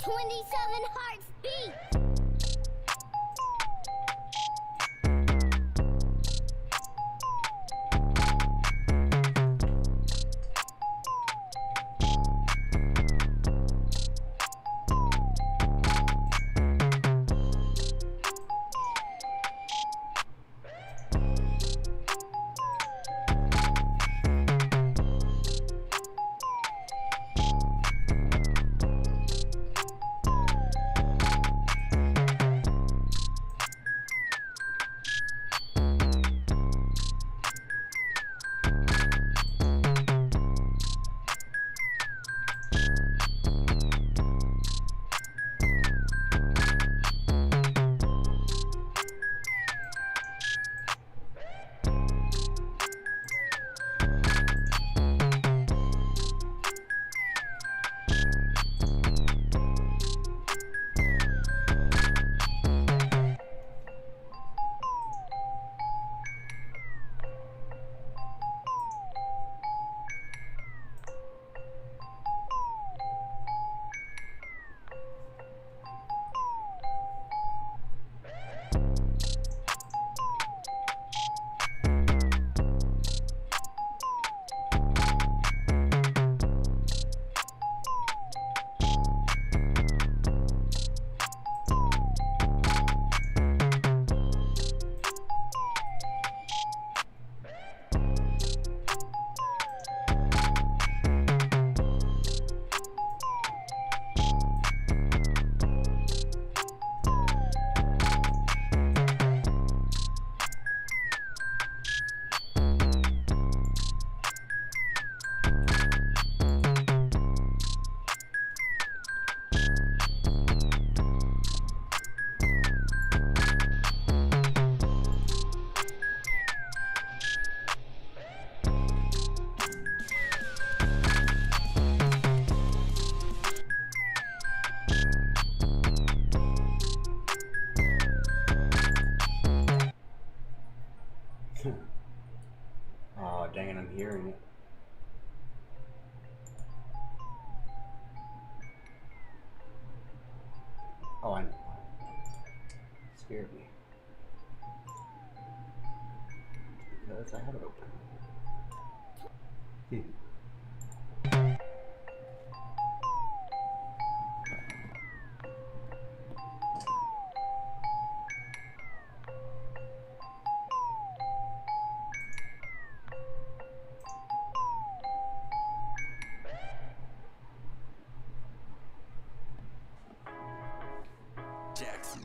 27 hearts beat. Oh, dang it, I'm hearing it. Oh, I know. Scared me. Because I have it open. Jackson.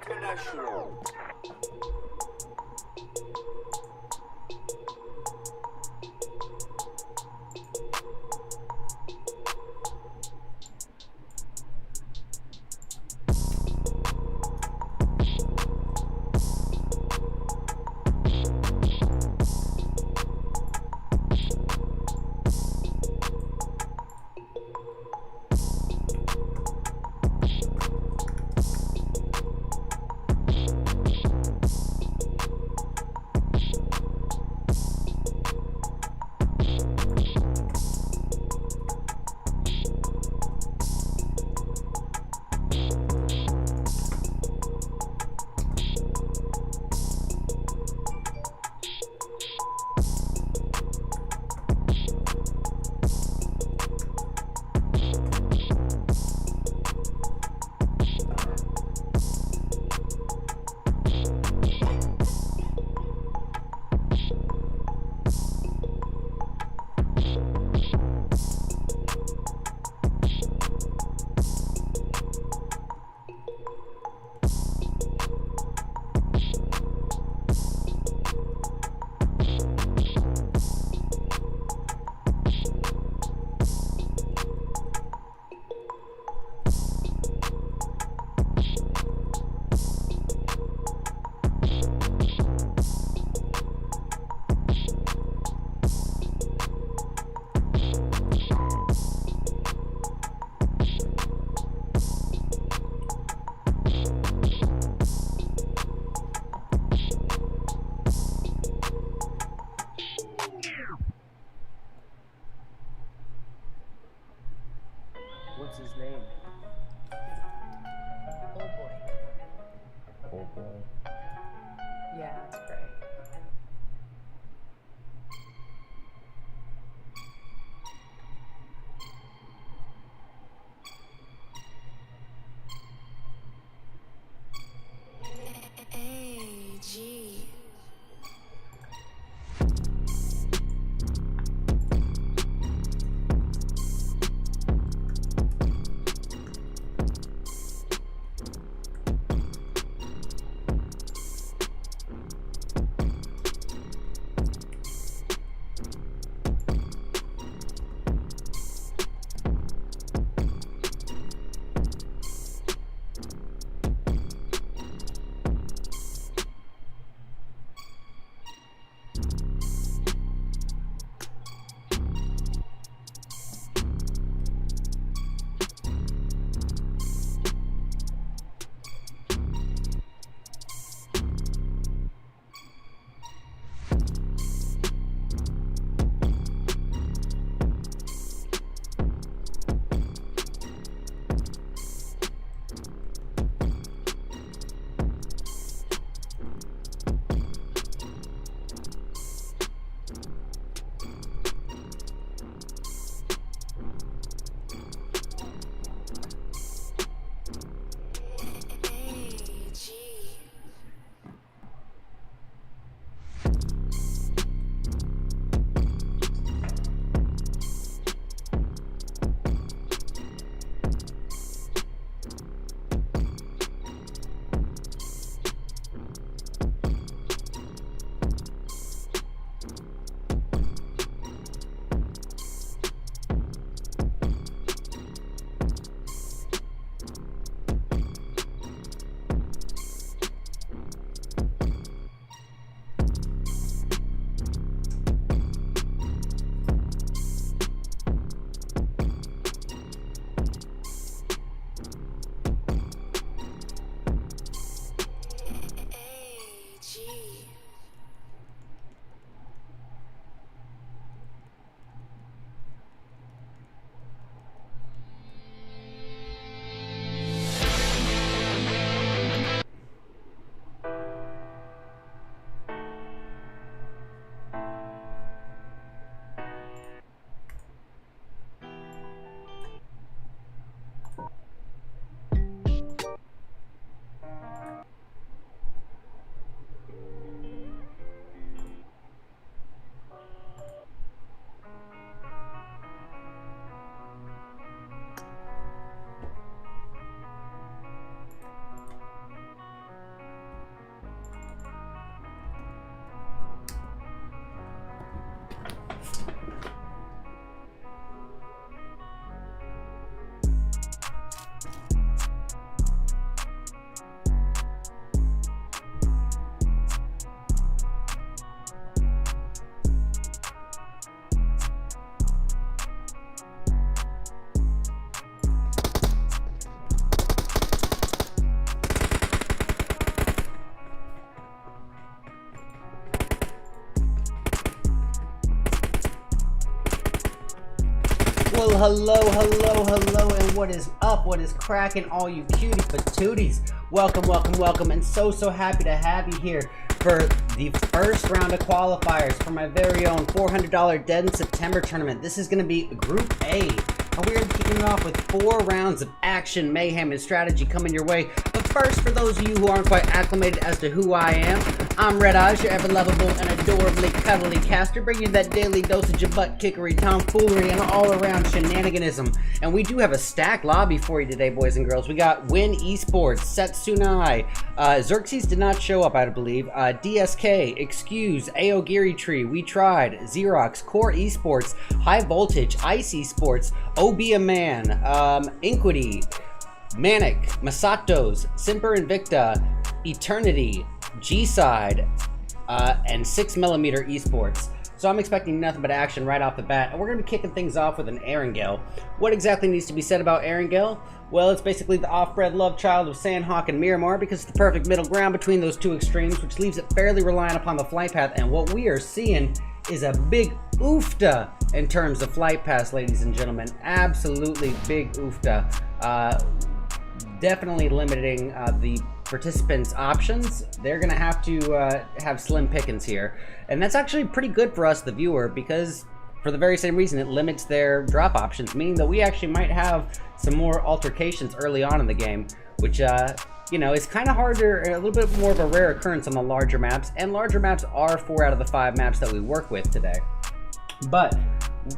International. Well, hello, and what is up? What is cracking, all you cutie patooties? Welcome, and so happy to have you here for the first round of qualifiers for my very own $400 Dead in September tournament. This is going to be Group A, and we're going to be kicking it off with 4 rounds of action, mayhem, and strategy coming your way. But first, for those of you who aren't quite acclimated as to who I am, I'm RedEyes, your ever-lovable and adorably cuddly caster, bringing you that daily dosage of butt kickery, tomfoolery, and all-around shenaniganism. And we do have a stacked lobby for you today, boys and girls. We got Win Esports, Setsunai, Xerxes did not show up, I believe, DSK, Excuse, Aogiri Tree, We Tried, Xerox, Core Esports, High Voltage, Ice Esports, Obia Man, Inquity, Manic, Masato's, Simper Invicta, Eternity, G-Side, and 6mm Esports. So I'm expecting nothing but action right off the bat, and we're going to be kicking things off with an Erangel. What exactly needs to be said about Erangel? Well, it's basically the off-bred love child of Sandhawk and Miramar, because it's the perfect middle ground between those two extremes, which leaves it fairly reliant upon the flight path, and what we are seeing is a big oofta in terms of flight paths, ladies and gentlemen. Absolutely big oofta. Definitely limiting the participants' options. They're gonna have to have slim pickings here, and that's actually pretty good for us, the viewer, because for the very same reason it limits their drop options, meaning that we actually might have some more altercations early on in the game, which you know, is kind of harder, a little bit more of a rare occurrence on the larger maps, and larger maps are 4 out of the 5 maps that we work with today. But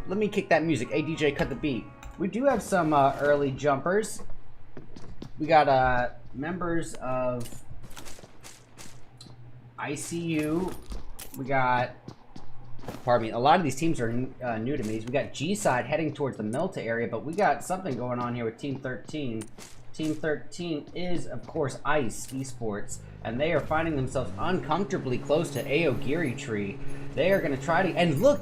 let me kick that music. Hey DJ, cut the beat. We do have some early jumpers. We got members of ICU. We got, pardon me, a lot of these teams are new to me. We got G-Side heading towards the Milta area, but we got something going on here with Team 13. Team 13 is, of course, Ice Esports, and they are finding themselves uncomfortably close to Aogiri Tree. They are going to try to, and look,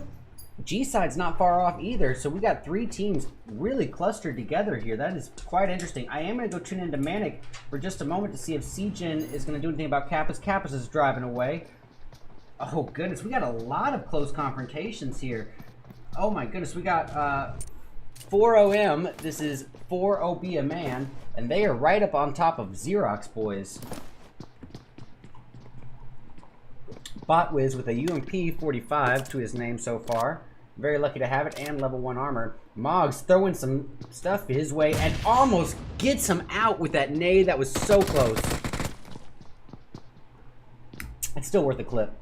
G-Side's not far off either, so we got 3 teams really clustered together here. That is quite interesting. I am going to go tune into Manic for just a moment to see if Seijin is going to do anything about Kappas. Kappas is driving away. Oh, goodness. We got a lot of close confrontations here. Oh, my goodness. We got 4OM. This is 4OB a man, and they are right up on top of Xerox boys. Botwiz with a UMP 45 to his name so far. Very lucky to have it, and level 1 armor. Moggs throwing some stuff his way and almost gets him out with that nade. That was so close. It's still worth a clip.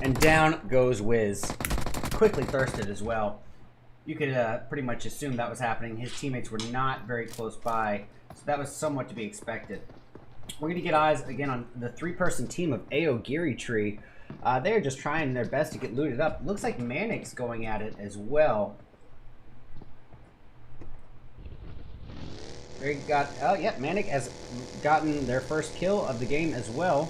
And down goes Wiz. Quickly thirsted as well. You could pretty much assume that was happening. His teammates were not very close by, so that was somewhat to be expected. We're going to get eyes again on the 3-person team of Aogiri Tree. They are just trying their best to get looted up. Looks like Manic's going at it as well. They got, oh yeah, Manic has gotten their first kill of the game as well.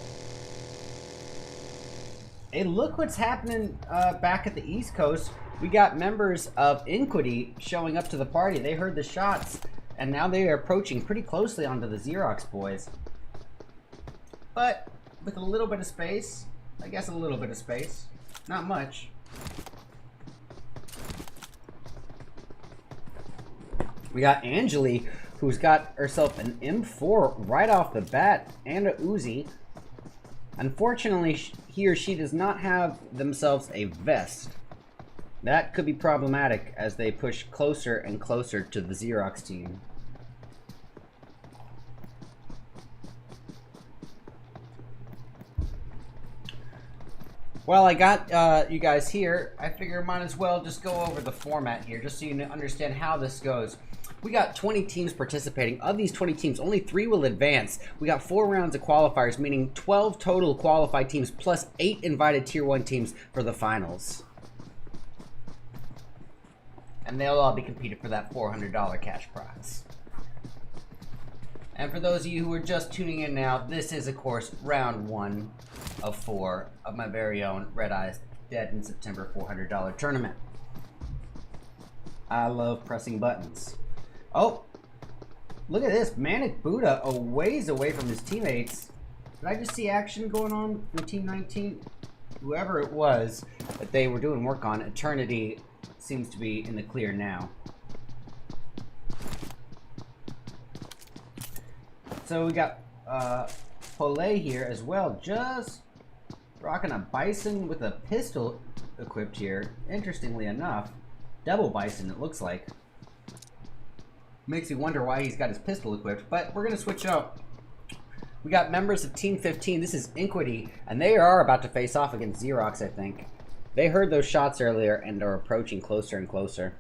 Hey, look what's happening back at the East Coast. We got members of Inquity showing up to the party. They heard the shots, and now they are approaching pretty closely onto the Xerox boys. But with a little bit of space, I guess a little bit of space, not much. We got Angeli, who's got herself an M4 right off the bat, and a Uzi. Unfortunately, he or she does not have themselves a vest. That could be problematic as they push closer and closer to the Xerox team. While I got you guys here, I figure I might as well just go over the format here, just so you understand how this goes. We got 20 teams participating. Of these 20 teams, only 3 will advance. We got 4 rounds of qualifiers, meaning 12 total qualified teams, plus 8 invited Tier 1 teams for the finals. And they'll all be competing for that $400 cash prize. And for those of you who are just tuning in now, this is, of course, round 1 of 4 of my very own RedEyes Dead in September $400 tournament. I love pressing buttons. Oh, look at this. Manic Buddha a ways away from his teammates. Did I just see action going on from Team 19? whoever it was that they were doing work on, Eternity seems to be in the clear now. So we got Polay here as well, just rocking a Bison with a pistol equipped here. Interestingly enough, double Bison it looks like. Makes me wonder why he's got his pistol equipped, but we're gonna switch out. We got members of Team 15. This is Inquity, and they are about to face off against Xerox, I think. They heard those shots earlier and are approaching closer and closer.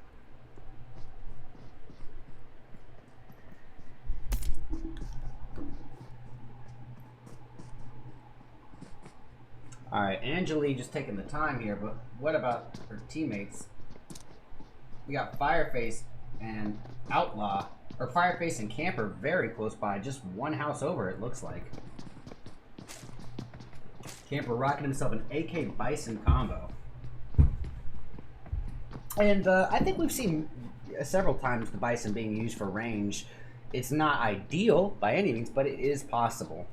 Alright, Angeli just taking the time here, but what about her teammates? We got Fireface and Outlaw, or Fireface and Camper very close by, just one house over it looks like. Camper rocking himself an AK Bison combo. And I think we've seen several times the Bison being used for range. It's not ideal by any means, but it is possible.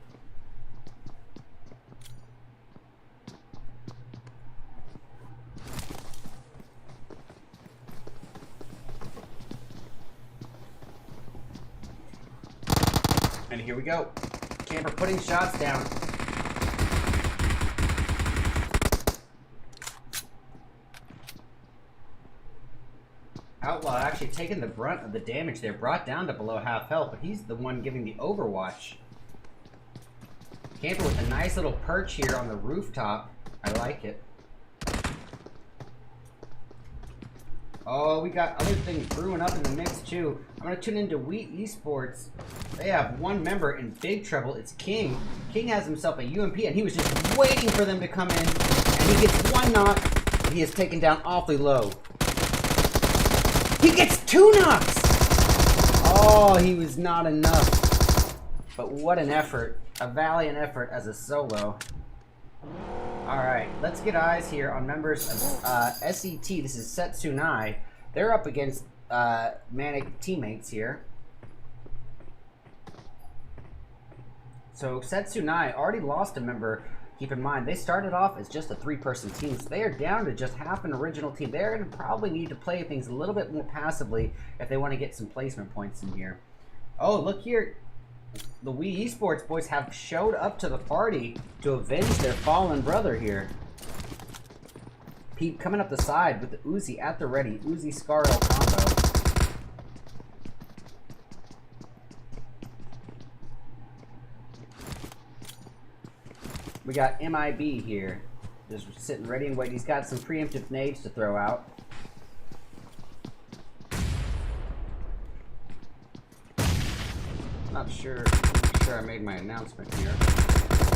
And here we go. Camper putting shots down. Outlaw actually taking the brunt of the damage there, brought down to below half health, but he's the one giving the overwatch. Camper with a nice little perch here on the rooftop. I like it. Oh, we got other things brewing up in the mix too. I'm gonna tune into Wheat Esports. They have one member in big trouble. It's King. King has himself a UMP, and he was just waiting for them to come in. And he gets one knock, and he is taken down awfully low. He gets two knocks! Oh, he was not enough. But what an effort. A valiant effort as a solo. Alright, let's get eyes here on members of SET. This is Setsunai. They're up against Manic teammates here. So Setsunai already lost a member. Keep in mind, they started off as just a 3-person team, so they are down to just half an original team. They're going to probably need to play things a little bit more passively if they want to get some placement points in here. Oh, look here. The Wii Esports boys have showed up to the party to avenge their fallen brother here. Pete coming up the side with the Uzi at the ready. Uzi Scarl combo. We got MIB here, just sitting ready and waiting. He's got some preemptive nades to throw out. Not sure I made my announcement here.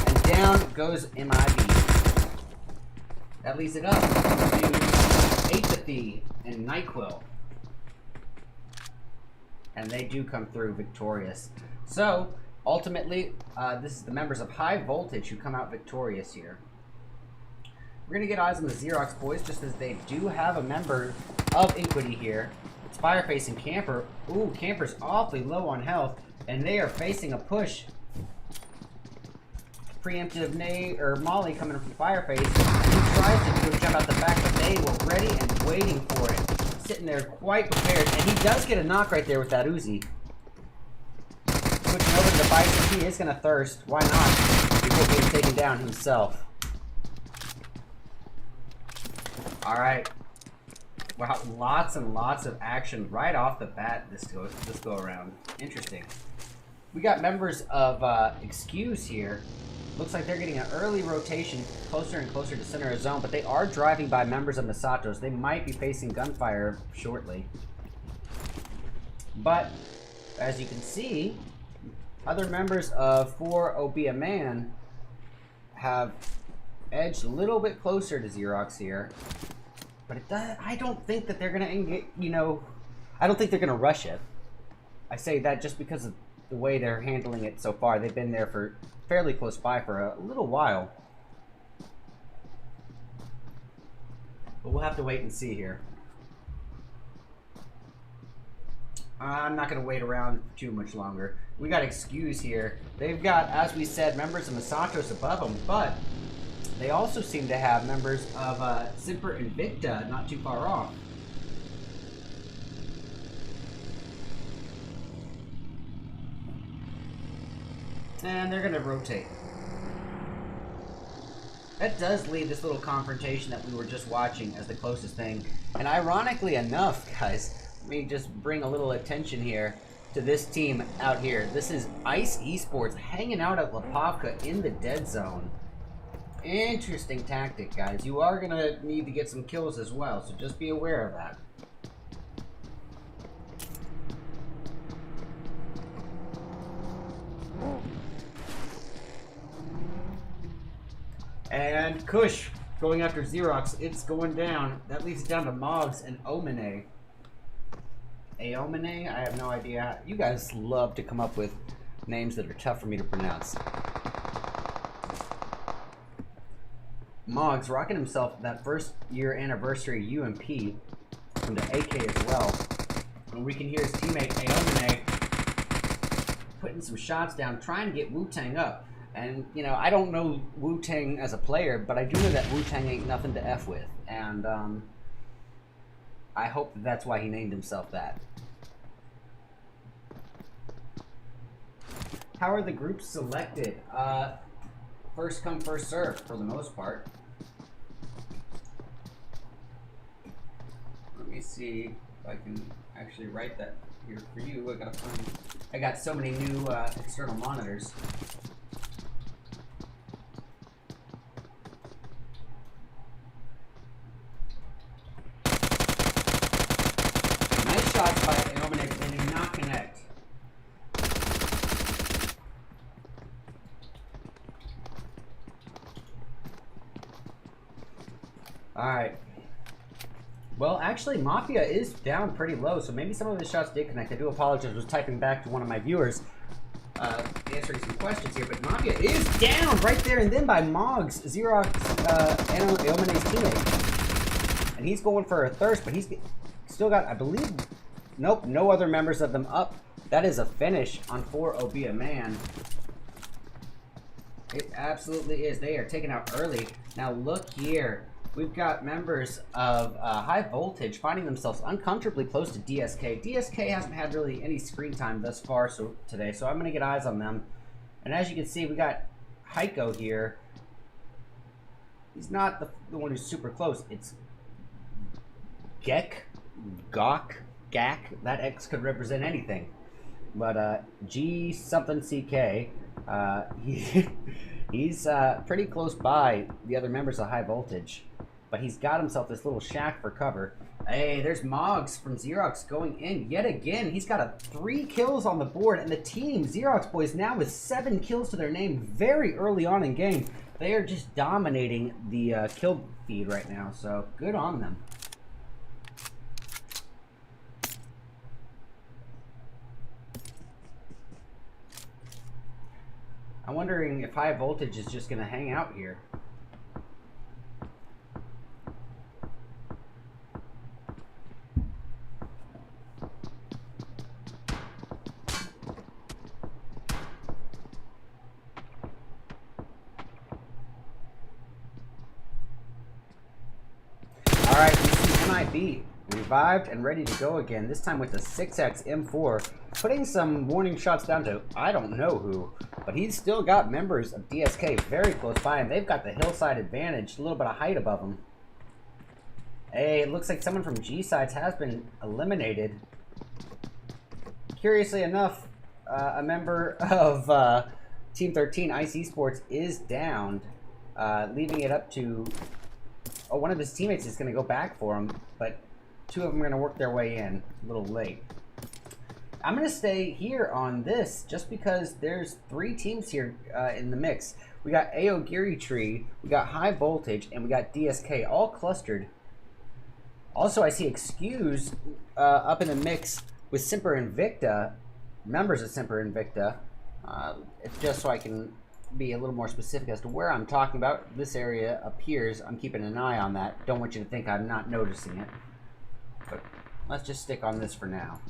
And down goes MIB. That leaves it up to Apathy and NyQuil. And they do come through victorious. So, ultimately, this is the members of High Voltage who come out victorious here. We're going to get eyes on the Xerox boys, just as they do have a member of Inquity here. It's Fireface and Camper. Ooh, Camper's awfully low on health, and they are facing a push. Preemptive nade, or Molly coming from Fireface. He tries to do a jump out the back, but they were ready and waiting for it. Sitting there quite prepared, and he does get a knock right there with that Uzi. Switching over to the Bison, he is going to thirst. Why not? Before being taken down himself. Alright. Wow, lots and lots of action right off the bat this go around. Interesting. We got members of Excuse here. Looks like they're getting an early rotation closer and closer to center of zone, but they are driving by members of Masato's. They might be facing gunfire shortly. But, as you can see, other members of 4 Be a Man have edged a little bit closer to Xerox here. But it does, I don't think that they're going to, I don't think they're going to rush it. I say that just because of the way they're handling it so far. They've been there for fairly close by for a little while. But we'll have to wait and see here. I'm not going to wait around too much longer. We got Excuse here. They've got, as we said, members of Masatos above them, but they also seem to have members of Simper Invicta not too far off. And they're going to rotate. That does leave this little confrontation that we were just watching as the closest thing. And ironically enough, guys, let me just bring a little attention here to this team out here. This is Ice Esports hanging out at Lipovka in the dead zone. Interesting tactic, guys. You are going to need to get some kills as well, so just be aware of that. And Kush going after Xerox. It's going down. That leaves it down to Moggs and Omine. Aomine? I have no idea. You guys love to come up with names that are tough for me to pronounce. Moggs rocking himself that first year anniversary UMP from the AK as well. And we can hear his teammate Aomine putting some shots down, trying to get Wu-Tang up. And, you know, I don't know Wu-Tang as a player, but I do know that Wu-Tang ain't nothing to F with. And, I hope that's why he named himself that. How are the groups selected? First come, first serve, for the most part. Let me see if I can actually write that here for you. I got so many new external monitors. Nice shots by Aomine, but they do not connect. Alright. Well, actually, Mafia is down pretty low, so maybe some of his shots did connect. I do apologize. I was typing back to one of my viewers, answering some questions here, but Mafia is down right there and then by Moggs, Xerox, and Aomine's teammate. And he's going for a thirst, but he's still got, I believe, nope, no other members of them up. That is a finish on 4OB a man. It absolutely is. They are taken out early. Now look here. We've got members of High Voltage finding themselves uncomfortably close to DSK. DSK hasn't had really any screen time thus far today, so I'm going to get eyes on them. And as you can see, we got Heiko here. He's not the one who's super close. It's Gek, Gok, Gak. That X could represent anything. But G something CK, he's pretty close by the other members of High Voltage. But he's got himself this little shack for cover. Hey, there's Moggs from Xerox going in yet again. He's got 3 kills on the board, and the team, Xerox boys, now with 7 kills to their name very early on in game. They are just dominating the kill feed right now, so good on them. I'm wondering if High Voltage is just going to hang out here. Alright, we see MIB revived and ready to go again, this time with the 6X M4, putting some warning shots down to I don't know who, but he's still got members of DSK very close by him. They've got the hillside advantage, a little bit of height above them. Hey, it looks like someone from G-Sides has been eliminated. Curiously enough, a member of Team 13, Ice Esports, is downed, leaving it up to... Oh, one of his teammates is going to go back for him, but 2 of them are going to work their way in a little late. I'm going to stay here on this just because there's 3 teams here in the mix. We got Aogiri Tree, we got High Voltage, and we got DSK all clustered. Also, I see Excuse up in the mix with Simper Invicta, members of Simper Invicta. It's just so I can be a little more specific as to where I'm talking about. This area appears, I'm keeping an eye on that. Don't want you to think I'm not noticing it. But let's just stick on this for now.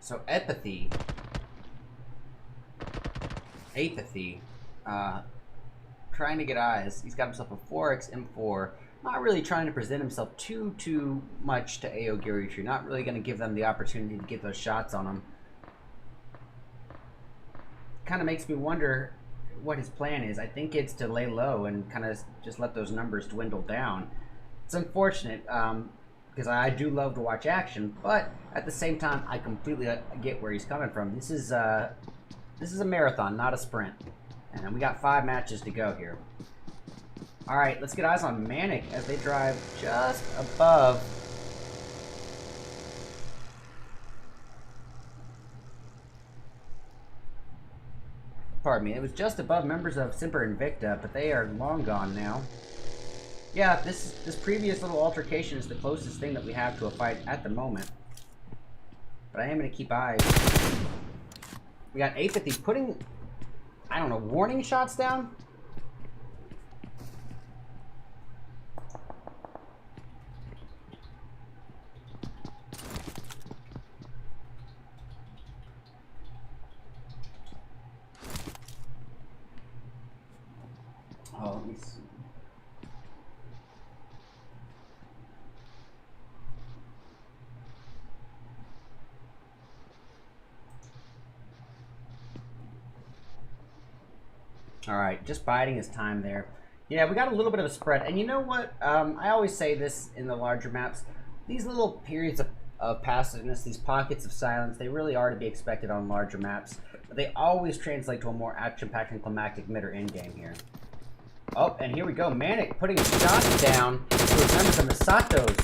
So Empathy Apathy. Trying to get eyes. He's got himself a 4x M4. Not really trying to present himself too much to AO Gary Tree. Not really going to give them the opportunity to get those shots on him. Kind of makes me wonder what his plan is. I think it's to lay low and kind of just let those numbers dwindle down. It's unfortunate because I do love to watch action, but at the same time, I completely get where he's coming from. This is a marathon, not a sprint. And we got 5 matches to go here. All right, let's get eyes on Manic as they drive just above. Pardon me, it was just above members of Semper Invicta, but they are long gone now. Yeah, this previous little altercation is the closest thing that we have to a fight at the moment. But I am going to keep eyes. We got Apathy putting, I don't know, warning shots down? Oh, let me see. All right, just biding his time there. Yeah, we got a little bit of a spread. And you know what? I always say this in the larger maps. These little periods of passiveness, these pockets of silence, they really are to be expected on larger maps. But they always translate to a more action-packed and climactic mid or end game here. Oh, and here we go. Manic putting a shot down to his members of Misatos.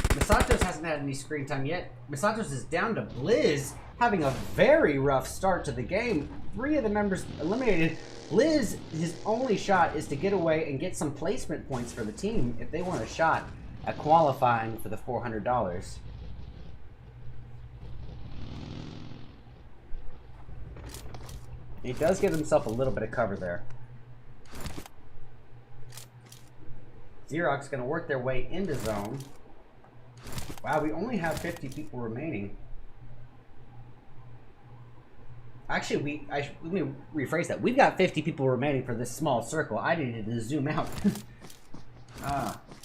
Misatos hasn't had any screen time yet. Misatos is down to Blizz, having a very rough start to the game. 3 of the members eliminated. Blizz, his only shot is to get away and get some placement points for the team if they want a shot at qualifying for the $400. He does give himself a little bit of cover there. Xerox going to work their way into zone. Wow, we only have 50 people remaining. Actually, let me rephrase that. We've got 50 people remaining for this small circle. I needed to zoom out.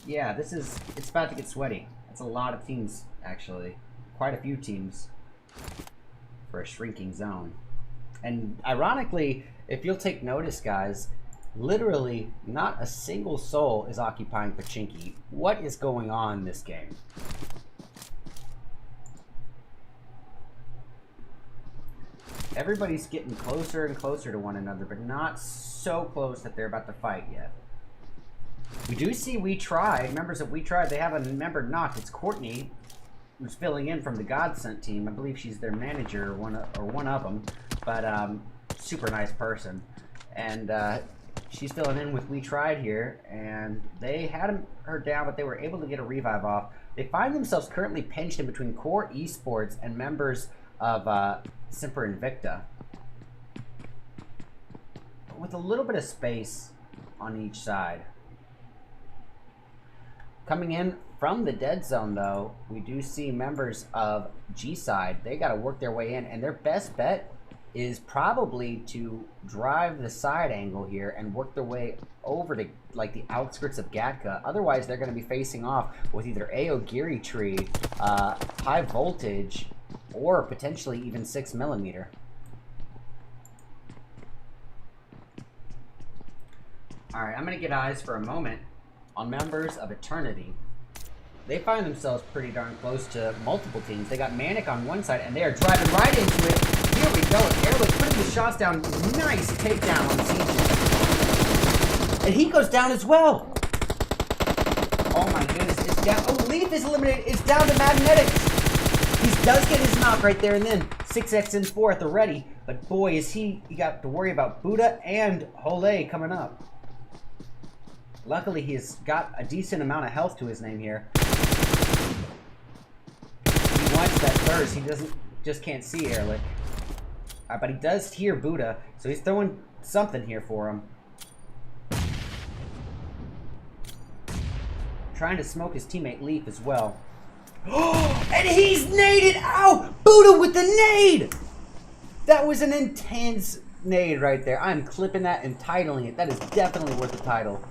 Yeah, it's about to get sweaty. That's a lot of teams, actually. Quite a few teams for a shrinking zone. And ironically, if you'll take notice, guys, literally not a single soul is occupying Pachinki. What is going on in this game? Everybody's getting closer and closer to one another, but not so close that they're about to fight yet. We do see We Tried, members of We Tried. They have a member knocked. It's Courtney, who's filling in from the Godsent team. I believe she's their manager, or one of them, but super nice person. And she's filling in with We Tried here, and they had her down, but they were able to get a revive off. They find themselves currently pinched in between Core Esports and members of Semper Invicta, with a little bit of space on each side. Coming in from the dead zone, though, we do see members of G side. They got to work their way in, and their best bet is probably to drive the side angle here and work their way over to like the outskirts of Gatka. Otherwise, they're going to be facing off with either AO Giri Tree, High Voltage, or potentially even 6mm. All right, I'm going to get eyes for a moment on members of Eternity. They find themselves pretty darn close to multiple teams. They got Manic on one side, and they are driving right into it. Here we go. Airlick putting the shots down. Nice takedown on Siege. And he goes down as well. Oh my goodness. It's down. Oh, Leaf is eliminated. It's down to Magnetics. He does get his knock right there and then. 6x and 4 at the ready. But boy, is he got to worry about Buddha and Hole coming up. Luckily, he's got a decent amount of health to his name here. He wants that thirst. He just can't see Airlick. But he does hear Buddha, so he's throwing something here for him. Trying to smoke his teammate Leaf as well. And he's naded out! Buddha with the nade! That was an intense nade right there. I'm clipping that and titling it. That is definitely worth the title.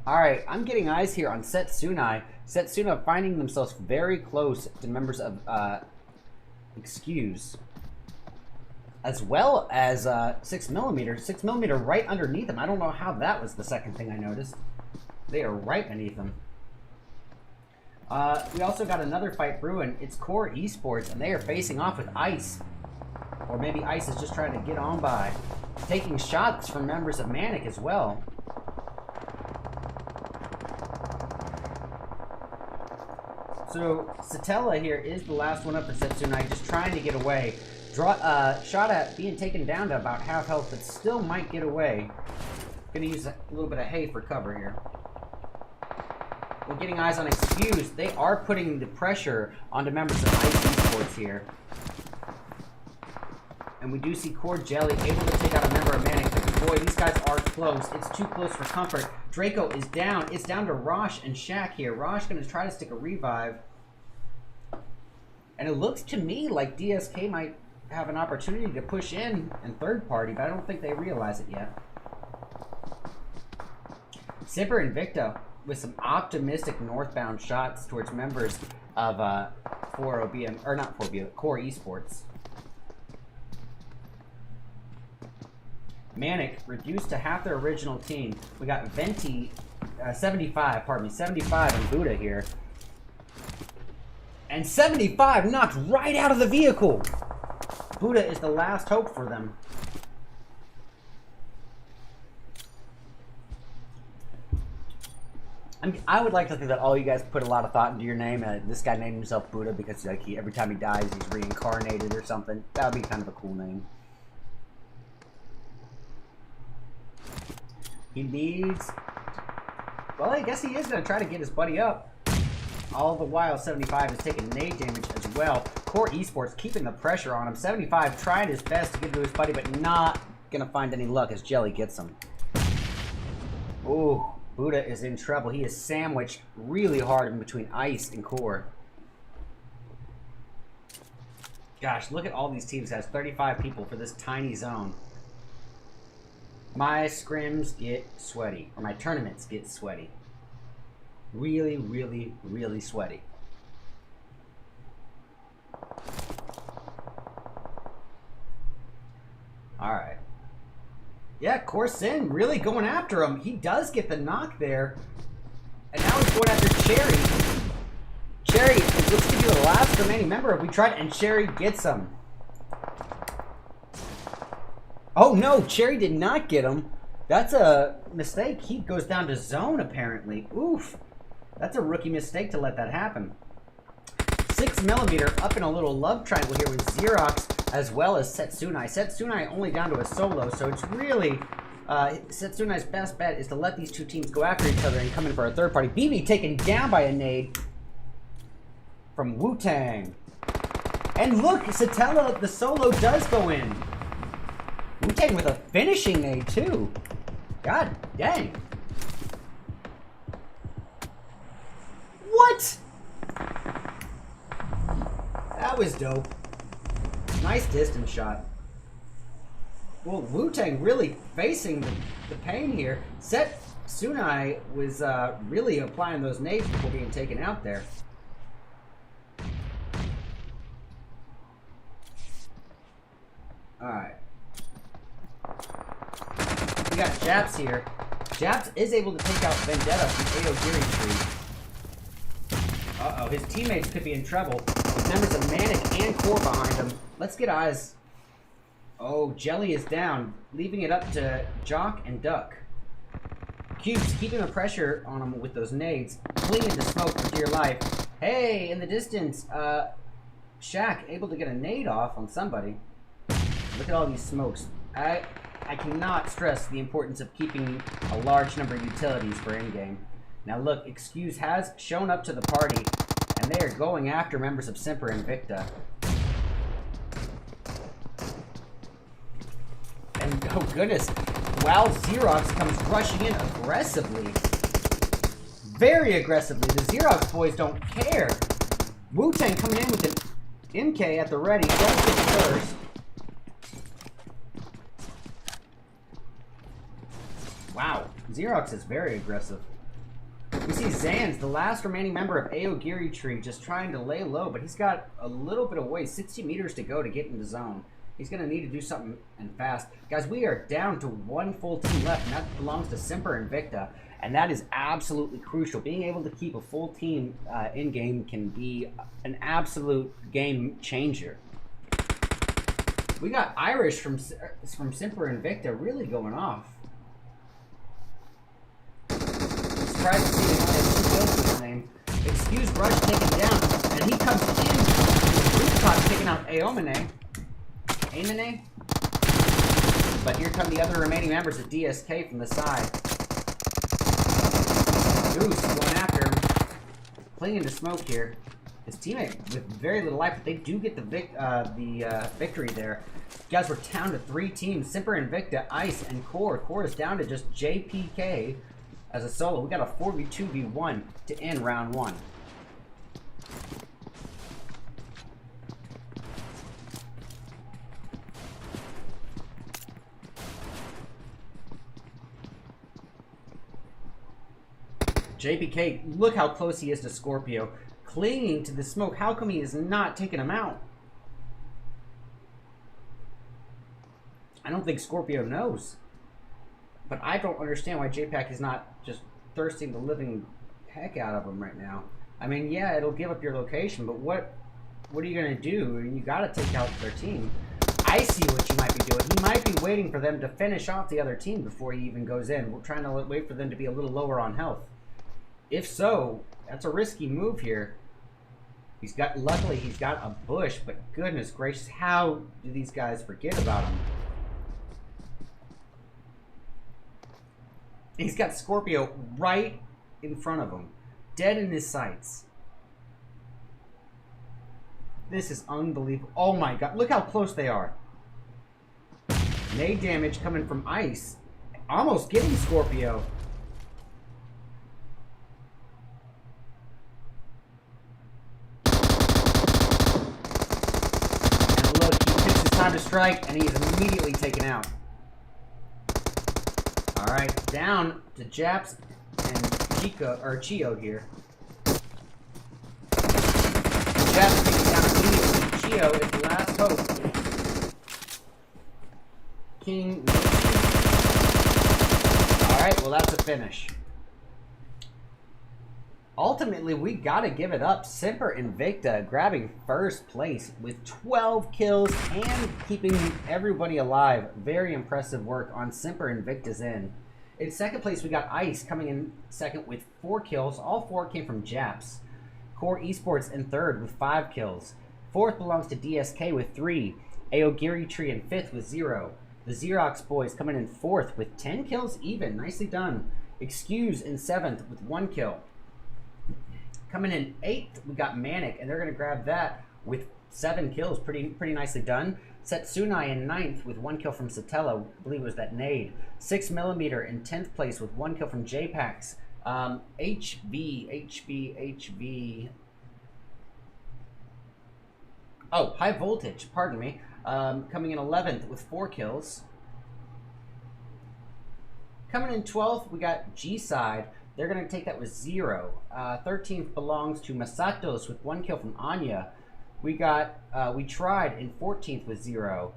Alright, I'm getting eyes here on Setsuna. Setsuna finding themselves very close to members of Excuse. As well as 6mm. 6mm right underneath them. I don't know how that was the second thing I noticed. They are right beneath them. We also got another fight brewing. It's Core Esports, and they are facing off with Ice. Or maybe Ice is just trying to get on by. Taking shots from members of Manic as well. So, Satella here is the last one up for Setsuna, just trying to get away. Shot at being taken down to about half health, but still might get away. Gonna use a little bit of hay for cover here. We're getting eyes on Excuse. They are putting the pressure onto members of Ice Esports here. And we do see Core Jelly able to take out a member of Manic, but boy, these guys are close. It's too close for comfort. Draco is down. It's down to Rosh and Shaq here. Rosh going to try to stick a revive. And it looks to me like DSK might have an opportunity to push in third party, but I don't think they realize it yet. Sipper and Victa with some optimistic northbound shots towards members of 4OBM, or not 4OBM, Core Esports. Manic reduced to half their original team. We got Venti, 75 and Buddha here. And 75 knocked right out of the vehicle. Buddha is the last hope for them. I would like to think that all you guys put a lot of thought into your name. This guy named himself Buddha because like every time he dies, he's reincarnated or something. That would be kind of a cool name. He needs... Well, I guess he is going to try to get his buddy up. All the while, 75 is taking nade damage as well. Core Esports keeping the pressure on him. 75 trying his best to get to his buddy, but not going to find any luck as Jelly gets him. Ooh, Buddha is in trouble. He is sandwiched really hard in between Ice and Core. Gosh, look at all these teams. It has 35 people for this tiny zone. My scrims get sweaty, or my tournaments get sweaty. Really, really, really sweaty. Alright. Yeah, Corsin really going after him. He does get the knock there. And now he's going after Cherry. Cherry looks to be the last remaining member. We tried, and Cherry gets him. Oh no, Cherry did not get him. That's a mistake. He goes down to zone apparently. Oof. That's a rookie mistake to let that happen. 6mm up in a little love triangle here with Xerox as well as Setsunai. Setsunai only down to a solo, so it's really Setsunai's best bet is to let these two teams go after each other and come in for a third party. BB taken down by a nade from Wu-Tang. And look, Satella, the solo does go in. Wu-Tang with a finishing nade too. God dang. What? That was dope. Nice distance shot. Well, Wu-Tang really facing the pain here. Setsunai was really applying those nades before being taken out there. Alright. We got Japs here. Japs is able to take out Vendetta from Aogiri Tree. Uh-oh, his teammates could be in trouble with members of Manic and Core behind him. Let's get eyes. Oh, Jelly is down, leaving it up to Jock and Duck. Cubes keeping the pressure on him with those nades, clinging to smoke for dear life. Hey, in the distance, Shaq able to get a nade off on somebody. Look at all these smokes. I cannot stress the importance of keeping a large number of utilities for in-game. Now look, Excuse has shown up to the party, and they are going after members of Simper and Victa. And oh goodness, wow, Xerox comes rushing in aggressively. very aggressively. The Xerox boys don't care. Wu-Tang coming in with an MK at the ready. Does it first. Wow, Xerox is very aggressive. We see Zanz, the last remaining member of Aogiri Tree, just trying to lay low, but he's got a little bit of way, 60 meters to go to get in the zone. He's going to need to do something and fast. Guys, we are down to one full team left, and that belongs to Simper and Victa, and that is absolutely crucial. Being able to keep a full team in-game can be an absolute game changer. We got Irish from Simper and Victa really going off. Surprised to see him only have 2 kills with his name. Excuse Rush taking down, and he comes in. Rooftop taking out Aomine. Aomine? But here come the other remaining members of DSK from the side. Goose going after him. Clinging to smoke here. His teammate with very little life, but they do get the victory there. Guys, we're down to 3 teams. Simper and Victa, Ice, and Core. Core is down to just JPK. As a solo, we got a 4v2v1 to end round 1. JPK, look how close he is to Scorpio. Clinging to the smoke. How come he is not taking him out? I don't think Scorpio knows. But I don't understand why JPAC is not just thirsting the living heck out of him right now. I mean, yeah, it'll give up your location, but what are you going to do? You got to take out their team. I see what you might be doing. He might be waiting for them to finish off the other team before he even goes in. We're trying to wait for them to be a little lower on health. If so, that's a risky move here. Luckily, he's got a bush, but goodness gracious, how do these guys forget about him? He's got Scorpio right in front of him, dead in his sights. This is unbelievable. Oh my god, look how close they are. Nade damage coming from Ice, almost getting Scorpio. And look, he takes his time to strike, and he is immediately taken out. Alright, down to Japs and Chio here. Japs taking down immediately. Chio is the last hope. King. Alright, well that's a finish. Ultimately, we gotta give it up. Simper and Victa grabbing first place with 12 kills and keeping everybody alive. Very impressive work on Simper and Victa's end. In second place, we got Ice coming in second with 4 kills. All 4 came from Japs. Core Esports in third with 5 kills. Fourth belongs to DSK with 3. Aogiri Tree in fifth with 0. The Xerox boys coming in fourth with 10 kills even. Nicely done. Excuse in seventh with 1 kill. Coming in 8th, we got Manic, and they're going to grab that with 7 kills. Pretty nicely done. Setsunai in 9th with 1 kill from Satella. I believe it was that nade. 6mm in 10th place with 1 kill from JPAX. HV. Oh, High Voltage, pardon me. Coming in 11th with 4 kills. Coming in 12th, we got G-Side. They're going to take that with 0. 13th belongs to Masatos with 1 kill from Anya. We tried in 14th with 0.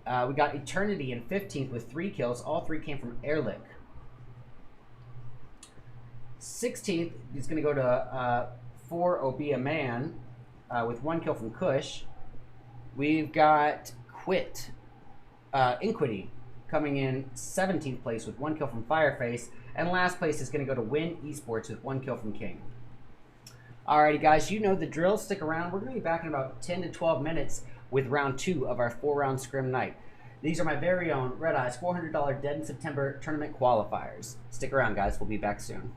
We got Eternity in 15th with 3 kills. All 3 came from Ehrlich. 16th is going to go to 4 Obia Man with 1 kill from Kush. We've got Inquity coming in 17th place with 1 kill from Fireface. And last place is going to go to Win Esports with 1 kill from King. Alrighty, guys, you know the drill. Stick around. We're going to be back in about 10 to 12 minutes with round 2 of our 4-round scrim night. These are my very own RedEyes $400 Dead in September tournament qualifiers. Stick around, guys. We'll be back soon.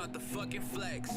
about the fucking flex.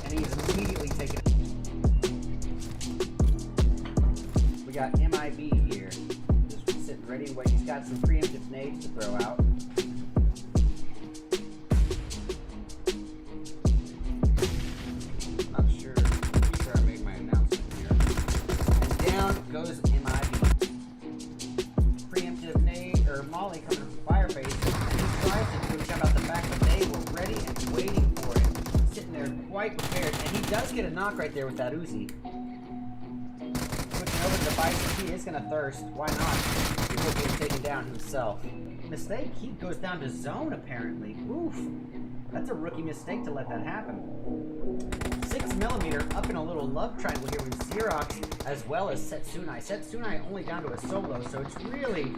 And he's immediately taken it. We got MIB here. Just sitting ready and waiting. He's got some preemptive nades to throw out. Not sure. Pretty sure I made my announcement here. And down goes MIB. Preemptive nade or Molly coming from Fireface. And he tries to do a jump out the back, but they were ready and waiting for it. Sitting there quite prepared, and he does get a knock right there with that Uzi. Switching over to the Bison, he is going to thirst. Why not? He will get taken down himself. Mistake, he goes down to zone apparently. Oof. That's a rookie mistake to let that happen. 6mm up in a little love triangle here with Xerox as well as Setsunai. Setsunai only down to a solo, so it's really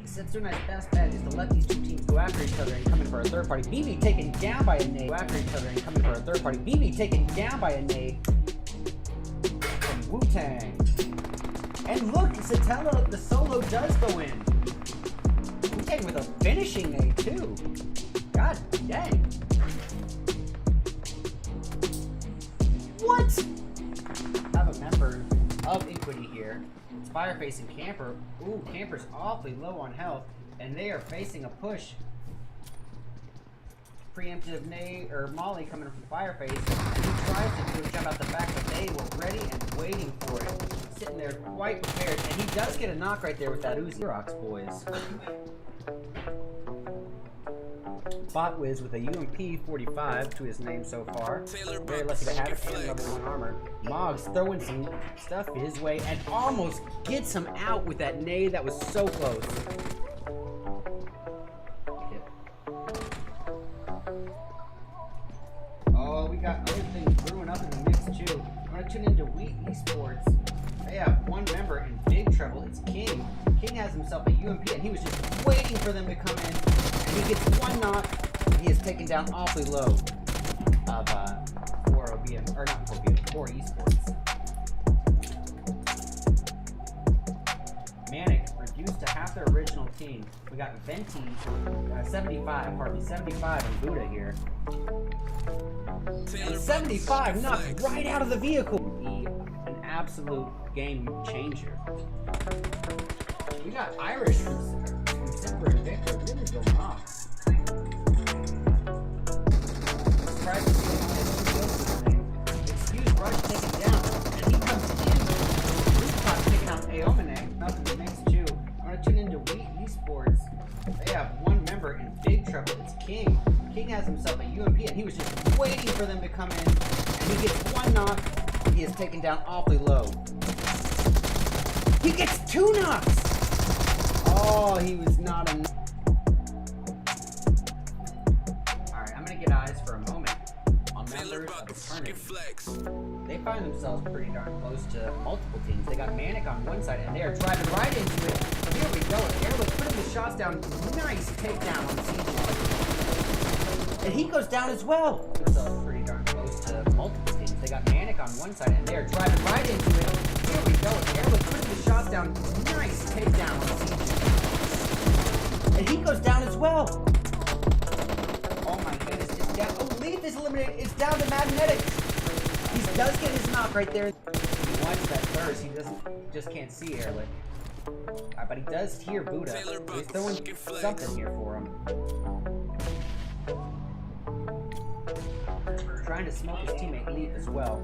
Setsunai's best bet is to let these two teams go after each other and come in for a third party. BB taken down by a nade. Go after each other and come in for a third party. BB taken down by a nade from Wu-Tang. And look, Satella, the solo does go in. Wu-Tang with a finishing nade too. God dang. What? I have a member of Equity here. It's Fireface and Camper. Ooh, Camper's awfully low on health, and they are facing a push. Preemptive nade or Molly coming from Fireface. And he tries to do a jump out the back, but they were ready and waiting for it. Sitting there quite prepared, and he does get a knock right there with that Uzi. Rocks, boys. Botwiz with a UMP 45 to his name so far. Very lucky to have it, and level 1 armor. Moggs throwing some stuff his way and almost gets him out with that nade that was so close. Oh, we got other things brewing up in the mix too. I'm gonna tune into Wheat Esports. They have one member in big trouble. It's King. King has himself a UMP, and he was just waiting for them to come in. And he gets one knock. He is taken down awfully low of 4 OBM, or not 4 OBM, 4 Esports. Manic reduced to half their original team. We got Venti, 75 and Buddha here. And 75 knocked right out of the vehicle. An absolute game changer. We got Irish from Simper and Victor really going off. Excuse Rush taken down, and he comes in. This pot taking out Aomine. Nothing but makes 2. I'm gonna tune into Wheat Esports. They have one member in big trouble. It's King. King has himself a UMP, and he was just waiting for them to come in. And he gets one knock. He is taken down awfully low. He gets 2 knocks. Oh, he was not a. Alright, I'm gonna get eyes for a moment on members of Eternity. They find themselves pretty darn close to multiple teams. They got Manic on one side, and they are driving right into it. Here we go. Airlock putting the shots down. Nice takedown on Siege. And he goes down as well. Themselves pretty darn close to multiple teams. They got Manic on one side, and they are driving right into it. Here we go. Airlock putting the shots down. Nice takedown on Siege. And he goes down as well. Oh my goodness, it's death. eliminated. It's down to magnetics. He does get his knock right there. He wants that thirst. He just can't see Airlick. Alright, but he does hear Buddha. He's throwing something here for him. Trying to smoke his teammate Leaf as well.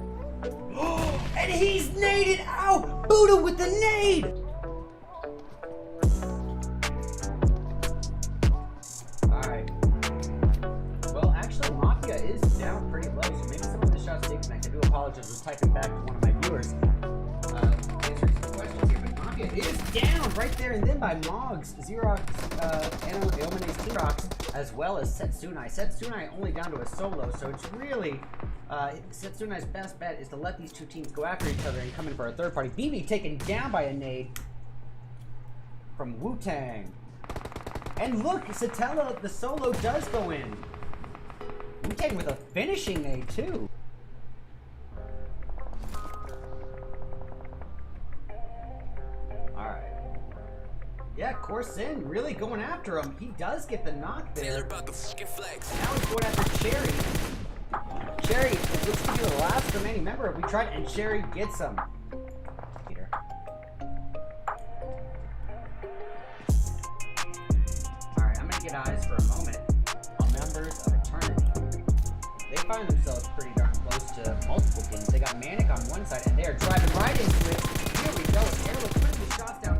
And he's naded out! Buddha with the nade! Alright. Well, actually, Mafia is down pretty low, so maybe some of the shots did connect. I do apologize, I was typing back to one of my viewers. Answering some questions here, but Mafia is down right there and then by Moggs, Xerox, Eomene's T-Rox, as well as Setsunai. Setsunai only down to a solo, so it's really Setsunai's best bet is to let these two teams go after each other and come in for a third party. BB taken down by a nade from Wu-Tang. And look, Satella, the solo does go in. Wu-Tang with a finishing nade too. Alright. Yeah, Corsin really going after him. He does get the knock there. Now he's going after Cherry. Cherry, it looks to be the last remaining member. We tried, and Cherry gets him. Peter. Alright, I'm gonna get eyes for a moment on members of Eternity. They find themselves pretty darn close to multiple teams. They got Manic on one side, and they are driving right into it. Here we go. Airlick putting the shots down.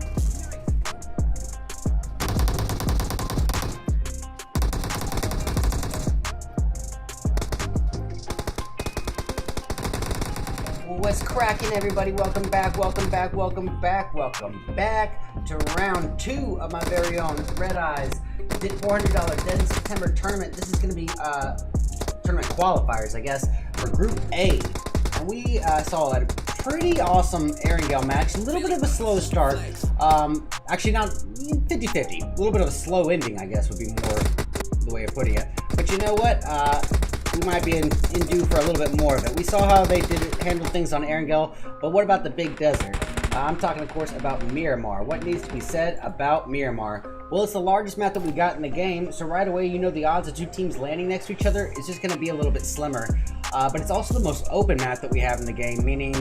What's cracking, everybody? Welcome back to round 2 of my very own RedEyes $400 Dead in September tournament. This is going to be tournament qualifiers, I guess, for Group A. And we saw a pretty awesome Erangel match. A little bit of a slow start. Actually, not 50-50. A little bit of a slow ending, I guess, would be more the way of putting it. But you know what? We might be in due for a little bit more of it. We saw how they handle things on Erangel, but what about the big desert? I'm talking, of course, about Miramar. What needs to be said about Miramar? Well, it's the largest map that we got in the game, so right away you know the odds of two teams landing next to each other is just going to be a little bit slimmer. But it's also the most open map that we have in the game, meaning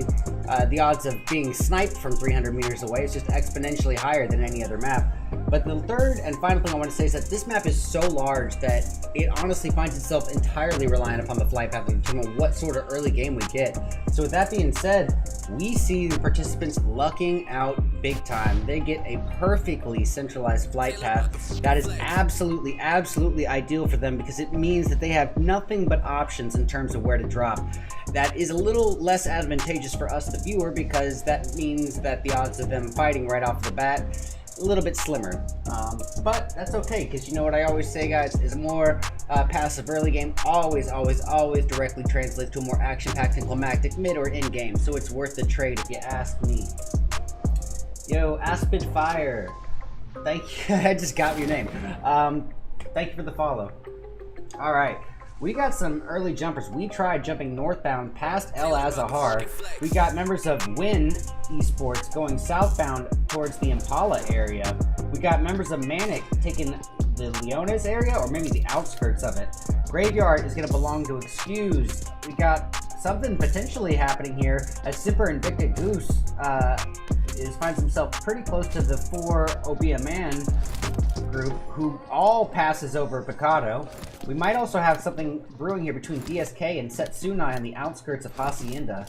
the odds of being sniped from 300 meters away is just exponentially higher than any other map. But the third and final thing I want to say is that this map is so large that it honestly finds itself entirely reliant upon the flight path to determine what sort of early game we get. So with that being said, we see the participants lucking out big time. They get a perfectly centralized flight path that is absolutely ideal for them because it means that they have nothing but options in terms of where to drop. That is a little less advantageous for us, the viewer, because that means that the odds of them fighting right off the bat a little bit slimmer, but that's okay, because you know what I always say, guys, is more passive early game always directly translates to a more action-packed and climactic mid or end game, so it's worth the trade if you ask me. Yo, Aspid Fire, thank you. I just got your name. Thank you for the follow. All right. We got some early jumpers. We tried jumping northbound past El Azahar. We got members of Win Esports going southbound towards the Impala area. We got members of Manic taking the Leones area, or maybe the outskirts of it. Graveyard is going to belong to Excuse. We got something potentially happening here as Sipper and Victor Goose finds himself pretty close to the 4 Obia Man group, who all passes over Picado. We might also have something brewing here between DSK and Setsunai on the outskirts of Hacienda.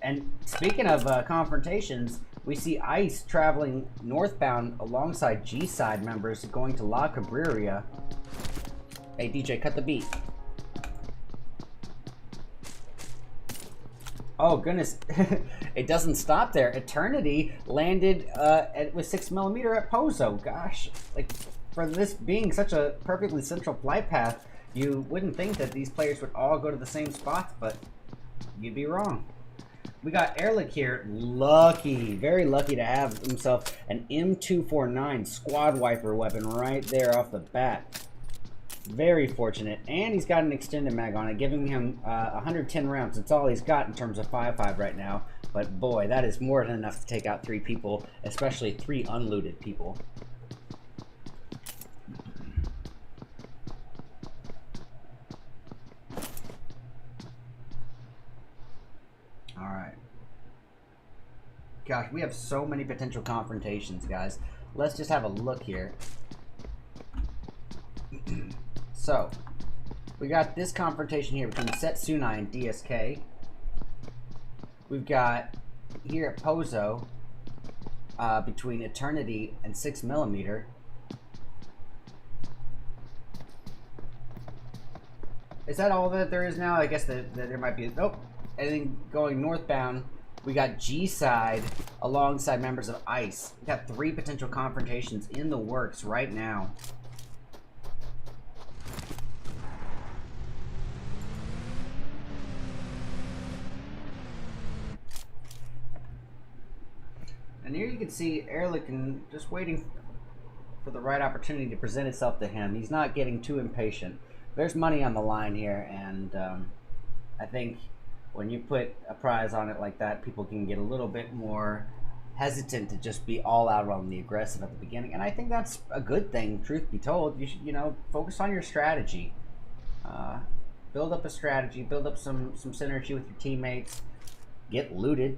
And speaking of confrontations, we see Ice traveling northbound alongside G-Side members going to La Cabrera. Hey DJ, cut the beat. Oh goodness, it doesn't stop there. Eternity landed with 6mm at Pozo. Gosh, like, for this being such a perfectly central flight path, you wouldn't think that these players would all go to the same spots, but you'd be wrong. We got Airlick here, lucky, very lucky to have himself an M249 squad wiper weapon right there off the bat. Very fortunate, and he's got an extended mag on it, giving him 110 rounds. It's all he's got in terms of 5.5 right now, but boy, that is more than enough to take out 3 people, especially 3 unlooted people. All right. Gosh, we have so many potential confrontations, guys. Let's just have a look here. So, we got this confrontation here between Setsunai and DSK. We've got here at Pozo between Eternity and 6mm. Is that all that there is now? I guess that there might be. Nope. And then going northbound, we got G-Side alongside members of ICE. We got 3 potential confrontations in the works right now. And here you can see Ehrlichen just waiting for the right opportunity to present itself to him. He's not getting too impatient. There's money on the line here, and I think when you put a prize on it like that, people can get a little bit more hesitant to just be all out on the aggressive at the beginning. And I think that's a good thing, truth be told. You should, you know, focus on your strategy. Build up a strategy, build up some synergy with your teammates, get looted.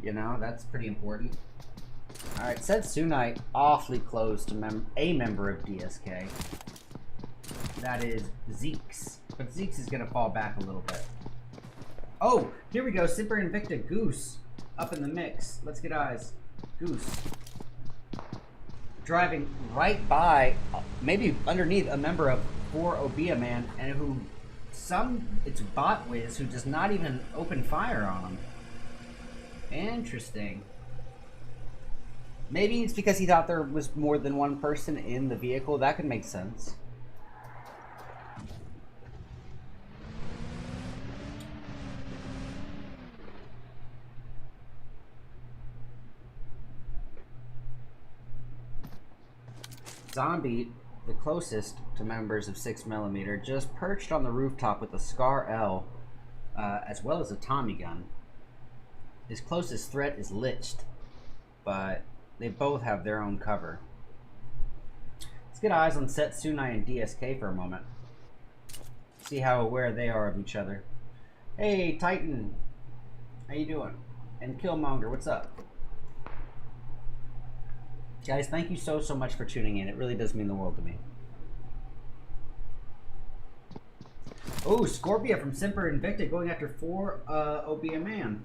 You know, that's pretty important. All right, Setsunai awfully close to a member of DSK. That is Zeeks. But Zeeks is going to fall back a little bit. Oh, here we go. Simper Invicta Goose up in the mix. Let's get eyes. Goose. Driving right by, maybe underneath a member of 4 Obia Man, and who it's Bot Wiz who does not even open fire on him. Interesting. Maybe it's because he thought there was more than one person in the vehicle. That could make sense. Zombie, the closest to members of 6mm, just perched on the rooftop with a Scar L, as well as a Tommy gun. His closest threat is Liched, but they both have their own cover. Let's get eyes on Setsunai and DSK for a moment. See how aware they are of each other. Hey, Titan. How you doing? And Killmonger, what's up? Guys, thank you so much for tuning in. It really does mean the world to me. Oh, Scorpia from Simper Invicta going after 4 Obia Man.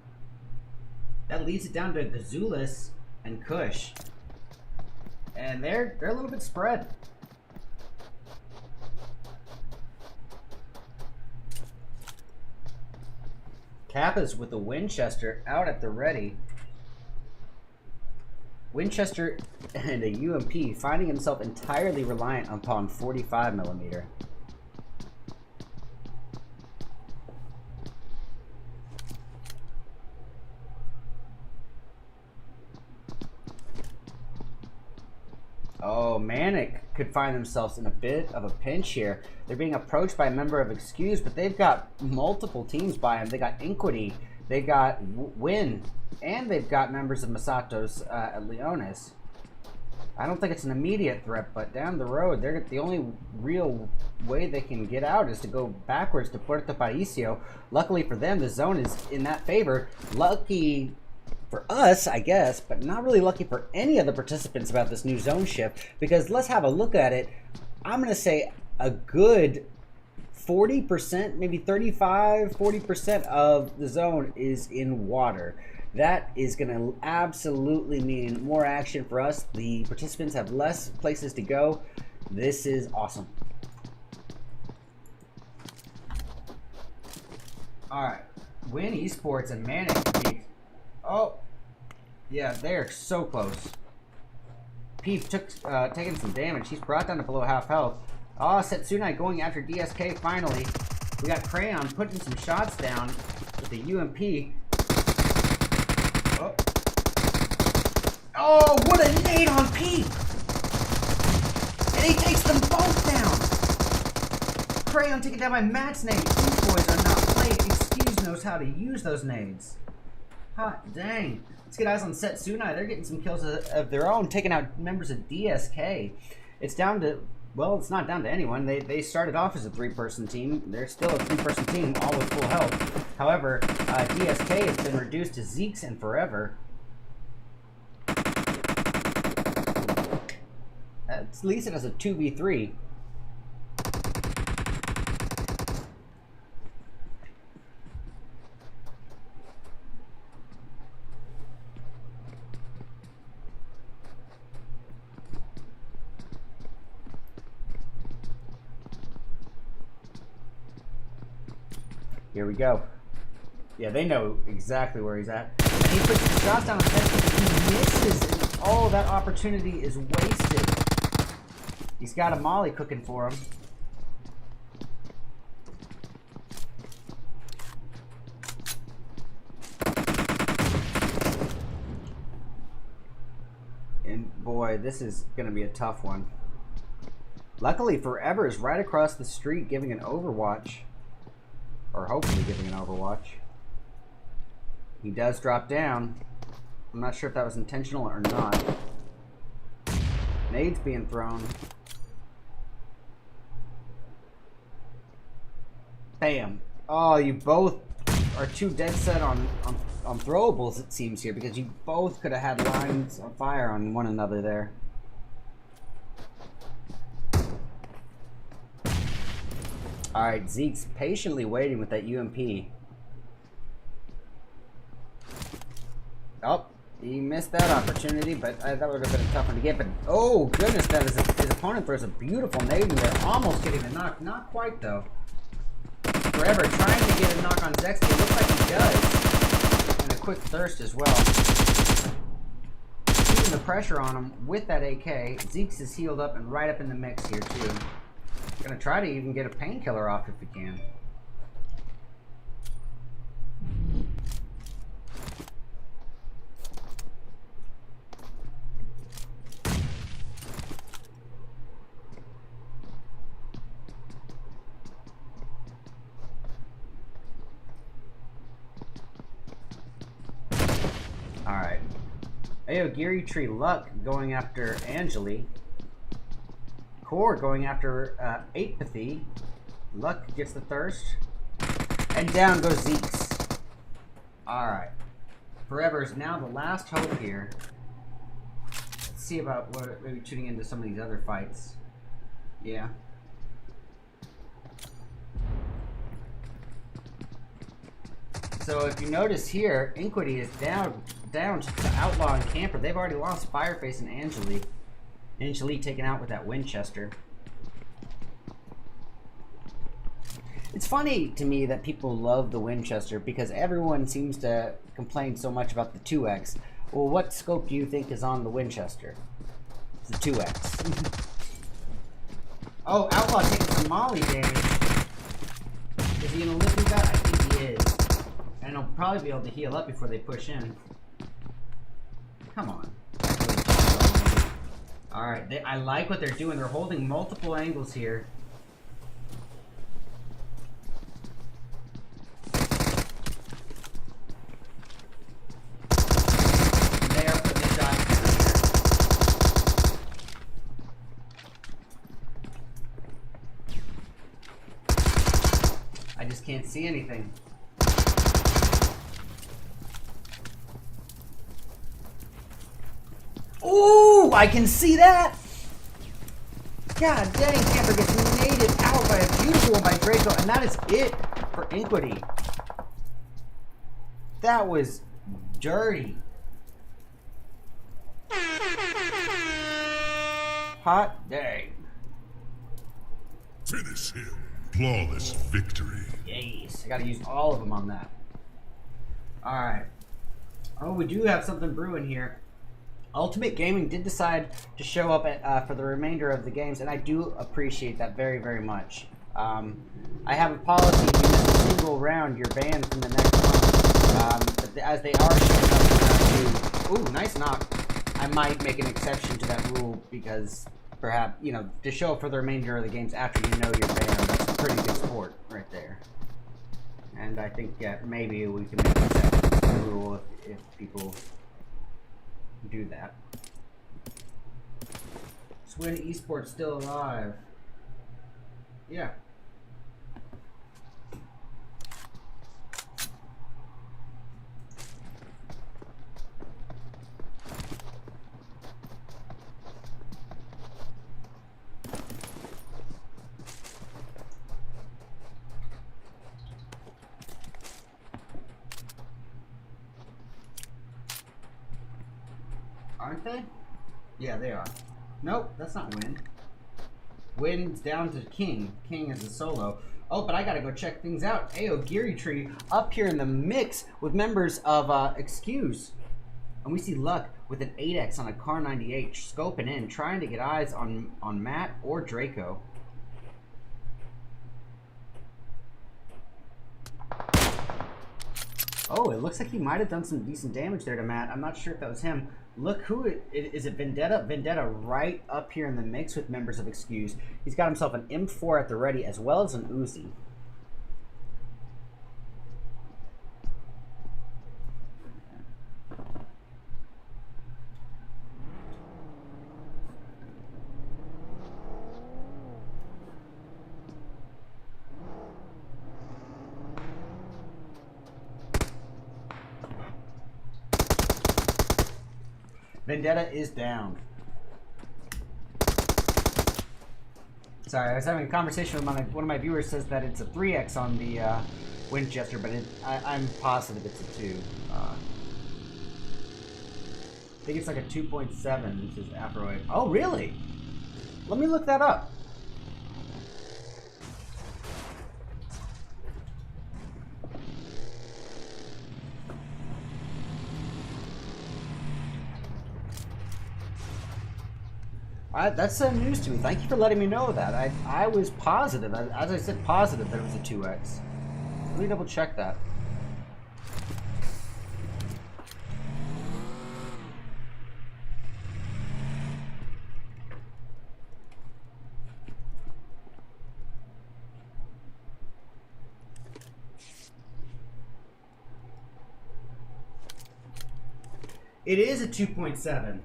That leads it down to Gazulis and Kush. And they're a little bit spread. Kappa's with the Winchester out at the ready. Winchester and a UMP finding himself entirely reliant upon 45mm. Oh, Manic could find themselves in a bit of a pinch here. They're being approached by a member of Excuse, but they've got multiple teams by them. They got Inquity, they got Win, and they've got members of Masato's at Leonis. I don't think it's an immediate threat, but down the road, they're the only real way they can get out is to go backwards to Puerto Paisio. Luckily for them, the zone is in that favor. Lucky for us, I guess, but not really lucky for any of the participants about this new zone shift, because let's have a look at it. I'm going to say a good 40%, maybe 35, 40% of the zone is in water. That is going to absolutely mean more action for us. The participants have less places to go. This is awesome. All right, Win Esports and Manic. Oh, yeah, they're so close. Peep taking some damage. He's brought down to below half health. Oh, Setsunai going after DSK finally. We got Crayon putting some shots down with the UMP. Oh, oh, what a nade on Peep! And he takes them both down! Crayon taking down by Matt's nade. These boys are not playing. Excuse knows how to use those nades. Hot dang. Let's get eyes on Setsunai. They're getting some kills of their own, taking out members of DSK. It's down to Well, it's not down to anyone. They started off as a 3-person team. They're still a 3-person team, all with full health. However, DSK has been reduced to Zeeks and Forever. At least it has a 2v3. Here we go. Yeah, they know exactly where he's at. And he puts the shots down on the head, but he misses, and all that opportunity is wasted. He's got a molly cooking for him. And boy, this is going to be a tough one. Luckily, Forever is right across the street giving an overwatch. Or hopefully giving an overwatch. He does drop down. I'm not sure if that was intentional or not. Nades being thrown. Bam. Oh, you both are too dead set on throwables, it seems here, because you both could have had lines of fire on one another there. Alright, Zeke's patiently waiting with that UMP. Oh, he missed that opportunity, but that would have been a tough one to get. But oh goodness, that is his opponent throws a beautiful nade in there, almost getting the knock. Not quite though. Forever trying to get a knock on Zexy. It looks like he does. And a quick thirst as well. Keeping the pressure on him with that AK. Zeke's is healed up and right up in the mix here too. Gonna try to even get a painkiller off if we can. Alright. Aogiri Tree Luck going after Angeli. Core going after Apathy. Luck gets the thirst. And down goes Zeeks. Alright. Forever is now the last hope here. Let's see about what maybe tuning into some of these other fights. Yeah. So if you notice here, Inquity is down to Outlaw and Camper. They've already lost Fireface and Angeli. Angeli taken out with that Winchester. It's funny to me that people love the Winchester because everyone seems to complain so much about the 2X. Well, what scope do you think is on the Winchester? It's the 2X. Oh, Outlaw taking some molly damage. Is he gonna lift with that? I think he is. And he'll probably be able to heal up before they push in. Come on. Alright, I like what they're doing. They're holding multiple angles here. They are putting the shots down here. I just can't see anything. Ooh, I can see that! God dang, Camper gets naded out by a beautiful one by Draco, and that is it for Inquity. That was dirty. Hot dang. Finish him. Flawless victory. Yes, I gotta use all of them on that. Alright. Oh, we do have something brewing here. Ultimate Gaming did decide to show up for the remainder of the games, and I do appreciate that very, very much. I have a policy: if you miss a single round, you're banned from the next one. But as they are showing up in round 2, ooh, nice knock. I might make an exception to that rule because perhaps, you know, to show up for the remainder of the games after you know you're banned. That's a pretty good sport right there. And I think maybe we can make an exception to the rule if people do that. Swin Esports still alive. Yeah. Aren't they? Yeah, they are. Nope, that's not Win. Win's down to King. King is a solo. Oh, but I gotta go check things out. Ayo, Geary Tree up here in the mix with members of Excuse. And we see Luck with an 8X on a Car 98, scoping in, trying to get eyes on Matt or Draco. Oh, it looks like he might have done some decent damage there to Matt. I'm not sure if that was him. Look who is it, Vendetta? Vendetta right up here in the mix with members of Excuse. He's got himself an M4 at the ready as well as an Uzi. Vendetta is down. Sorry, I was having a conversation with one of my viewers. Says that it's a 3X on the Winchester, but I'm positive it's a 2. I think it's like a 2.7. This is Afroid. Oh, really? Let me look that up. That's news to me. Thank you for letting me know that. I was positive, as I said, positive that it was a 2X. Let me double check that. It is a 2.7.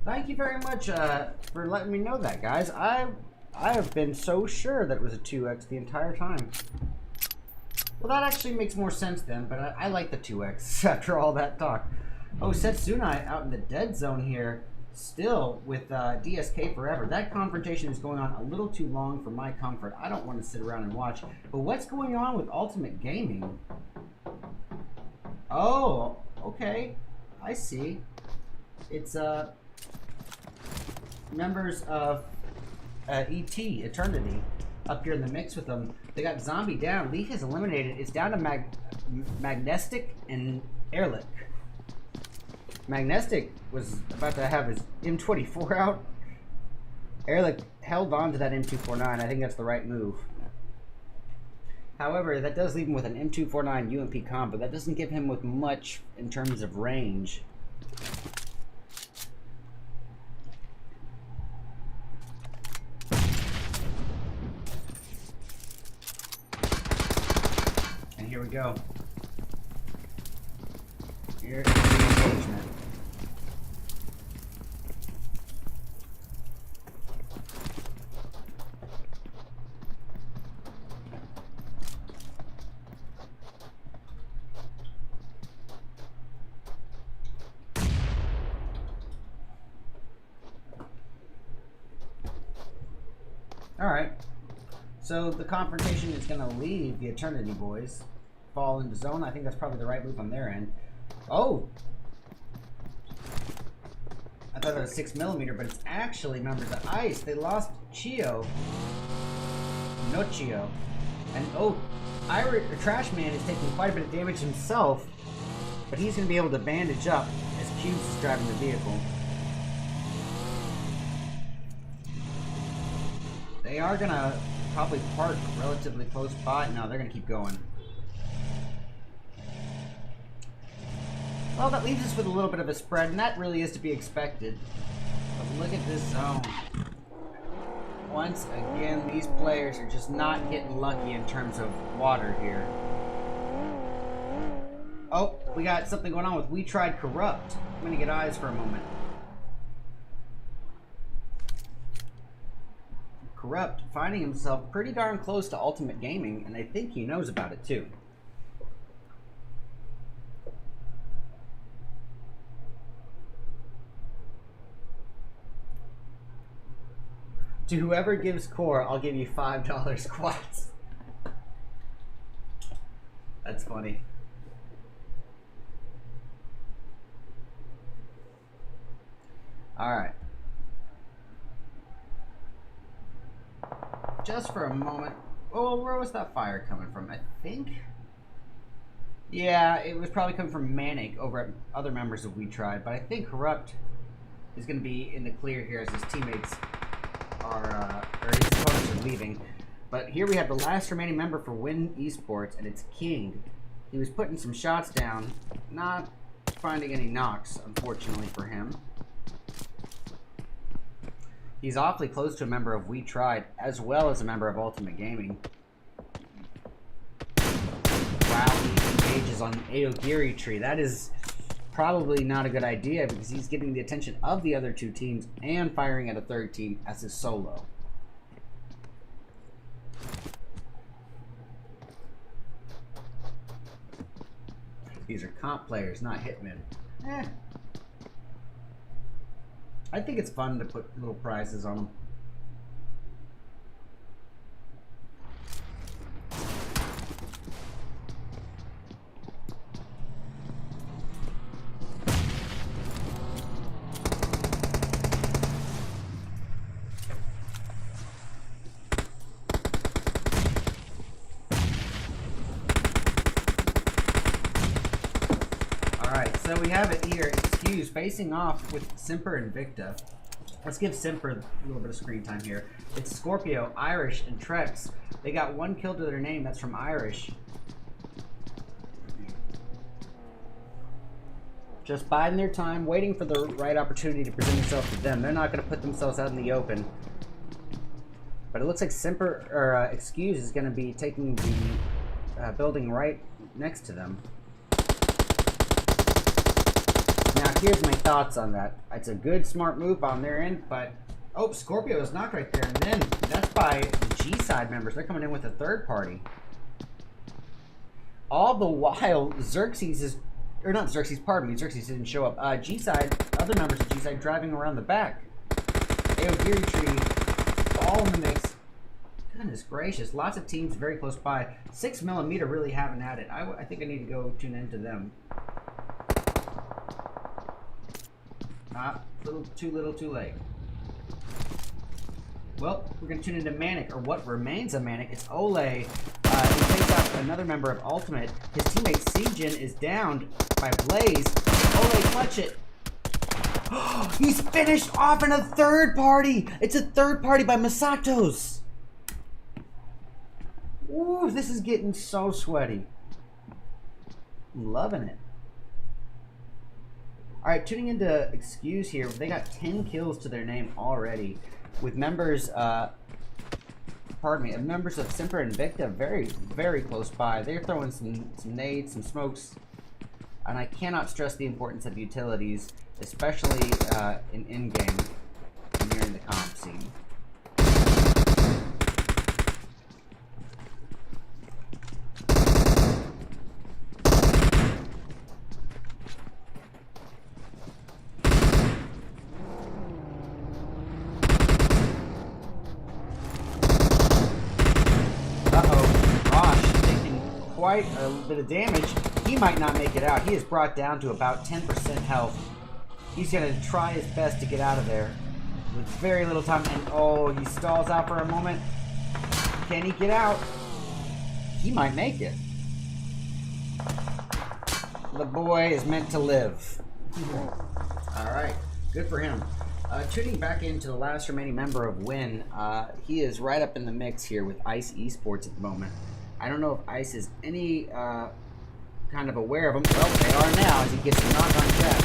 Thank you very much for letting me know that, guys. I have been so sure that it was a 2X the entire time. Well, that actually makes more sense then, but I like the 2X after all that talk. Oh, Setsunai out in the dead zone here, still with DSK forever. That confrontation is going on a little too long for my comfort. I don't want to sit around and watch. But what's going on with Ultimate Gaming? Oh, okay. I see. It's members of ET, Eternity, up here in the mix with them. They got Zombie down. Leaf is eliminated. It's down to Magnestic and Airlick. Magnestic was about to have his M24 out. Airlick held on to that M249. I think that's the right move. However, that does leave him with an M249 UMP combo. That doesn't give him with much in terms of range. Here we go. Here is the engagement. All right. So the confrontation is going to leave the Eternity boys. Fall into zone. I think that's probably the right move on their end. Oh! I thought that was 6mm, but it's actually members of ICE. They lost Chio. No Chio. And oh, Trash Man is taking quite a bit of damage himself, but he's going to be able to bandage up as Cubes is driving the vehicle. They are going to probably park relatively close by. No, they're going to keep going. Well, that leaves us with a little bit of a spread, and that really is to be expected. But look at this zone. Once again, these players are just not getting lucky in terms of water here. Oh, we got something going on with We Tried Corrupt. I'm gonna get eyes for a moment. Corrupt finding himself pretty darn close to Ultimate Gaming, and I think he knows about it too. To whoever gives core, I'll give you $5 quads. That's funny. All right. Just for a moment. Oh, where was that fire coming from? I think. Yeah, it was probably coming from Manic over at other members of We Tried, but I think Corrupt is going to be in the clear here as his teammates are, or his opponents are leaving. But here we have the last remaining member for Win Esports, and it's King. He was putting some shots down, not finding any knocks, unfortunately for him. He's awfully close to a member of We Tried, as well as a member of Ultimate Gaming. Wow, he engages on Aogiri tree. That is probably not a good idea because he's getting the attention of the other two teams and firing at a third team as his solo. These are comp players, not hitmen. I think it's fun to put little prizes on them. Alright, so we have it here. Excuse facing off with Simper and Victa. Let's give Simper a little bit of screen time here. It's Scorpio, Irish, and Trex. They got one kill to their name. That's from Irish. Just biding their time, waiting for the right opportunity to present themselves to them. They're not going to put themselves out in the open. But it looks like Simper, or Excuse, is going to be taking the building right next to them. Now, here's my thoughts on that. It's a good, smart move on their end, but... Oh, Scorpio is knocked right there, and then that's by the G-side members. They're coming in with a third party. All the while, Xerxes is... Or not Xerxes, pardon me. Xerxes didn't show up. G-side, other members of G-side driving around the back. Aogiri tree, all in the mix. Goodness gracious. Lots of teams very close by. 6mm really haven't had it. I think I need to go tune into them. Little too late. Well, we're going to tune into Manic, or what remains of Manic. It's Ole. He takes out another member of Ultimate. His teammate Seijin is downed by Blaze. Ole, clutch it. He's finished off in a third party. It's a third party by Masatos. Ooh, this is getting so sweaty. I'm loving it. Alright, tuning into Excuse here. They got 10 kills to their name already. With members, members of Simper and Victa very, very close by. They're throwing some nades, some smokes. And I cannot stress the importance of utilities, especially in game when you're in the comp scene. Quite a bit of damage. He might not make it out. He is brought down to about 10% health. He's going to try his best to get out of there with very little time. And oh, he stalls out for a moment. Can he get out? He might make it. The boy is meant to live. Alright, good for him. Tuning back into the last remaining member of Win, he is right up in the mix here with Ice Esports at the moment. I don't know if Ice is any kind of aware of him. Well, they are now as he gets a knock on Jeff.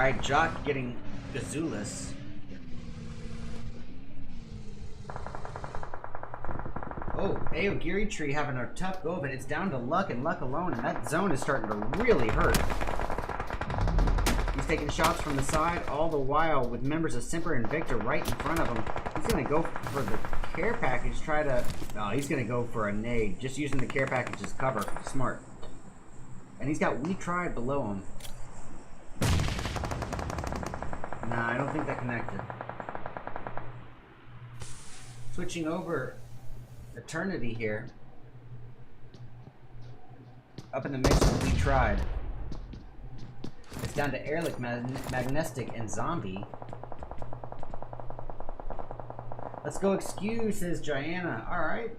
Alright, Jock getting Gazoolas. Oh, Aogiri Tree having a tough go of it. It's down to Luck and Luck alone, and that zone is starting to really hurt. He's taking shots from the side, all the while with members of Simper and Victor right in front of him. He's going to go for the care package, try to... No, he's going to go for a nade, just using the care package as cover. Smart. And he's got We Tried below him. Nah, I don't think that connected. Switching over... Eternity here. Up in the mix with We Tried. It's down to Ehrlich, Magnestic, and Zombie. Let's go Excuse, says Gianna. Alright.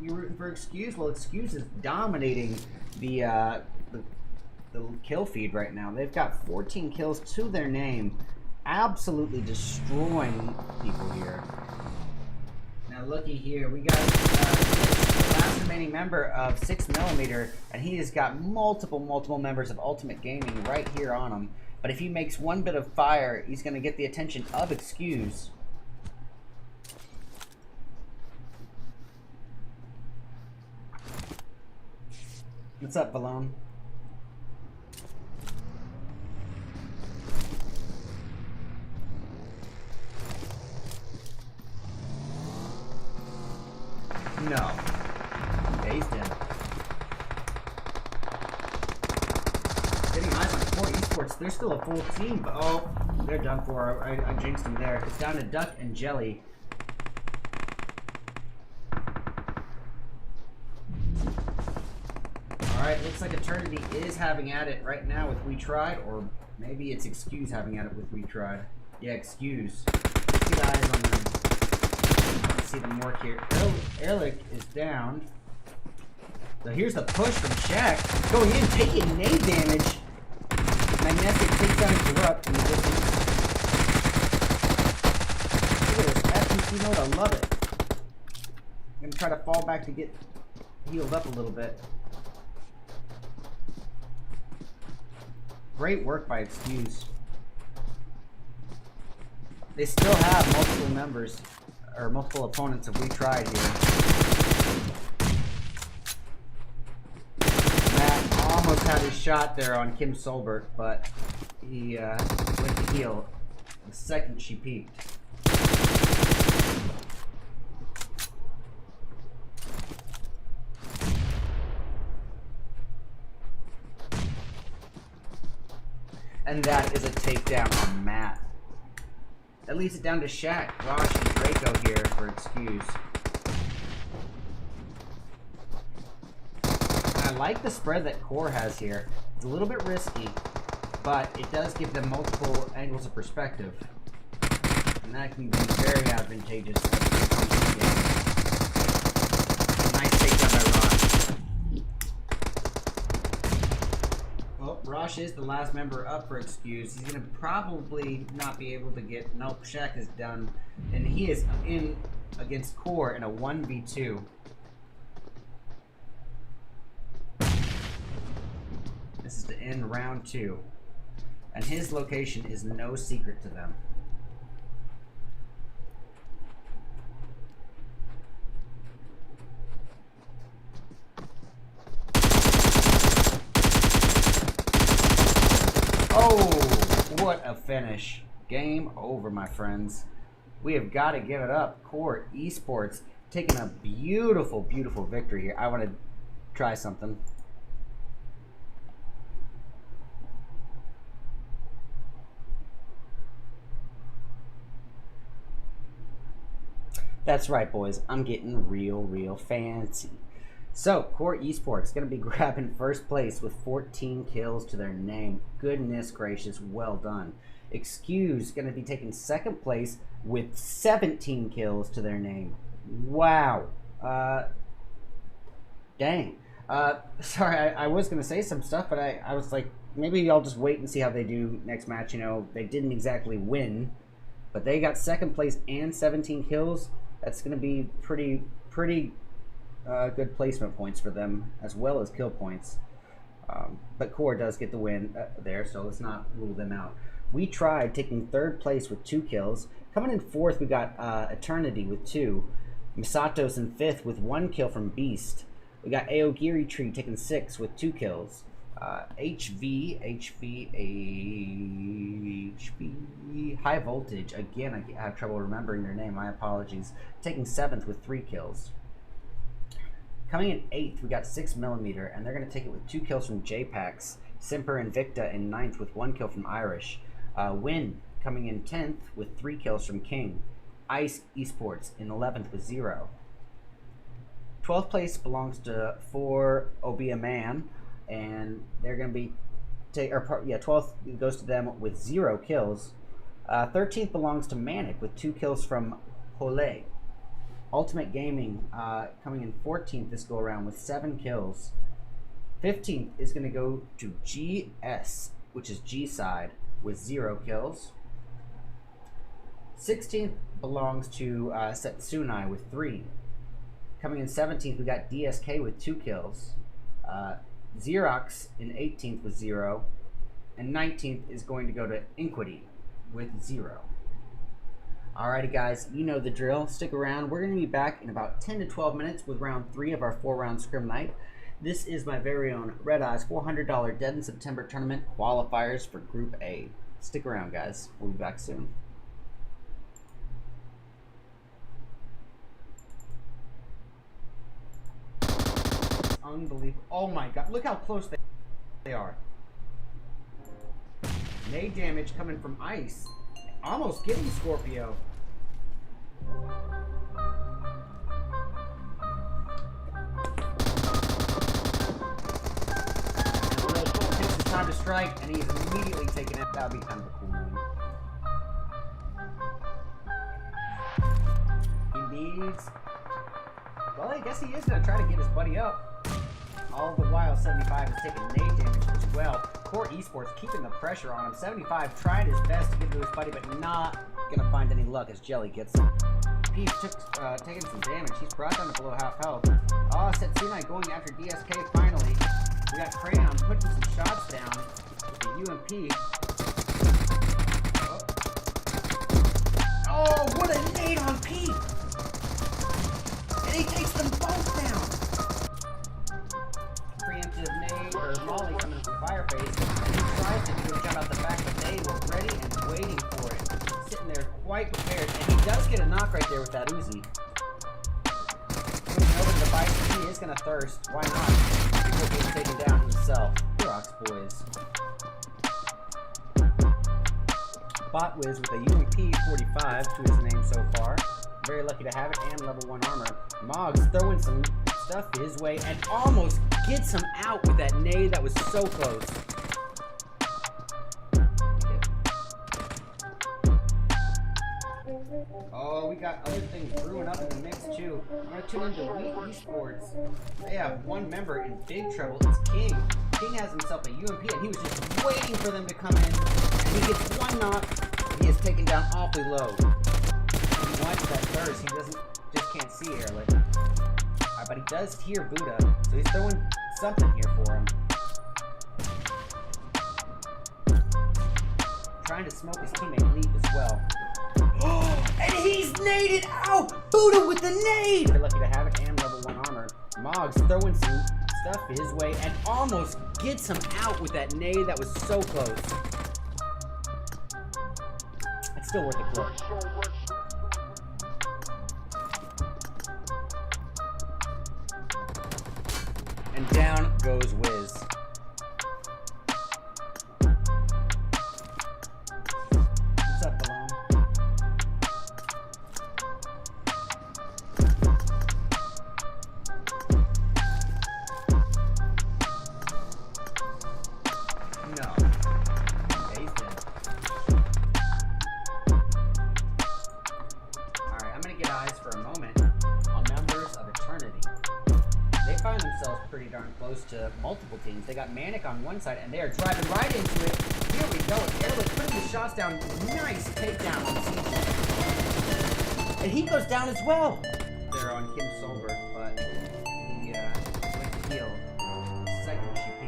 You rooting for Excuse? Well, Excuse is dominating the kill feed right now. They've got 14 kills to their name. Absolutely destroying people here. Now looky here, we got the last remaining member of 6mm, and he has got multiple members of Ultimate Gaming right here on him. But if he makes one bit of fire, he's going to get the attention of Excuse. What's up, Balone? No. Yeah, he's dead. Getting eyes on Core Esports. They're still a full team, but oh, they're done for. I jinxed them there. It's down to Duck and Jelly. Alright, looks like Eternity is having at it right now with We Tried, or maybe it's Excuse having at it with We Tried. Yeah, Excuse. Get eyes on them. See them work here. Ehrlich is down. So here's the push from Shaq. Going in, taking nade damage. Magnetic takes down Corrupt in the distance. Look at this FTC mode, I love it. I'm gonna try to fall back to get healed up a little bit. Great work by Excuse. They still have multiple members, or multiple opponents of We Tried here. Matt almost had his shot there on Kim Solbert, but he went to heal the second she peeked. And that is a takedown on Matt. That leaves it down to Shaq, Rosh, and Draco here for Excuse. I like the spread that Core has here. It's a little bit risky, but it does give them multiple angles of perspective. And that can be very advantageous. Nice takedown by Rosh. Well, Rosh is the last member up for Excuse. He's going to probably not be able to get... Nope, Shaq is done. And he is in against Core in a 1v2. This is to end round 2. And his location is no secret to them. Oh, what a finish. Game over, my friends. We have got to give it up. Core Esports taking a beautiful, beautiful victory here. I want to try something. That's right, boys. I'm getting real fancy. So, Core Esports going to be grabbing first place with 14 kills to their name. Goodness gracious, well done. Excuse going to be taking second place with 17 kills to their name. Wow. Dang. Sorry, I was going to say some stuff, but I was like, maybe I'll just wait and see how they do next match. You know, they didn't exactly win, but they got second place and 17 kills. That's going to be pretty good placement points for them, as well as kill points. But Core does get the win there, so let's not rule them out. We Tried taking 3rd place with 2 kills. Coming in 4th, we got Eternity with 2. Misato's in 5th with 1 kill from Beast. We got Aogiri Tree taking 6th with 2 kills. HV, High Voltage, again, I have trouble remembering their name, my apologies, taking 7th with 3 kills. Coming in 8th, we got 6mm, and they're going to take it with 2 kills from JPax. Simper Invicta in 9th with 1 kill from Irish. Win coming in 10th with 3 kills from King. Ice Esports in 11th with 0. 12th place belongs to 4 Obia Man, and they're going to be 12th goes to them with 0 kills. 13th belongs to Manic with 2 kills from Hole. Ultimate Gaming coming in 14th this go around with 7 kills. 15th is going to go to GS, which is G side, with 0 kills. 16th belongs to Setsunai with 3. Coming in 17th, we got DSK with 2 kills. Xerox in 18th with 0. And 19th is going to go to Inquity with 0. Alrighty guys, you know the drill. Stick around. We're going to be back in about 10 to 12 minutes with round 3 of our 4-round scrim night. This is my very own RedEyes $400 Dead in September tournament qualifiers for Group A. Stick around guys. We'll be back soon. Unbelievable. Oh my god, look how close they are. Nade damage coming from Ice. Almost getting Scorpio. Takes his time to strike, and he is immediately taken it. That would be kind of a cool move. He needs... Well, I guess he is going to try to get his buddy up. All the while, 75 is taking nade damage as well. Core Esports keeping the pressure on him. 75 trying his best to get to his buddy, but not going to find any luck as Jelly gets him. Peach taking some damage. He's brought down to below half health. Oh, Setsunai going after DSK finally. We got Crayon putting some shots down with the UMP. Oh, what a nade on Pete! And he takes them both down! Preemptive nade, or Molly coming from Fireface, and he tries to do a jump out the back, but they were ready and waiting for it. Sitting there quite prepared, and he does get a knock right there with that Uzi. Moving over to the Bison, he is going to thirst. Why not? Before being taken down himself. Rocks boys. Botwiz with a UMP 45 to his name so far. Very lucky to have it, and level 1 armor. Moggs throwing some stuff his way and almost gets him out with that nade that was so close. Oh, we got other things brewing up in the mix too. I'm going to tune into Wheat Esports. They have one member in big trouble. It's King. King has himself a UMP and he was just waiting for them to come in. And he gets 1 knock and he is taken down awfully low. He wants that thirst. He just can't see Airlit. But he does hear Buddha, so he's throwing something here for him. Trying to smoke his teammate Leap as well. And he's naded out! Buddha with the nade! We're lucky to have it, and level 1 armor. Moggs throwing some stuff his way and almost gets him out with that nade that was so close. It's still worth a clip. And down goes Wiz. What's up, Balone? No. Okay, he's dead. Alright, I'm gonna get eyes for a moment on members of Eternity. They find themselves pretty darn close to multiple teams. They got Manic on one side, and they are driving right into it. Here we go. Airlit putting the shots down. Nice takedown on CG. And he goes down as well. They're on Kim Solberg, but he went to heal. Second GP.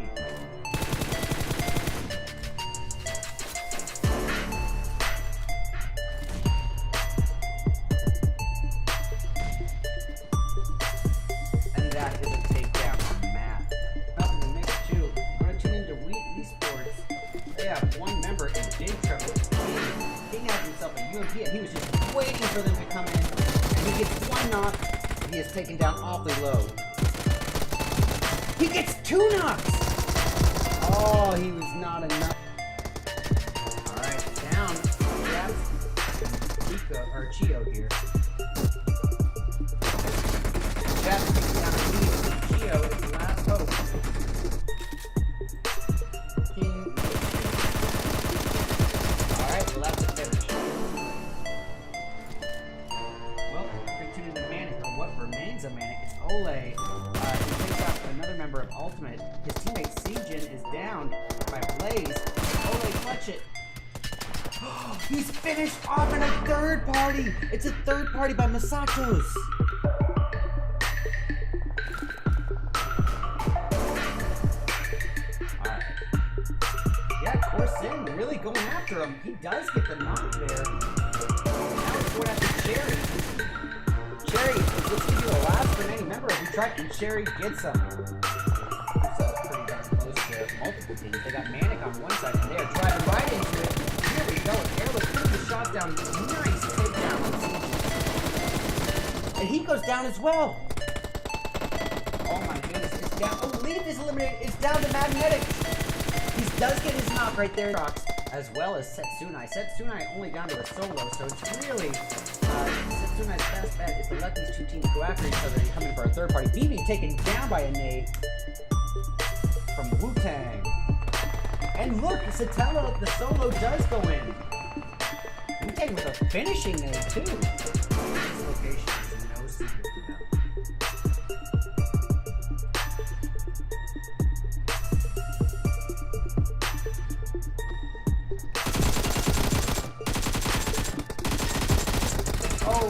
UMP, and he was just waiting for them to come in. And he gets one knock. He is taken down awfully low. He gets 2 knocks! Oh, he was not enough. Alright, down. Grabs Chico, or Chio here. Grabs takes down Chio is the last hope. King. Alright, well that's a finish. Well, retreating to Manic, or what remains of Manic, is Ole. He takes out another member of Ultimate. His teammate Seijin is down by Blaze. Ole clutch it. He's finished off in a third party. It's a third party by Masatos. Alright. Yeah, Corsin really going after him. He does get the knock there. Now he's going after Cherry. Cherry looks to be the last remaining member of Detroit, and Cherry gets him. So it's pretty darn close to multiple teams. They got Manic on one side, and they are driving right into it. Here we go. Airless putting the shots down. Nice takedown. And he goes down as well. Oh my goodness, it's down. Oh, Leaf is eliminated. It's down to Magnetic. He does get his knock right there. As well as Setsunai. Setsunai only down to a solo, so it's really Setsunai's best bet is to let these two teams go after each other and come in for a third party. BB taken down by a nade from Wu-Tang. And look, Satella, the solo does go in. Wu-Tang with a finishing nade too. This location is no secret to them. Oh,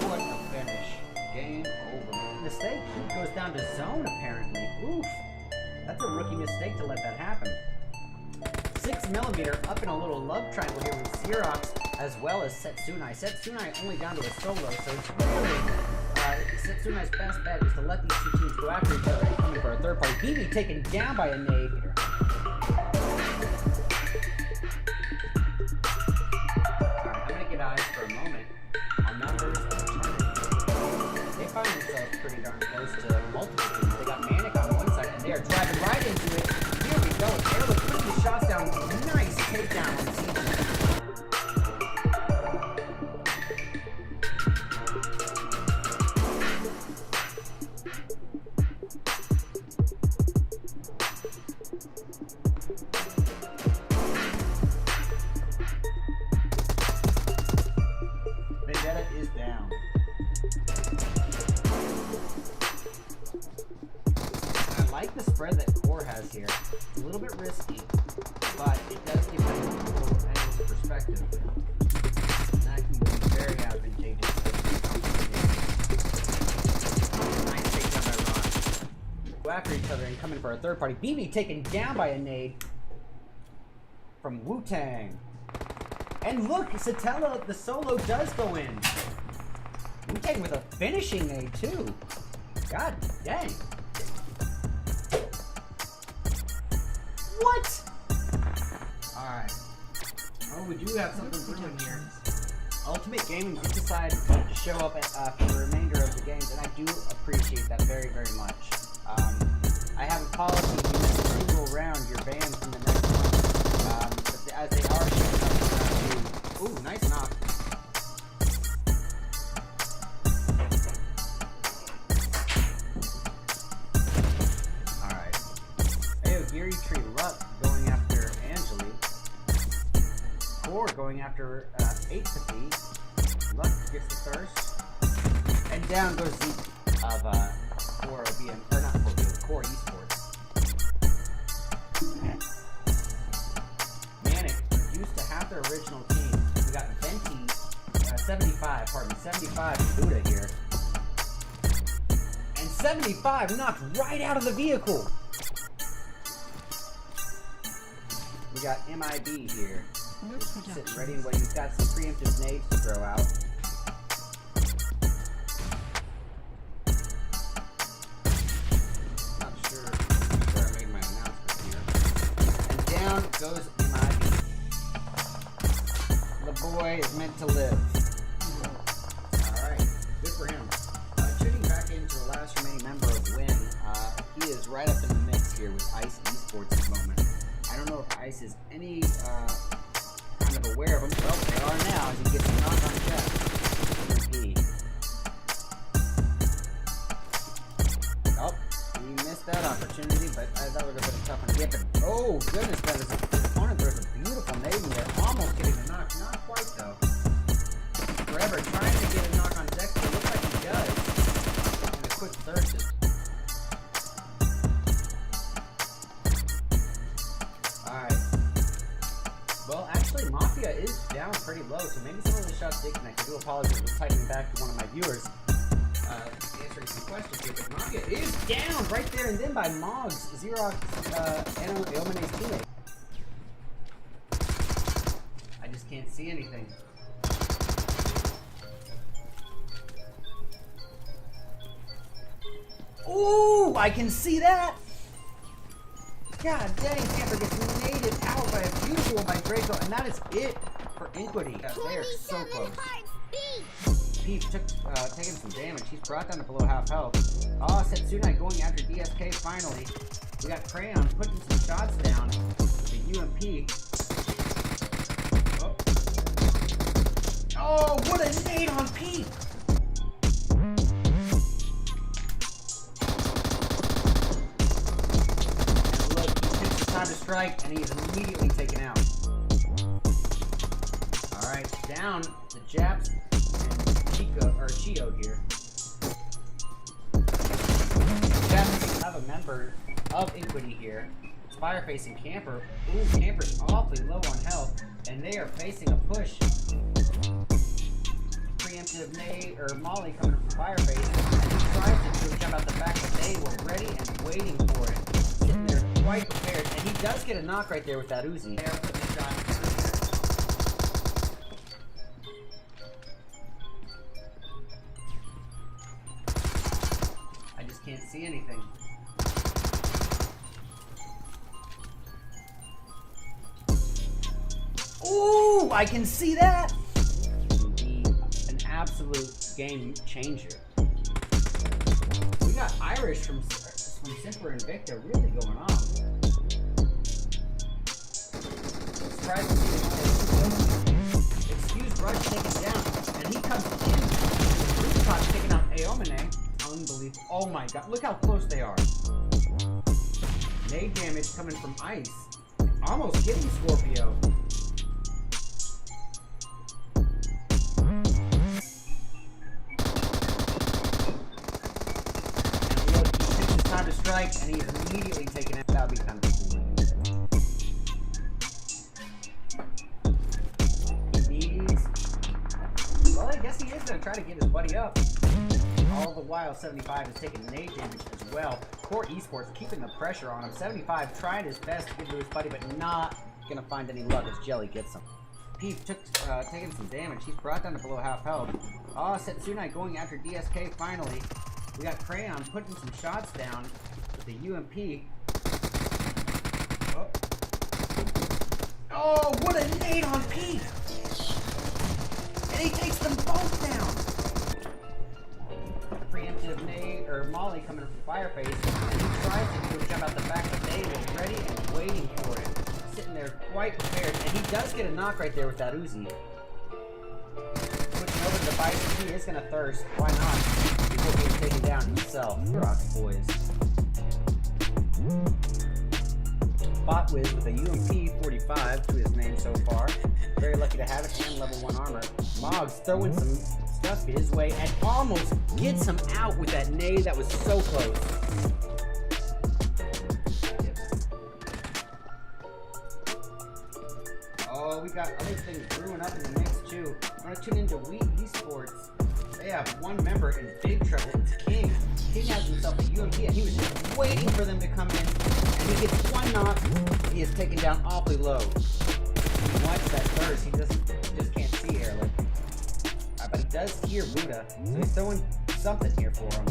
what a finish. Game over. Mistake. He goes down to zone, apparently. Oof. That's a rookie mistake to let that happen. 6mm up in a little love triangle here with Xerox, as well as Setsunai. Setsunai only down to a solo, so it's really Setsunai's best bet is to let these two teams go after each other and come in for a third party. BB taken down by a nade here. Alright, I'm gonna get eyes for a moment on numbers of Eternity. They find themselves pretty darn close to multiple teams. They got Manic on one side, and they are driving right into it. Here we go. Airless putting the shots down. Nice takedown on Seijin. Vendetta is down. I like the spread that Core has here. It's a little bit risky, but it does give them a little angle of perspective. And that can be very advantageous. Nice takedown by Ron. Go after each other and come in for a third party. BB taken down by a nade from Wu-Tang. And look, Satella, the solo does go in. Wu-Tang with a finishing nade too. God dang. What? Alright. Oh, we do have something brewing here. Ultimate Gaming did decide to show up for the remainder of the games, and I do appreciate that very, very much. I have a policy, you miss a single round, you're banned from the next one. But as they are showing up, ooh, nice knock. Geary Tree Luck going after Angeli. Core going after 850. Luck gets the first. And down goes Zeke of Core OBM, or not Core Esports. Manic reduced to half their original team. We got Venti, 75 Buddha here. And 75 knocked right out of the vehicle. We got MIB here. Sitting ready and waiting. He's got some preemptive nades to throw out. Not sure where I made my announcement here. And down goes MIB. The boy boy is meant to live. Alright, good for him. Tuning back into the last remaining member of Win, he is right up in the mix here with Ice Esports at the moment. I don't know if Ice is any kind of aware of him. Well, they are now as he gets a knock on the chest. Oh, he missed that opportunity, but that would have been a tough one to get. But oh goodness, that is his opponent throws a beautiful nade in there, almost getting the knock. Not quite though. Forever trying to get a knock on Dex, but it looks like he does. And a quick thirst is. Alright. Well, actually, Mafia is down pretty low, so maybe some of the shots did connect. I do apologize for typing back to one of my viewers. Answering some questions here, but Mafia is down right there and then by Moggs, Xerox, and Eomene's teammate. I just can't see anything. Ooh, I can see that! God dang, Camper gets naded out by a beautiful one by Draco, and that is it for Inquity. They are so close. Pete taking some damage. He's brought down to below half health. Oh, Setsuna going after DSK finally. We got Crayon putting some shots down. The UMP. Oh, what a nade on Pete! And look, he takes the time to strike, and he is immediately taken out. Alright, down the Japs. Chio here. Japanese have a member of Inquity here. Fireface and Camper. Ooh, Camper's awfully low on health, and they are facing a push. Preemptive nade or Molly coming from Fireface, and he tries to do a jump out the back, but they were ready and waiting for it. Sitting there quite prepared, and he does get a knock right there with that Uzi. They are putting the shot. Can't see anything. Ooh, I can see that! An absolute game changer. We got Irish from Simper and Victor really going on. Surprised to see Excuse Rush taken down, and he comes in. Rooftop taking out Eomene. Unbelievable. Oh my god, look how close they are. Nade damage coming from Ice. Almost getting Scorpio. And look, he takes his time to strike, and he is immediately taken out. That'll be kind of cool. Well, I guess he is going to try to get his buddy up. All the while, 75 is taking nade damage as well. Core Esports keeping the pressure on him. 75 trying his best to get to his buddy, but not going to find any luck as Jelly gets him. Pete taking some damage. He's brought down to below half health. Oh, Setsuna going after DSK finally. We got Crayon putting some shots down with the UMP. Oh, what a nade on Pete! And he takes them both down! Preemptive nade, or Molly coming from Fireface, and he tries to do a jump out the back, but they were ready and waiting for it. Sitting there quite prepared, and he does get a knock right there with that Uzi. Switching over to the Bison, he is going to thirst. Why not? Before being taken down himself. Rocks boys. Bot with a UMP 45 to his name so far. Very lucky to have it, and level 1 armor. Moggs throwing some stuff his way and almost gets him out with that nade that was so close. Oh, we got other things brewing up in the mix too. I'm gonna tune into Wheat Esports. They have one member in big trouble. It's King. King has himself a UMP, and he was just waiting for them to come in. And he gets one knock. He is taken down awfully low. He wants that thirst. He just can't see airlift. But he does hear Buddha, so he's throwing something here for him.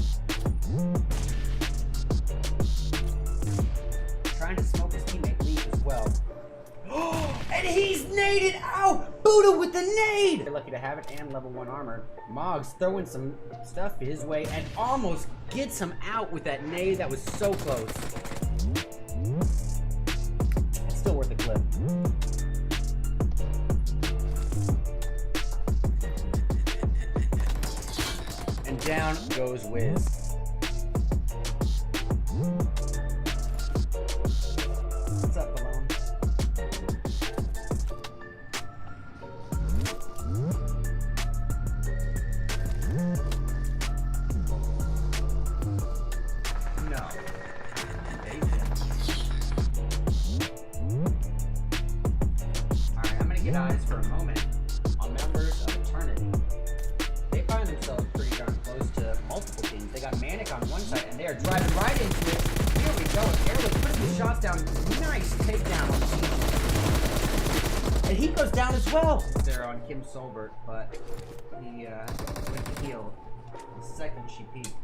Trying to smoke his teammate Leaf as well. And he's naded out! Boom! Buddha with the nade! They're lucky to have it, and level 1 armor. Mog's throwing some stuff his way and almost gets him out with that nade. That was so close. It's still worth a clip. And down goes Wiz. What's up, Balone? No. They didn't. Alright, I'm gonna get eyes for a moment on members of Eternity. They find themselves pretty darn close to multiple teams. They got Manic on one side, and they are driving right into it. Here we go. Airless putting the shots down. Nice takedown on Team. And he goes down as well. They're on Kim Solbert, but he went to heal the second she peeked.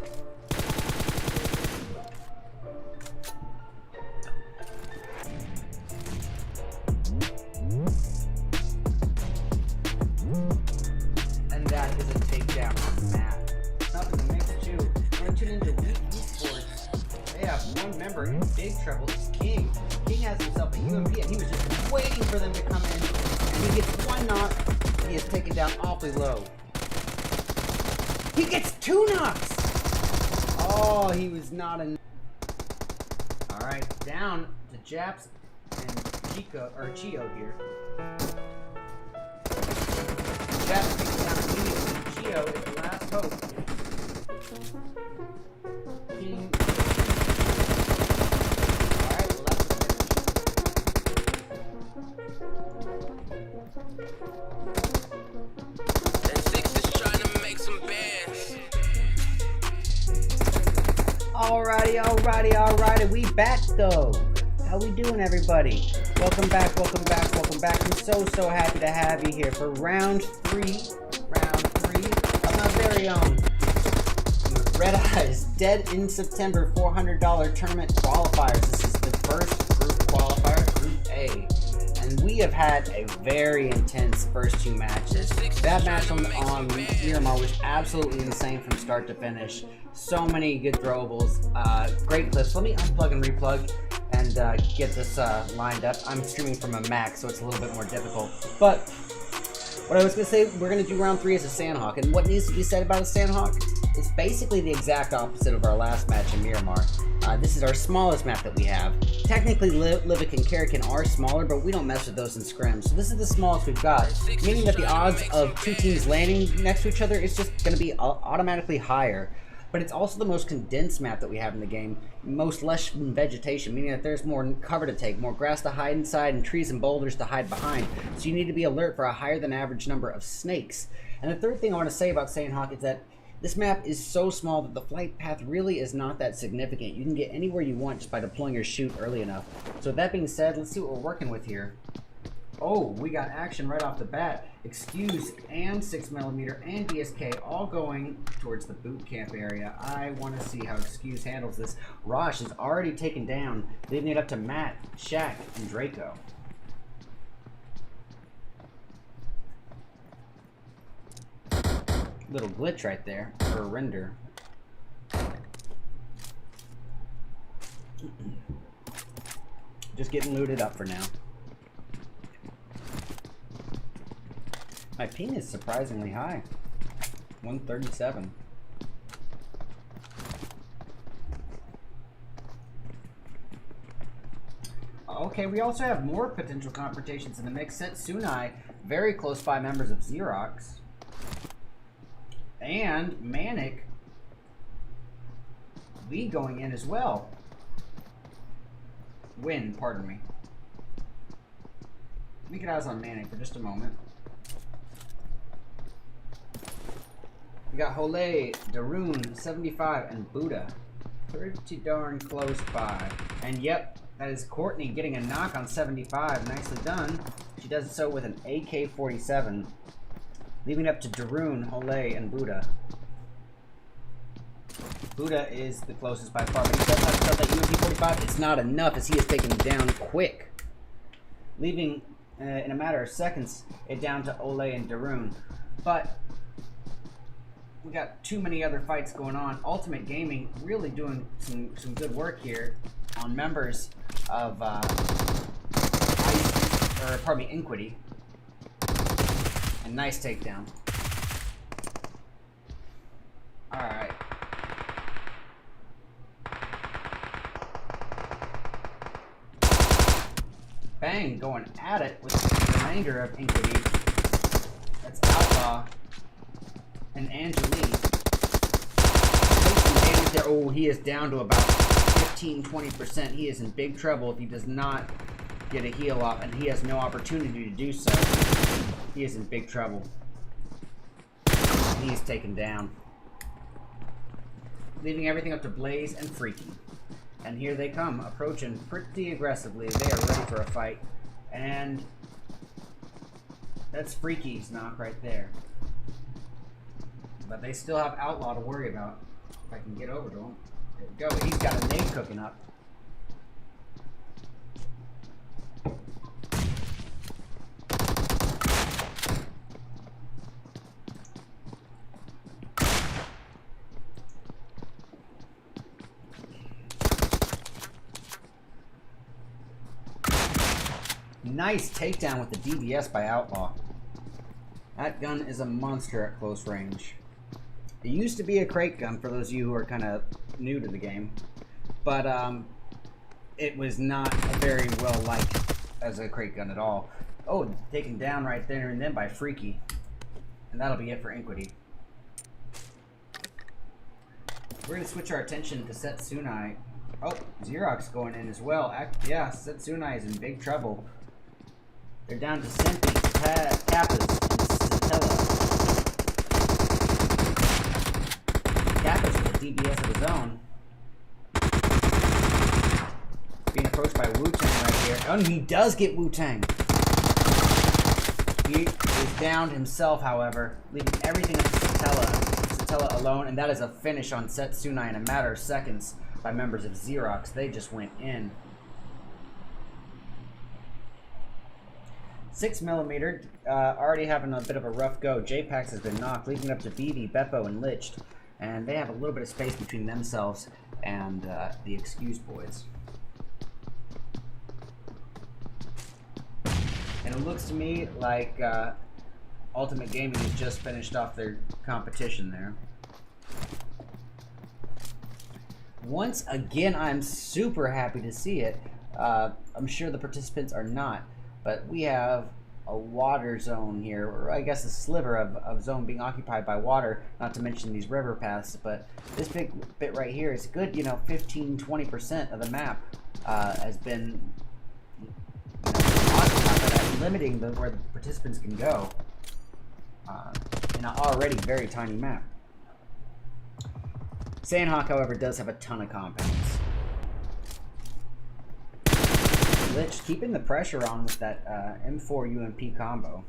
And that is a takedown on Matt. Up in the mix too. We're going to tune into Weak Esports. They have one member in big trouble. It's King. King has himself a UMP, and he was just waiting for them to come in. And he gets one knock. He is taken down awfully low. He gets 2 knocks. Oh, he was not in. All right, down to Japs and Chio here. Japs takes it down immediately. Chio is the last hope. King. Alright, well that's the finish. And 6 is trying to make some bands. Alrighty. We back though. How we doing, everybody? Welcome back. I'm so happy to have you here for round 3 of my very own RedEyes Dead in September $400 tournament qualifiers. This is the first group qualifier, Group A. And we have had a very intense first 2 matches. That match on Miramar was absolutely insane from start to finish. So many good throwables, great clips. Let me unplug and replug and get this lined up. I'm streaming from a Mac, so it's a little bit more difficult. But what I was going to say, we're going to do round 3 as a Sandhawk. And what needs to be said about a Sandhawk is basically the exact opposite of our last match in Miramar. This is our smallest map that we have. Technically, Livic and Karakin are smaller, but we don't mess with those in scrims. So this is the smallest we've got, meaning that the odds of 2 teams landing next to each other is just going to be automatically higher. But it's also the most condensed map that we have in the game, most lush vegetation, meaning that there's more cover to take, more grass to hide inside, and trees and boulders to hide behind. So you need to be alert for a higher than average number of snakes. And the third thing I want to say about Sandhawk is that this map is so small that the flight path really is not that significant. You can get anywhere you want just by deploying your chute early enough. So with that being said, let's see what we're working with here. Oh, we got action right off the bat. Excuse and 6mm and DSK all going towards the boot camp area. I want to see how Excuse handles this. Rosh is already taken down, leaving it up to Matt, Shaq, and Draco. Little glitch right there, or render. Just getting looted up for now. My ping is surprisingly high. 137. Okay, we also have more potential confrontations in the mix. Setsunai, very close by members of Xerox. And Manic, Lee going in as well. Win, pardon me. Let me get eyes on Manic for just a moment. We got Hole, Darun, 75, and Buddha. Pretty darn close by. And yep, that is Courtney getting a knock on 75. Nicely done. She does so with an AK-47. Leaving it up to Darun, Hole, and Buddha. Buddha is the closest by far, but he does have to start that UMP-45. It's not enough as he is taken down quick. Leaving in a matter of seconds it down to Ole and Darun. But we got too many other fights going on. Ultimate Gaming really doing some good work here on members of Inquity. And nice takedown. Alright. Bang, going at it with the remainder of Inquity. That's Outlaw and Angelique. Oh, he is down to about 15-20%. He is in big trouble if he does not get a heal off, and he has no opportunity to do so. He is in big trouble. He is taken down. Leaving everything up to Blaze and Freaky. And here they come, approaching pretty aggressively. They are ready for a fight. And that's Freaky's knock right there. But they still have Outlaw to worry about. If I can get over to him. There we go. He's got a nade cooking up. Nice takedown with the DBS by Outlaw. That gun is a monster at close range. It used to be a crate gun for those of you who are kind of new to the game, but it was not very well liked as a crate gun at all. Oh, taken down right there and then by Freaky. And that'll be it for Inquity. We're going to switch our attention to Setsunai. Oh, Xerox going in as well. Yeah, Setsunai is in big trouble. They're down to Simpi, Kappas, and Satella. Kappas with a DBS of his own. Being approached by Wu-Tang right here. Oh, and he does get Wu-Tang. He is downed himself, however, leaving everything up to Satella alone, and that is a finish on Setsunai in a matter of seconds by members of Xerox. They just went in. 6mm, already having a bit of a rough go. J-Pax has been knocked, leaving it up to BB, Beppo, and Liched. And they have a little bit of space between themselves and the Excuse Boys. And it looks to me like Ultimate Gaming has just finished off their competition there. Once again, I'm super happy to see it. I'm sure the participants are not. But we have a water zone here, or I guess a sliver of zone being occupied by water, not to mention these river paths. But this big bit right here is good, 15-20% of the map has been occupied by that, limiting where the participants can go in an already very tiny map. Sandhawk, however, does have a ton of compounds. Lich keeping the pressure on with that M4 UMP combo.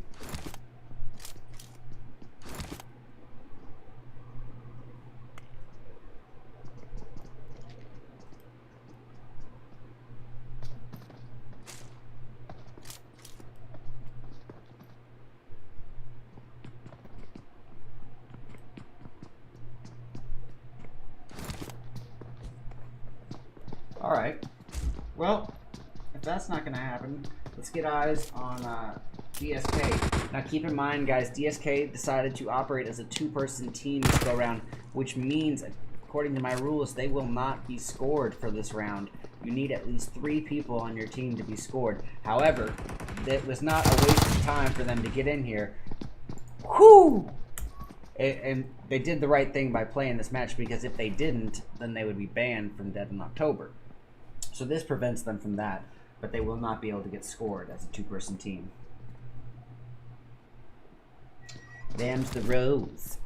All right. Well, if that's not going to happen, let's get eyes on DSK. Now keep in mind, guys, DSK decided to operate as a two-person team this go round, which means, according to my rules, they will not be scored for this round. You need at least 3 people on your team to be scored. However, it was not a waste of time for them to get in here. Whew! And they did the right thing by playing this match, because if they didn't, then they would be banned from Dead in October. So this prevents them from that, but they will not be able to get scored as a two-person team. Them's the rules.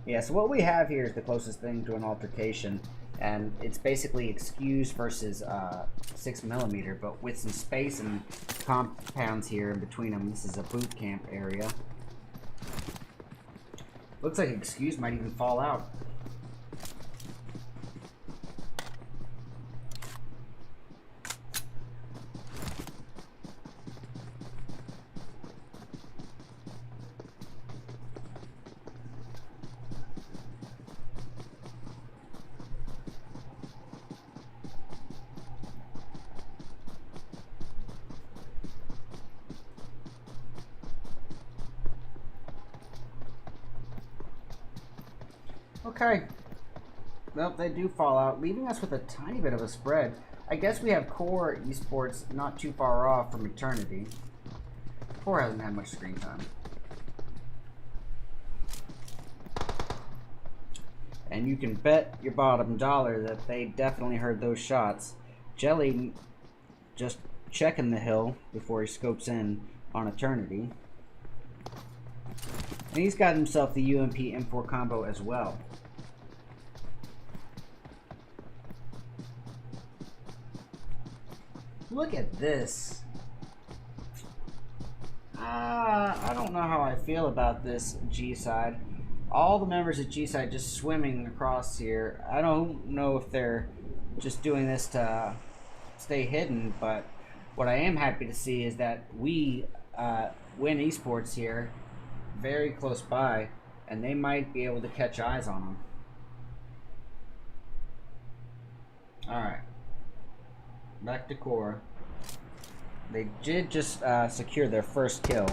Yeah, so what we have here is the closest thing to an altercation, and it's basically Excuse versus 6mm, but with some space and compounds here in between them. This is a boot camp area. Looks like Excuse might even fall out. Okay. Nope, they do fall out, leaving us with a tiny bit of a spread. I guess we have Core Esports not too far off from Eternity. Core hasn't had much screen time. And you can bet your bottom dollar that they definitely heard those shots. Jelly just checking the hill before he scopes in on Eternity. And he's got himself the UMP M4 combo as well. Look at this. I don't know how I feel about this G side. All the members of G side just swimming across here. I don't know if they're just doing this to stay hidden, but what I am happy to see is that we win esports here, very close by, and they might be able to catch eyes on them. Alright. Back to Core. They did just secure their first kill.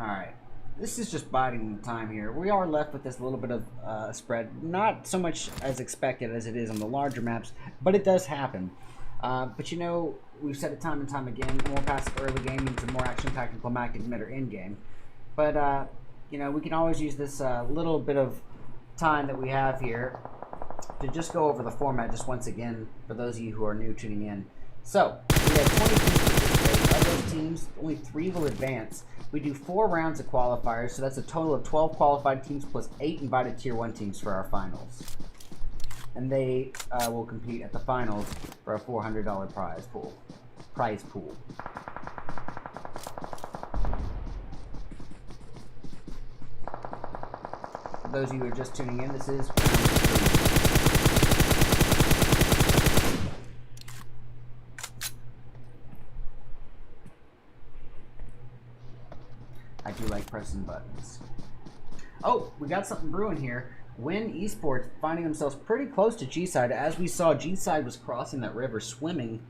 Alright, this is just biding the time here. We are left with this little bit of spread. Not so much as expected as it is on the larger maps, but it does happen. But you know, we've said it time and time again, more passive early game means a more action-packed and climactic mid or in-game. But, you know, we can always use this little bit of time that we have here to just go over the format just once again for those of you who are new tuning in. So, we have 20 teams participate. Of those teams, only 3 will advance. We do 4 rounds of qualifiers, so that's a total of 12 qualified teams plus 8 invited Tier 1 teams for our finals. And they will compete at the finals for a $400 prize pool. For those of you who are just tuning in, this is round 3. I do like pressing buttons. Oh, we got something brewing here. Win Esports finding themselves pretty close to G-Side. As we saw, G-Side was crossing that river swimming,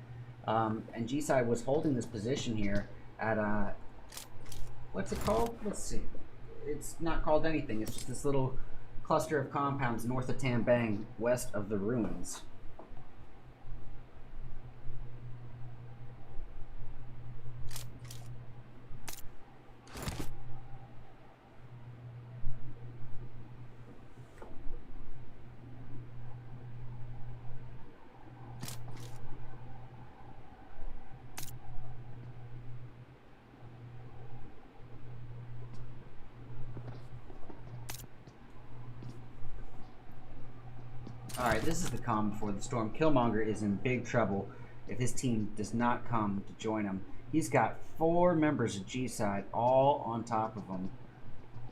and G-Side was holding this position here at, what's it called? Let's see. It's not called anything. It's just this little cluster of compounds north of Tambang, west of the ruins. Alright, this is the calm before the storm. Killmonger is in big trouble if his team does not come to join him. He's got 4 members of G-Side all on top of him.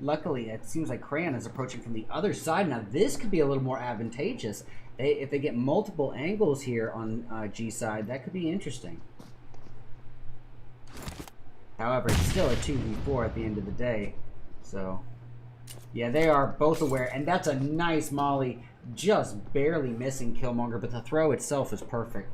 Luckily, it seems like Crayon is approaching from the other side. Now, this could be a little more advantageous. If they get multiple angles here on G-Side, that could be interesting. However, it's still a 2v4 at the end of the day. So, yeah, they are both aware. And that's a nice molly. Just barely missing Killmonger, but the throw itself is perfect.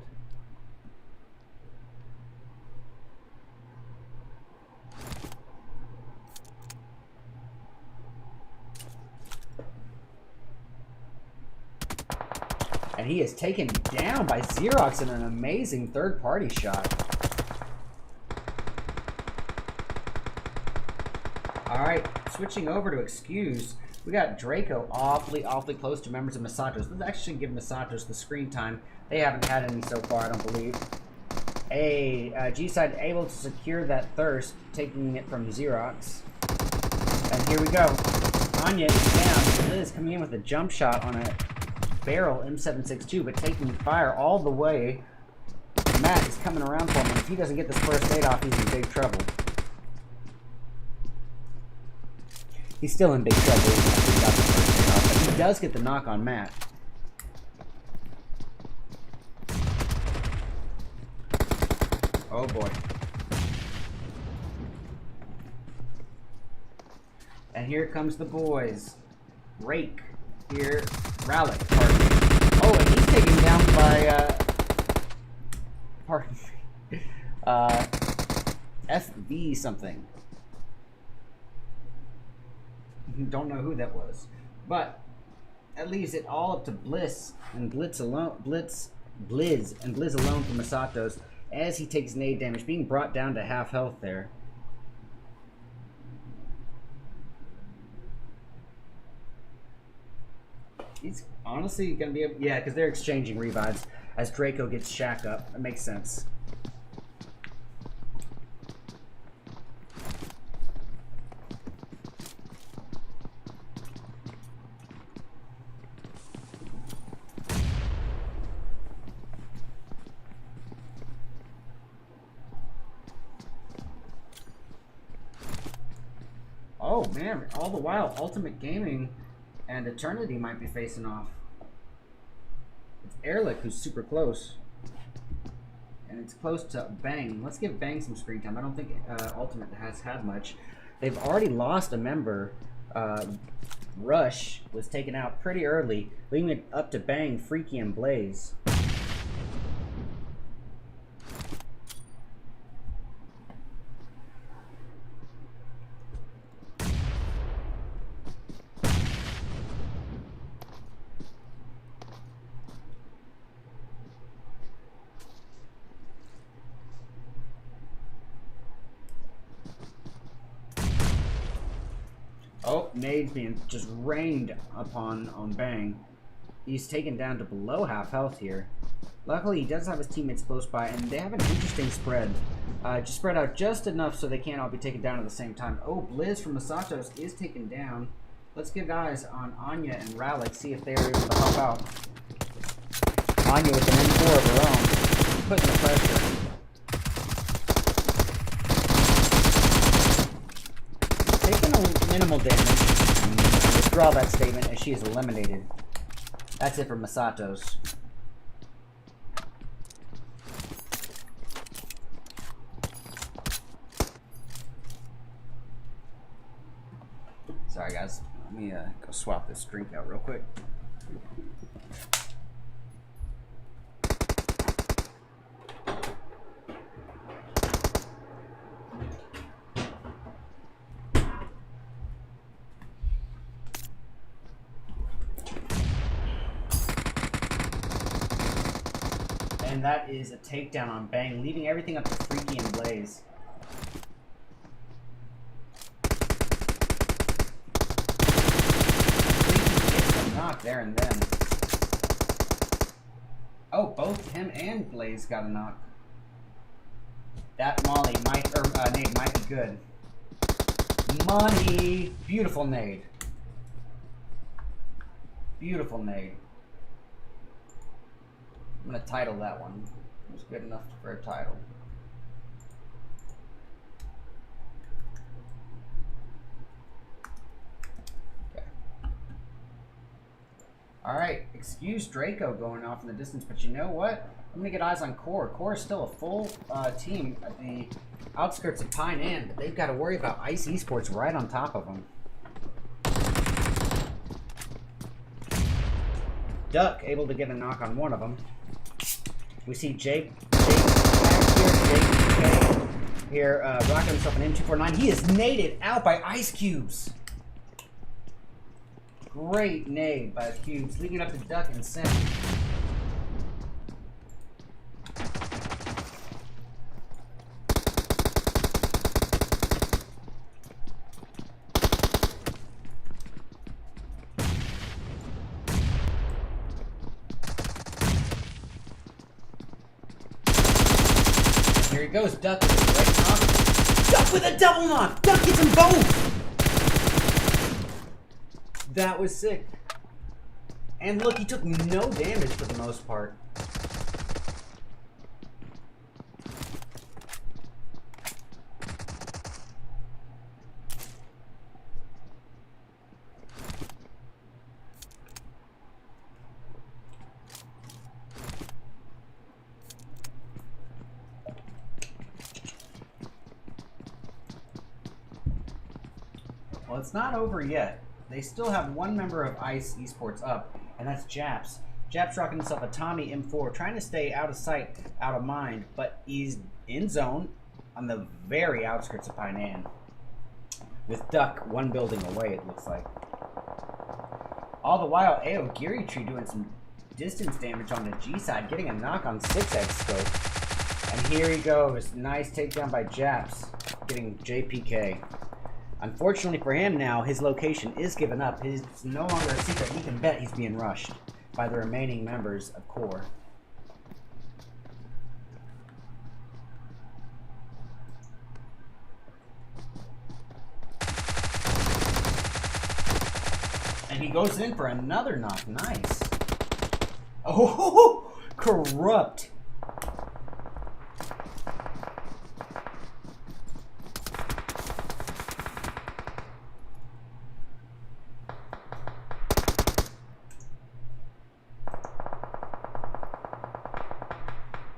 And he is taken down by Xerox in an amazing third-party shot. Alright, switching over to Excuse. We got Draco awfully close to members of Masatos. Let's actually give Masatos the screen time. They haven't had any so far, I don't believe. G-Side able to secure that thirst, taking it from Xerox. And here we go. Anya is down. Liz coming in with a jump shot on a barrel M762, but taking fire all the way. Matt is coming around for him. If he doesn't get this first aid off, he's in big trouble. He's still in big trouble. He got the first aid off, but he does get the knock on Matt. Oh boy. And here comes the boys. Rake. Here. Rallick. Pardon me. Oh, and he's taken down by, pardon me. FV something. Don't know who that was. But that leaves it all up to Bliss and Blizz alone from Masatos as he takes nade damage, being brought down to half health there. He's honestly gonna be yeah, because they're exchanging revives as Draco gets Shack up. That makes sense. Oh man, all the while, Ultimate Gaming and Eternity might be facing off. It's Ehrlich who's super close. And it's close to Bang. Let's give Bang some screen time. I don't think Ultimate has had much. They've already lost a member. Rush was taken out pretty early, leaving it up to Bang, Freaky, and Blaze. Oh, nades being just rained upon on Bang. He's taken down to below half health here. Luckily, he does have his teammates close by, and they have an interesting spread. Just spread out just enough so they can't all be taken down at the same time. Oh, Blizz from Masatos is taken down. Let's give eyes on Anya and Rallick, see if they are able to hop out. Anya with an M4 of her own, putting the pressure. Taking a minimal damage. Withdraw that statement as she is eliminated. That's it for Masatos. Sorry guys, let me go swap this drink out real quick. And that is a takedown on Bang, leaving everything up to Freaky and Blaze. Knock there and then. Oh, both him and Blaze got a knock. That Molly might, or nade might be good. Money! Beautiful nade. Beautiful nade. I'm gonna title that one. It was good enough for a title. Alright, excuse Draco going off in the distance, but you know what? I'm going to get eyes on Core. Core is still a full team at the outskirts of Pine Inn, but they've got to worry about Ice Esports right on top of them. Duck able to get a knock on one of them. We see Jake here, rocking himself an M249. He is naded out by Ice Cubes. Great nade by the Cubes, leaving it up to Duck and Sim. Here he goes, Duck with a great knock. Duck with a double knock! Duck gets them both! That was sick. And look, he took no damage for the most part. Well, it's not over yet. They still have one member of ICE Esports up, and that's Japs. Japs rocking himself a Tommy M4, trying to stay out of sight, out of mind, but he's in zone on the very outskirts of Painan. With Duck one building away, it looks like. All the while, Ao Geary Tree doing some distance damage on the G side, getting a knock on 6x scope. And here he goes. Nice takedown by Japs, getting JPK. Unfortunately for him now, his location is given up. It's no longer a secret. He can bet he's being rushed by the remaining members of Core. And he goes in for another knock. Nice. Oh, corrupt.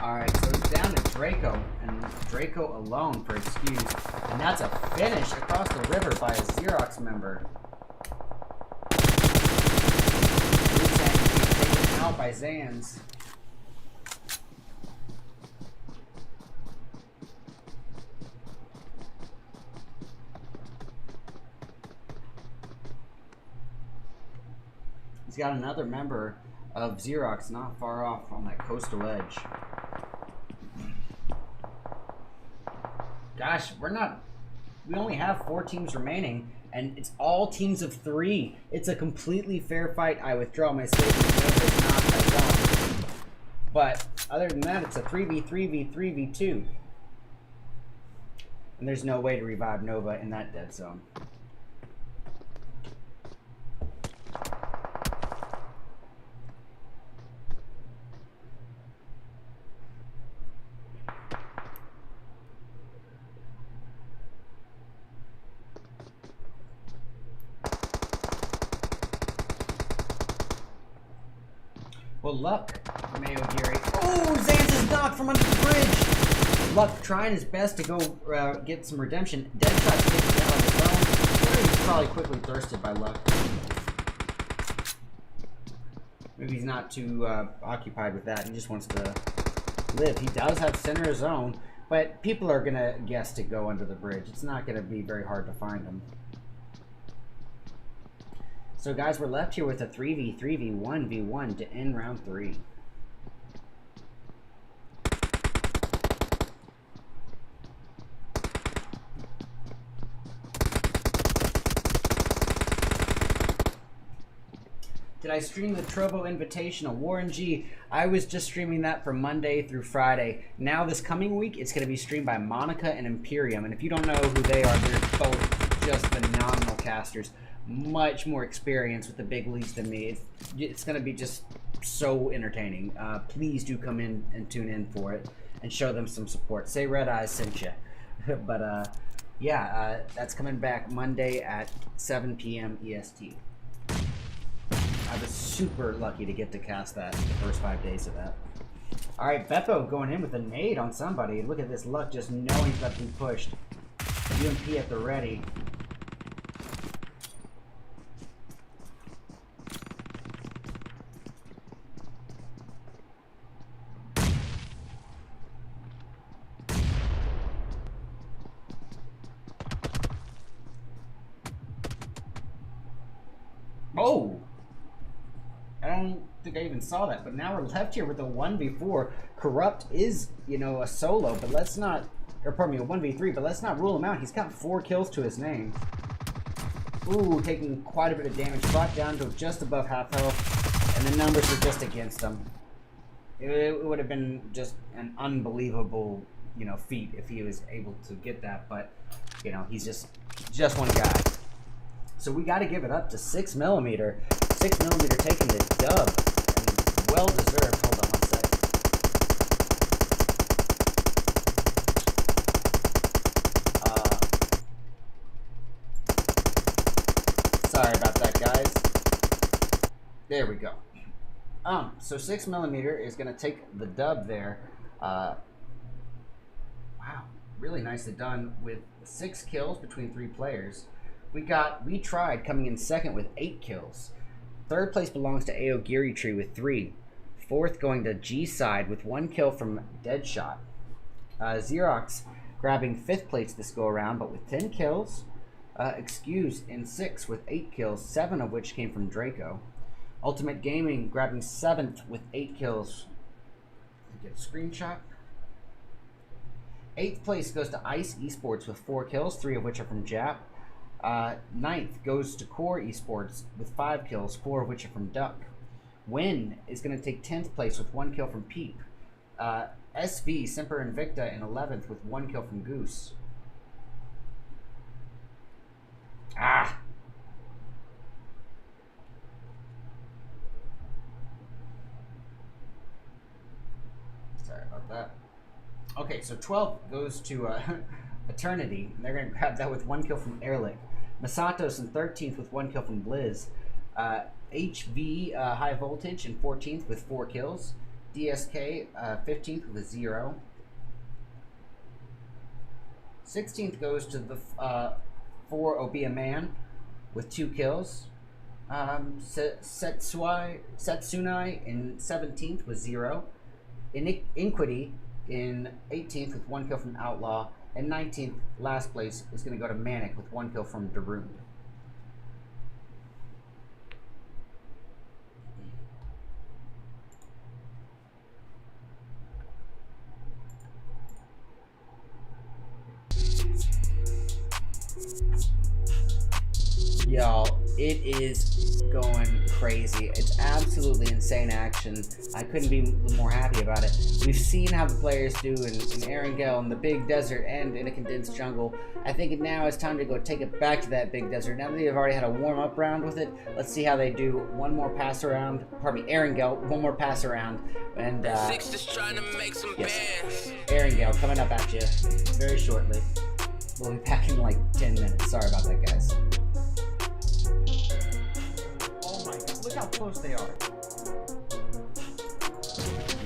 Alright, so it's down to Draco, and Draco alone for excuse. And that's a finish across the river by a Xerox member. Taken out by Zans. He's got another member of Xerox not far off on that coastal edge. Gosh, we only have 4 teams remaining, and it's all teams of 3. It's a completely fair fight. I withdraw my statement. It's not that wrong. But other than that, it's a 3v3v3v2. And there's no way to revive Nova in that dead zone. Well, Luck from Ao Geary. Oh, Zans is knocked from under the bridge. Luck trying his best to go get some redemption. Deadshot's taken down on his own. He's probably quickly thirsted by Luck. Maybe he's not too occupied with that. He just wants to live. He does have center zone, but people are going to guess to go under the bridge. It's not going to be very hard to find him. So guys, we're left here with a 3v3v1v1 to end round 3. Did I stream the Trovo Invitational? Warren G, I was just streaming that from Monday through Friday. Now this coming week, it's going to be streamed by Monica and Imperium. And if you don't know who they are, they're both just phenomenal casters. Much more experience with the big leagues than me. It's going to be just so entertaining. Please do come in and tune in for it and show them some support. Say RedEyes sent you. But yeah, that's coming back Monday at 7 p.m. EST. I was super lucky to get to cast that the first 5 days of that. All right, Beppo going in with a nade on somebody. Look at this Luck just knowing he's about to be pushed. UMP at the ready. Oh! I don't think I even saw that, but now we're left here with a 1v4. Corrupt is, you know, a solo, but let's not, or pardon me, a 1v3, but let's not rule him out. He's got 4 kills to his name. Ooh, taking quite a bit of damage, brought down to just above half health, and the numbers were just against him. It would have been just an unbelievable, you know, feat if he was able to get that, but, you know, he's just one guy. So we got to give it up to 6mm. 6mm taking the dub, and well deserved. Hold on 1 sec. Sorry about that, guys. There we go. So 6mm is going to take the dub there. Wow, really nicely done with 6 kills between 3 players. We Tried coming in second with 8 kills. Third place belongs to Aogiri Tree with 3. Fourth going to G Side with 1 kill from Deadshot. Xerox grabbing 5th place this go around, but with 10 kills. Excuse in 6th with 8 kills, 7 of which came from Draco. Ultimate Gaming grabbing 7th with 8 kills. Get a screenshot. 8th place goes to Ice Esports with 4 kills, 3 of which are from Jap. 9th goes to Core Esports with 5 kills, 4 of which are from Duck. Win is going to take 10th place with 1 kill from Peep. SV, Semper Invicta in 11th with 1 kill from Goose. Ah! Sorry about that. Okay, so 12 goes to Eternity. And they're going to grab that with 1 kill from Airlick. Masatos in 13th with 1 kill from Blizz. HV High Voltage in 14th with 4 kills. DSK 15th with 0. 16th goes to the 4 Obia Man with 2 kills. Setsunai in 17th with 0. Iniquity in 18th with 1 kill from Outlaw. And 19th, last place, is going to go to Manic with 1 kill from Daroon. Y'all, it is going crazy. It's absolutely insane action. I couldn't be more happy about it. We've seen how the players do in Erangel, in the big desert, and in a condensed jungle. I think now it's time to go take it back to that big desert. Now that they've already had a warm-up round with it, let's see how they do. One more pass around. Pardon me, Erangel. One more pass around. And, Six just trying to make some bands. Erangel coming up at you very shortly. We'll be back in like 10 minutes. Sorry about that, guys. Oh my god, look how close they are.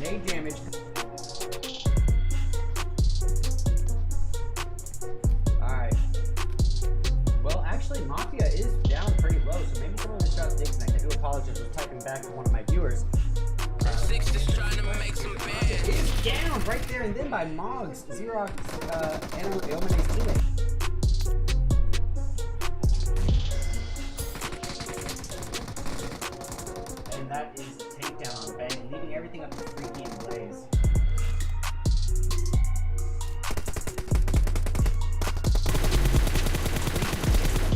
Nade damage. Alright. Well, actually, Mafia is down pretty low, so maybe some of the shots did connect. I do apologize for typing back to one of my viewers. Six just trying to make some bands. It is down right there and then by Moggs, Xerox, and Omane's teammate. And that is a takedown on Bang, leaving everything up to Freaky and Blaze.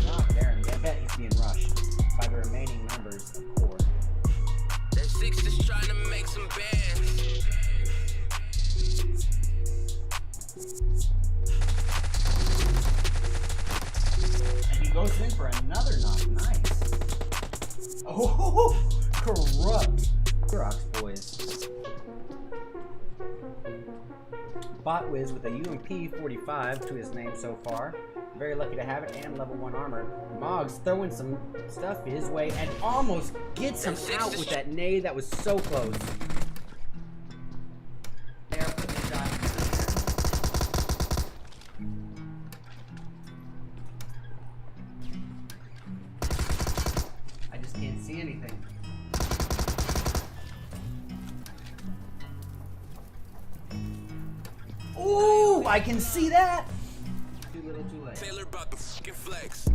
Not there, and I bet he's being rushed by the remaining members of Core. That six just trying to make some bands. And he goes in for another knock. Nice. Oh, corrupt. Xerox boys. Botwiz with a UMP 45 to his name so far. Very lucky to have it, and level 1 armor. Moggs throwing some stuff his way and almost gets him out with that nade. That was so close. There, put the shot. I just can't see anything. Ooh, I can see that. Too little, too late. Taylor about the fucking flex.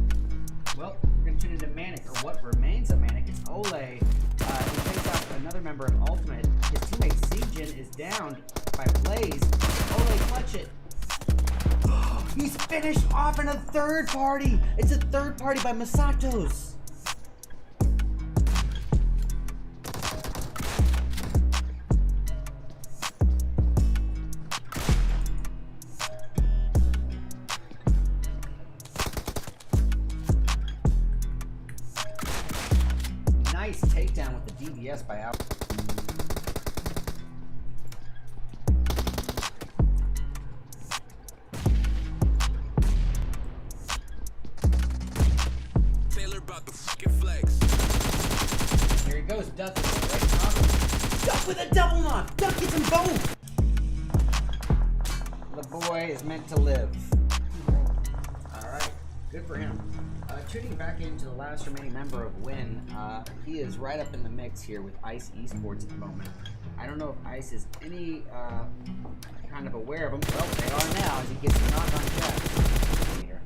Well, we're going to tune into Manic, or what remains of Manic. It's Ole. He takes out another member of Ultimate. His teammate Seijin is downed by Blaze. Ole, clutch it. He's finished off in a third party. It's a third party by Masatos. Nice takedown with the DBS by Al. Taylor about the fucking flex. Here he goes, Duck with a great knock. Duck with a double knock! Duck gets them both! The boy is meant to live. Alright. Good for him. Tuning back into the last remaining member of Win, he is right up in the mix here with Ice Esports at the moment. I don't know if Ice is any kind of aware of him. Well, they are now as he gets a knock on Jeff. Here.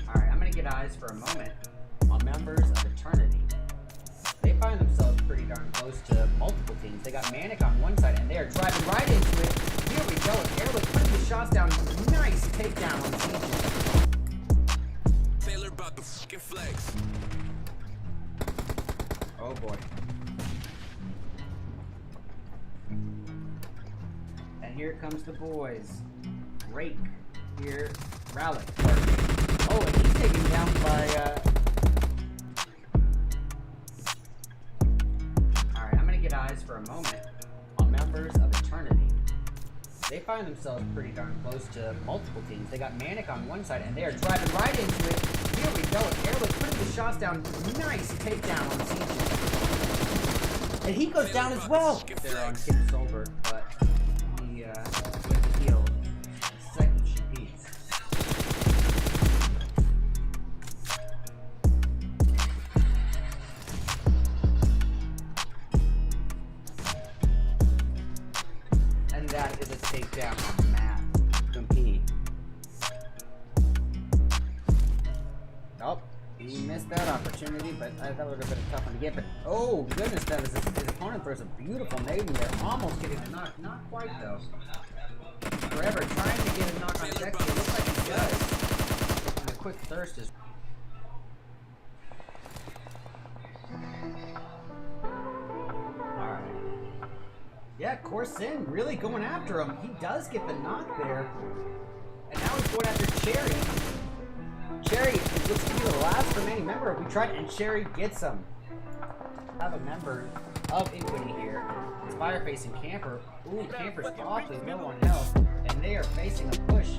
Alright, I'm going to get eyes for a moment on members of Eternity. They find themselves pretty darn close to multiple teams. They got Manic on one side, and they are driving right into it. Here we go. Airlick putting the shots down. Nice takedown on Siege. Taylor about to fucking flex. Oh boy. And here comes the boys. Rake. Here. Rallick. Oh, and he's taken down by eyes for a moment on members of Eternity. They find themselves pretty darn close to multiple teams. They got Manic on one side, and they are driving right into it. Here we go. Airlick putting the shots down. Nice takedown on Siege. And he goes down as well. They're on Kim Solberg, but he with the heal. Second she beats. That is a takedown on Matt. Compete. Nope. He missed that opportunity, but that would have been a tough one to get. But oh goodness, that is his opponent throws a beautiful maiden there. Almost getting a knock. Not quite though. Forever trying to get a knock on Dexter. It looks like he does. And a quick thirst is. Yeah, Corsin really going after him. He does get the knock there. And now he's going after Cherry. Cherry looks to be the last remaining member. We tried, and Cherry gets him. Have a member of Iniquity here. It's Fireface and Camper. Ooh, Camper's awfully low on health. And they are facing a push.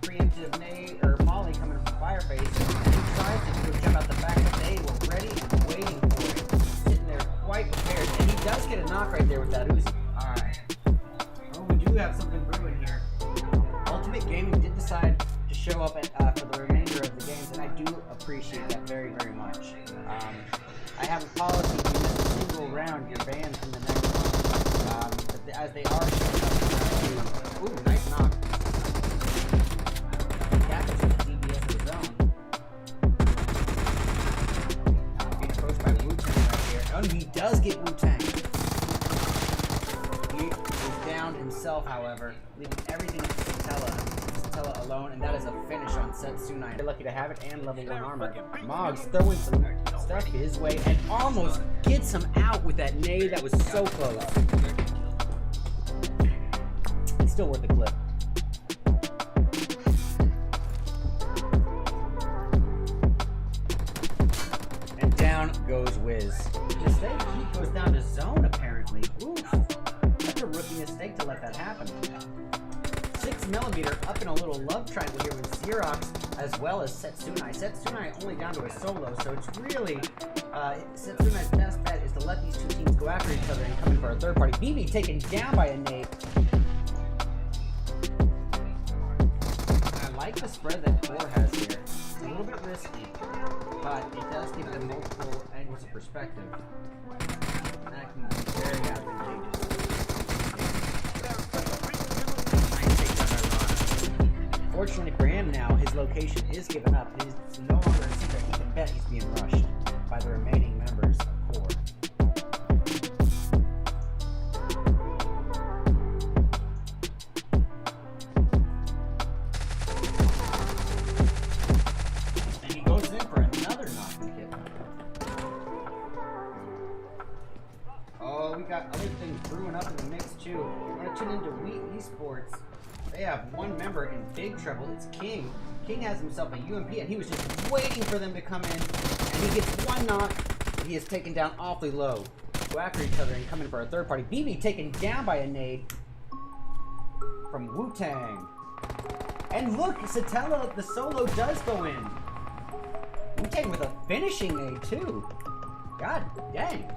Preemptive Nate or Molly coming from Fireface. And he tries to do a jump out the back, but they were ready and waiting for it. Sitting there quite prepared. And he does get a knock right there with that Uzi. Alright. Oh, we do have something brewing here. Ultimate Gaming did decide to show up for the remainder of the games, and I do appreciate that very, very much. I have a policy: if you miss a single round, you're banned from the next one. But as they are showing up to ooh, nice knock. Captain's with the DBS of his own. Being approached by Wu-Tang right here. Oh, he does get Wu-Tang. He is down himself, however, leaving everything to Satella alone, and that is a finish on Setsuna. They're lucky to have it, and level 1 armor. Moggs throwing some stuff his way, and almost gets him out with that nade. That was so close. It's still worth the clip. And down goes Wiz. Mistake, he goes down to zone apparently. Oof. That's a rookie mistake to let that happen. 6mm up in a little love triangle here with Xerox as well as Setsunai. Setsunai only down to a solo, so it's really Setsunai's best bet is to let these two teams go after each other and come in for a third party. BB taken down by a nade. I like the spread that Core has here. It's a little bit risky, but it does give them multiple angles of perspective. That can be very advantageous. Fortunately for him now, his location is given up. It is no longer a secret. He can bet he's being rushed by the remaining members of Core. And he goes in for another knock to get. Oh, we got other things brewing up in the mix too. We're going to tune into Wheat Esports. They have one member in big trouble. It's King. King has himself a UMP, and he was just waiting for them to come in. And he gets one knock. He is taken down awfully low. Go after each other and come in for a third party. BB taken down by a nade from Wu-Tang. And look, Satella, the solo does go in. Wu-Tang with a finishing nade too. God dang.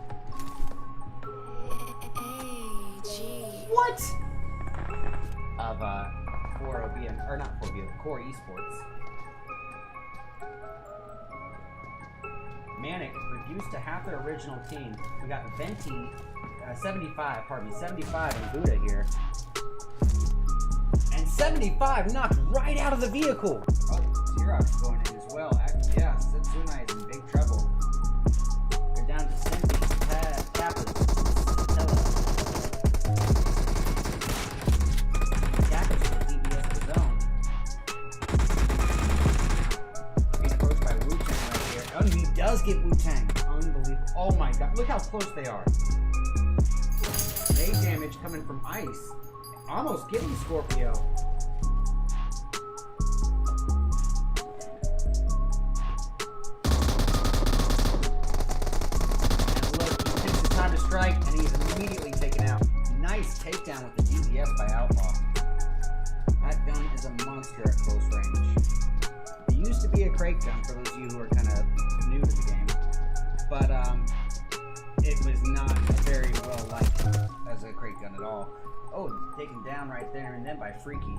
What? of Core OBM, or not Core OBM, Core Esports. Manic reduced to half their original team. We got Venti, 75 and Buddha here. And 75 knocked right out of the vehicle. Oh, Xerox going in as well. Yeah, Setsuna is in big trouble. They're down to Simpi, Kappas, Stella. Kappas with DBS of his own. Being approached by Wu-Tang right here. Oh, he does get Wu-Tang. Unbelievable. Oh my god, look how close they are. Nade damage coming from Ice. Almost getting Scorpio. And look, he takes the time to strike, and he's immediately taken out. Nice takedown with the DBS by Outlaw. That gun is a monster at close range. It used to be a crate gun for those of you who are kind of new to the game, but it was not very well liked as a crate gun at all. Oh, taken down right there and then by Freaky.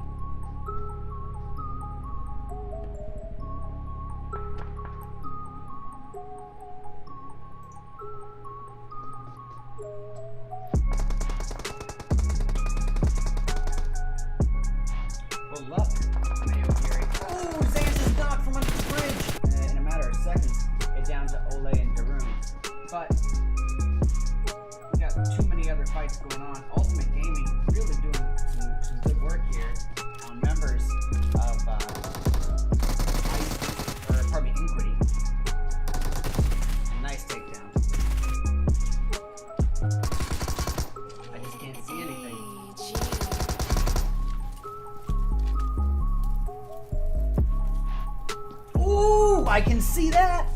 Well, luck, Mayo Fury. Oh, Xanth is knocked from under the bridge. In a matter of seconds, it's down to Ole and Darun. But we got too many other fights going on. Ultimate Gaming really doing some good work here on members of Inquity. Nice takedown. I just can't see anything. Ooh, I can see that!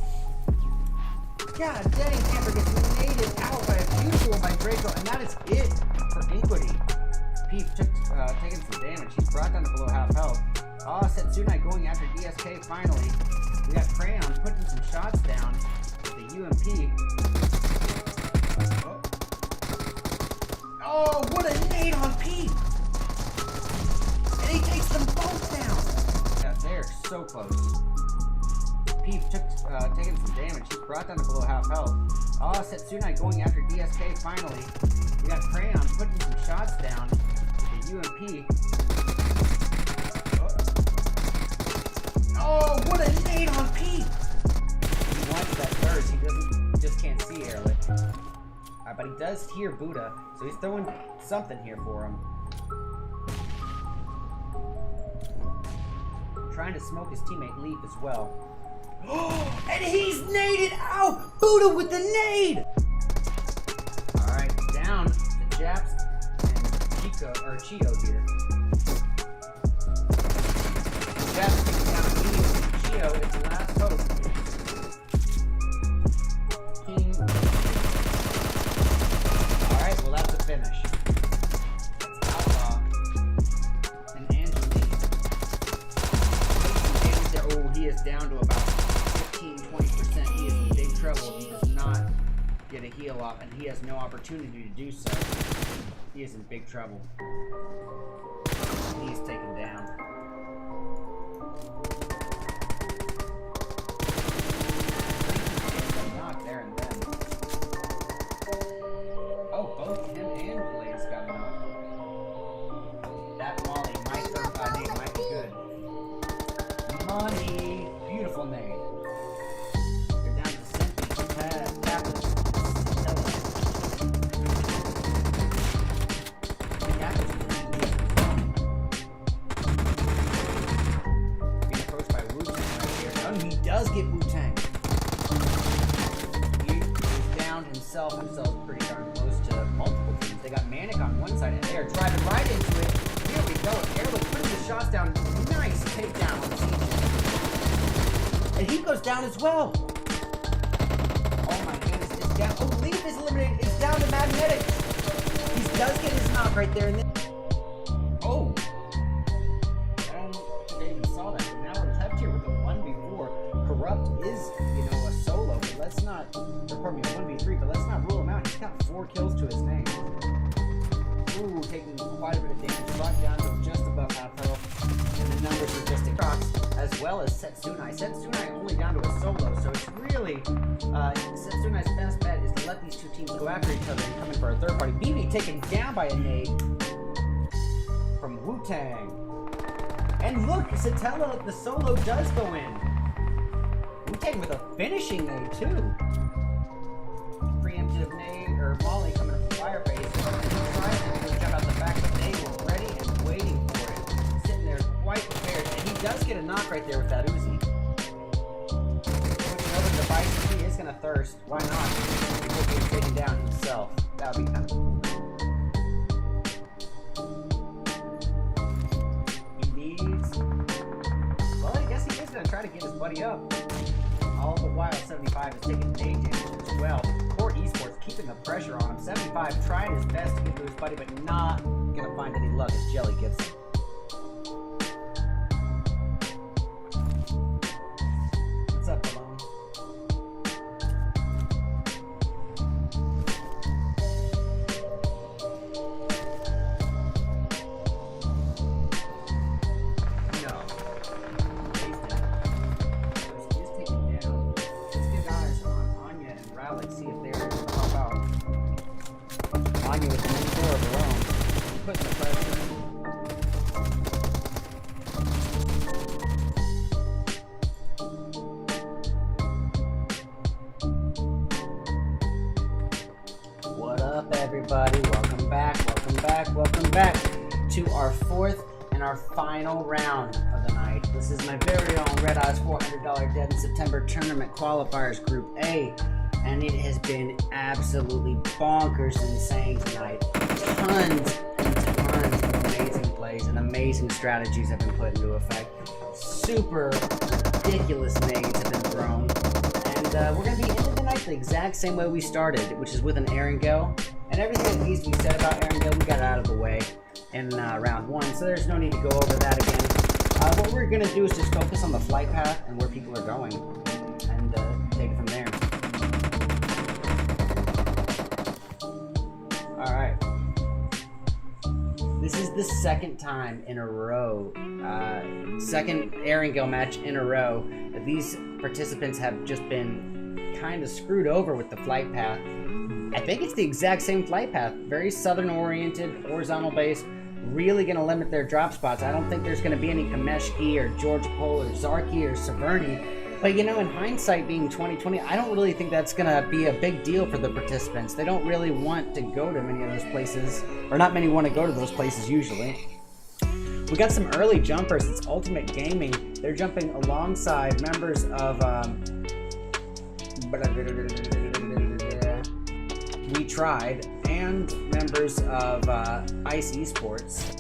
God dang, Amber gets naded out by a beautiful one by Draco, and that is it for Inquity. Peep taking some damage. He's brought down to below half health. Oh, Setsuna going after DSK finally. We got Crayon putting some shots down with the UMP. Oh, what a nade on Peep! And he takes them both down! Yeah, they're so close. Peep taking some damage. He's brought down to below half health. Oh, Setsuna going after DSK finally. We got Crayon putting some shots down with the UMP. Oh, what a nade on Peep! He wants that thirst. He just can't see Airlick. But he does hear Buddha, so he's throwing something here for him. Trying to smoke his teammate Leaf as well. And he's naded out! Buddha with the nade! Alright, down to Japs and Cheeto here. Japs taking down immediately. Cheeto is the last hope. King. Alright, well that's a finish. That's Outlaw and Angelique. Oh, he is down to about 15-20%. He is in big trouble if he does not get a heal off, and he has no opportunity to do so. He is in big trouble. He is taken down. Knock there and then. Oh, both him and Blaze got knocked. That Molly nade might be good. Money! Beautiful nade. They're down to Simpi, Kappas, Stella. Being approached by Wu-Tang right here. Oh, he does get Wu-Tang. He's down himself pretty darn close to multiple teams. They got Manic on one side, and they are driving right into it. Here we go. Airlick putting the shots down. Nice takedown on CJ. And he goes down as well. Oh my goodness, it's down. Oh, Leaf is eliminated. It's down to Magnetic. He does get his knock right there. And then, oh. I don't think I even saw that. But now we're left here with a 1v4. Corrupt is, a solo, but let's not, or pardon me, a 1v3, but let's not rule him out. He's got 4 kills to his name. Ooh, taking quite a bit of damage. Brought down to just Xerox as well as Setsunai. Setsunai only down to a solo, so it's really Setsunai's best bet is to let these two teams go after each other and come in for a third party. BB taken down by a nade from Wu-Tang. And look, Satella, the solo does go in. Wu-Tang with a finishing nade too. Preemptive nade, or Molly coming up from Fireface. He tries to jump out the back, but they were ready and waiting for it. Sitting there quite prepared, and he does get a knock right there with that Uzi. Switching over to the Bison, he is going to thirst. Why not? He will be taken down himself. That would be kind of cool. He needs... Well, I guess he is going to try to get his buddy up. All the while, 75 is taking nade damage as well. Core Esports keeping the pressure on him. 75 trying his best to get to his buddy, but not gonna find any luck as Jelly gets him. What's up, Malone? No. He's taken down. Let's get eyes on Anya and Rowley, see if they're able to help out. Anya with an in-door of her own. Putting the pressure in. What up, everybody? Welcome back, welcome back, welcome back to our fourth and our final round of the night. This is my very own RedEyes $400 Dead in September Tournament Qualifiers Group A, and it has been absolutely bonkers insane tonight. Tons and tons of amazing plays and amazing strategies have been put into effect. Super ridiculous nades have been thrown, and we're going to be ending the night the exact same way we started, which is with an Erangel. And everything that needs to be said about Erangel, we got it out of the way in round one, so there's no need to go over that again. What we're going to do is just focus on the flight path and where people are going, and take it from there. Alright. This is the second time in a row, second Erangel match in a row, that these participants have just been kind of screwed over with the flight path. I think it's the exact same flight path. Very southern oriented, horizontal base. Really going to limit their drop spots. I don't think there's going to be any Kameshki or George Pole or Zarki or Severny. But you know, in hindsight being 2020, I don't really think that's going to be a big deal for the participants. They don't really want to go to many of those places. Or not many want to go to those places usually. We got some early jumpers. It's Ultimate Gaming. They're jumping alongside members of... We Tried, and members of Ice Esports.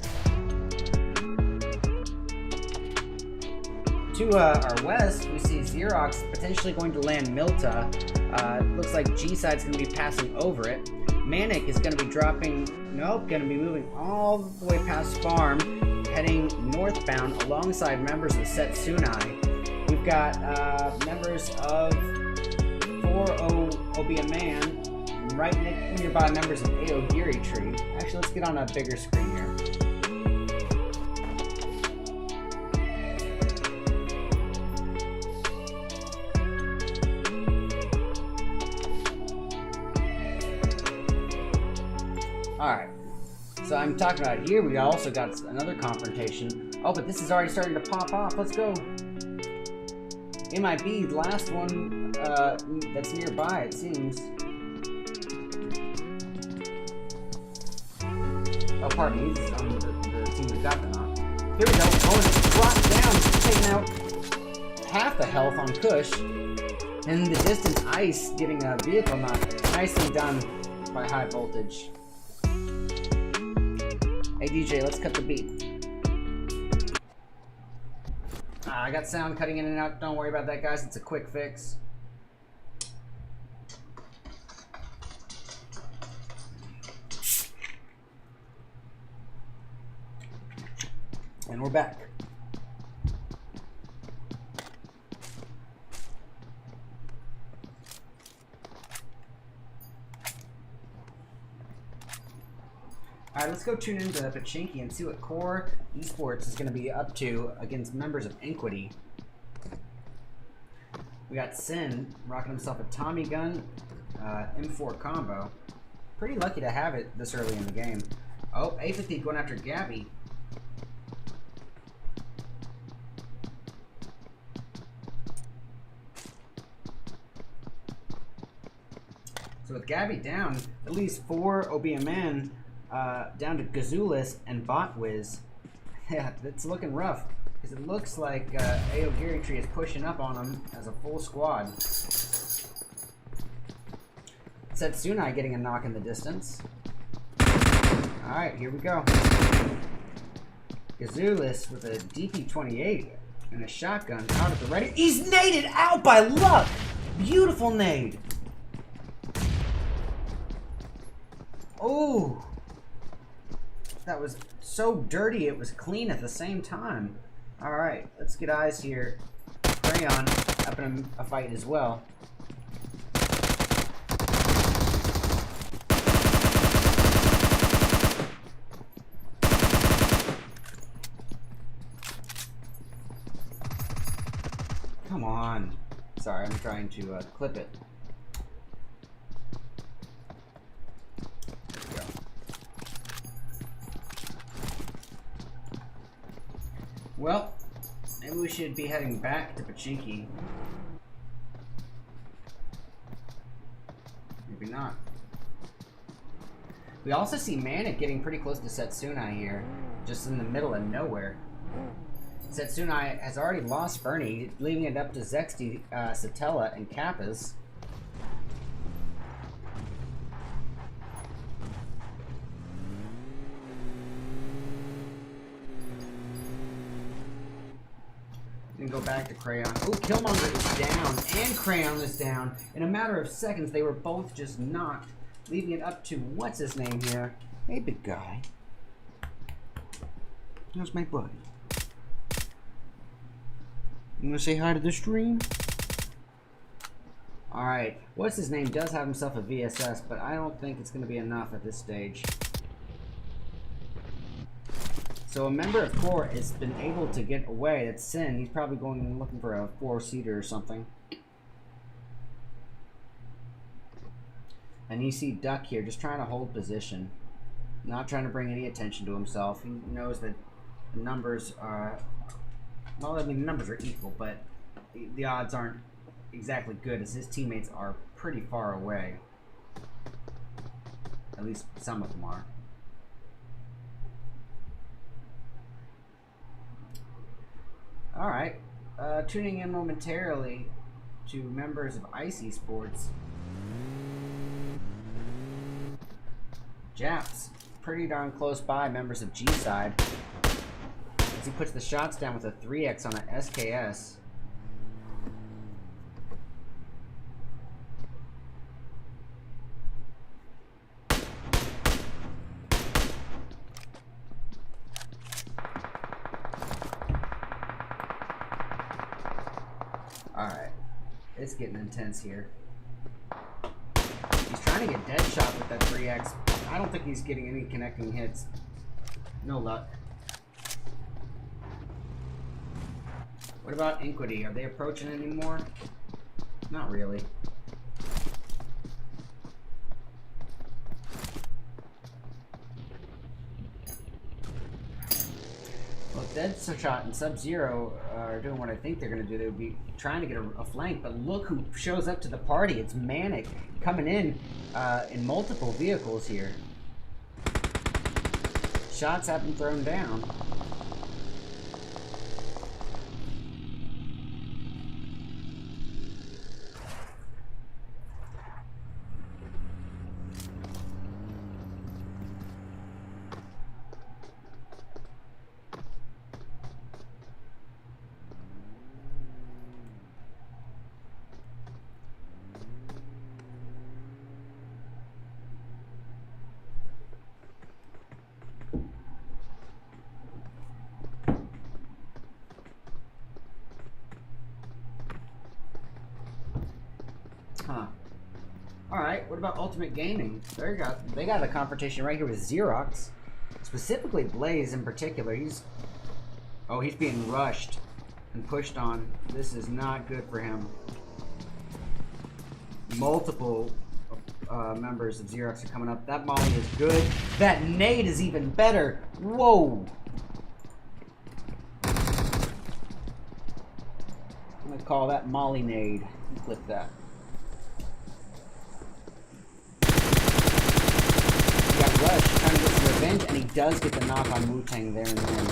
To our west, we see Xerox potentially going to land Milta. Looks like G-Side's going to be passing over it. Manic is going to be dropping, nope, going to be moving all the way past Farm, heading northbound alongside members of Setsunai. We've got members of 4-0 Obi a Man, right nearby members of Aogiri Tree. Actually, let's get on a bigger screen here. Alright, so I'm talking about here, we also got another confrontation. Oh, but this is already starting to pop off. Let's go. MIB, the last one that's nearby, it seems. Oh, pardon me, this is on the team that got the knock. Here we go. Oh, and it's dropped down. It's taking out half the health on Kush. In the distance, Ice getting a vehicle knock. Nicely done by High Voltage. Hey, DJ, let's cut the beat. I got sound cutting in and out. Don't worry about that, guys. It's a quick fix. And we're back. Alright, let's go tune into Pachinki and see what Core Esports is going to be up to against members of Inquity. We got Sin rocking himself a Tommy gun, M4 combo. Pretty lucky to have it this early in the game. Oh, Apathy going after Gabby. So with Gabby down, at least 4 OBMN down to Gazulis and Botwiz. Yeah, it's looking rough. Because it looks like AO Geary Tree is pushing up on him as a full squad. Setsunai getting a knock in the distance. Alright, here we go. Gazulis with a DP-28 and a shotgun out at the ready. He's naded out by luck! Beautiful nade! Oh! That was so dirty, it was clean at the same time. Alright, let's get eyes here. Crayon up in a fight as well. Come on. Sorry, I'm trying to clip it. There we go. Well, maybe we should be heading back to Pachinki. Maybe not. We also see Manic getting pretty close to Setsunai here, just in the middle of nowhere. Setsunai has already lost Fernie, leaving it up to Zexty, Satella, and Kappas. Then go back to Crayon. Oh, Killmonger is down, and Crayon is down. In a matter of seconds, they were both just knocked, leaving it up to, what's his name here? Hey, big guy. How's my buddy? You wanna say hi to the stream? Alright, what's his name does have himself a VSS, but I don't think it's gonna be enough at this stage. So a member of Core has been able to get away. That's Sin. He's probably going and looking for a 4-seater or something. And you see Duck here just trying to hold position. Not trying to bring any attention to himself. He knows that the numbers are... Well, I mean, the numbers are equal, but the odds aren't exactly good as his teammates are pretty far away. At least some of them are. Alright, tuning in momentarily to members of Icy Sports. Japs, pretty darn close by members of G-Side. As he puts the shots down with a 3x on an SKS. Alright, it's getting intense here. He's trying to get dead shot with that 3x. I don't think he's getting any connecting hits. No luck. What about Inquity? Are they approaching anymore? Not really. Well, Deadshot and Sub-Zero are doing what I think they're going to do. They would be trying to get a flank, but look who shows up to the party. It's Manic coming in multiple vehicles here. Shots have been thrown down. Huh. Alright, what about Ultimate Gaming? They got a confrontation right here with Xerox. Specifically Blaze in particular. Oh, he's being rushed and pushed on. This is not good for him. Multiple members of Xerox are coming up. That molly is good. That nade is even better. Whoa. I'm gonna call that molly nade. Clip that. He got rushed, trying to get some revenge, and he does get the knock on Wu-Tang there and then.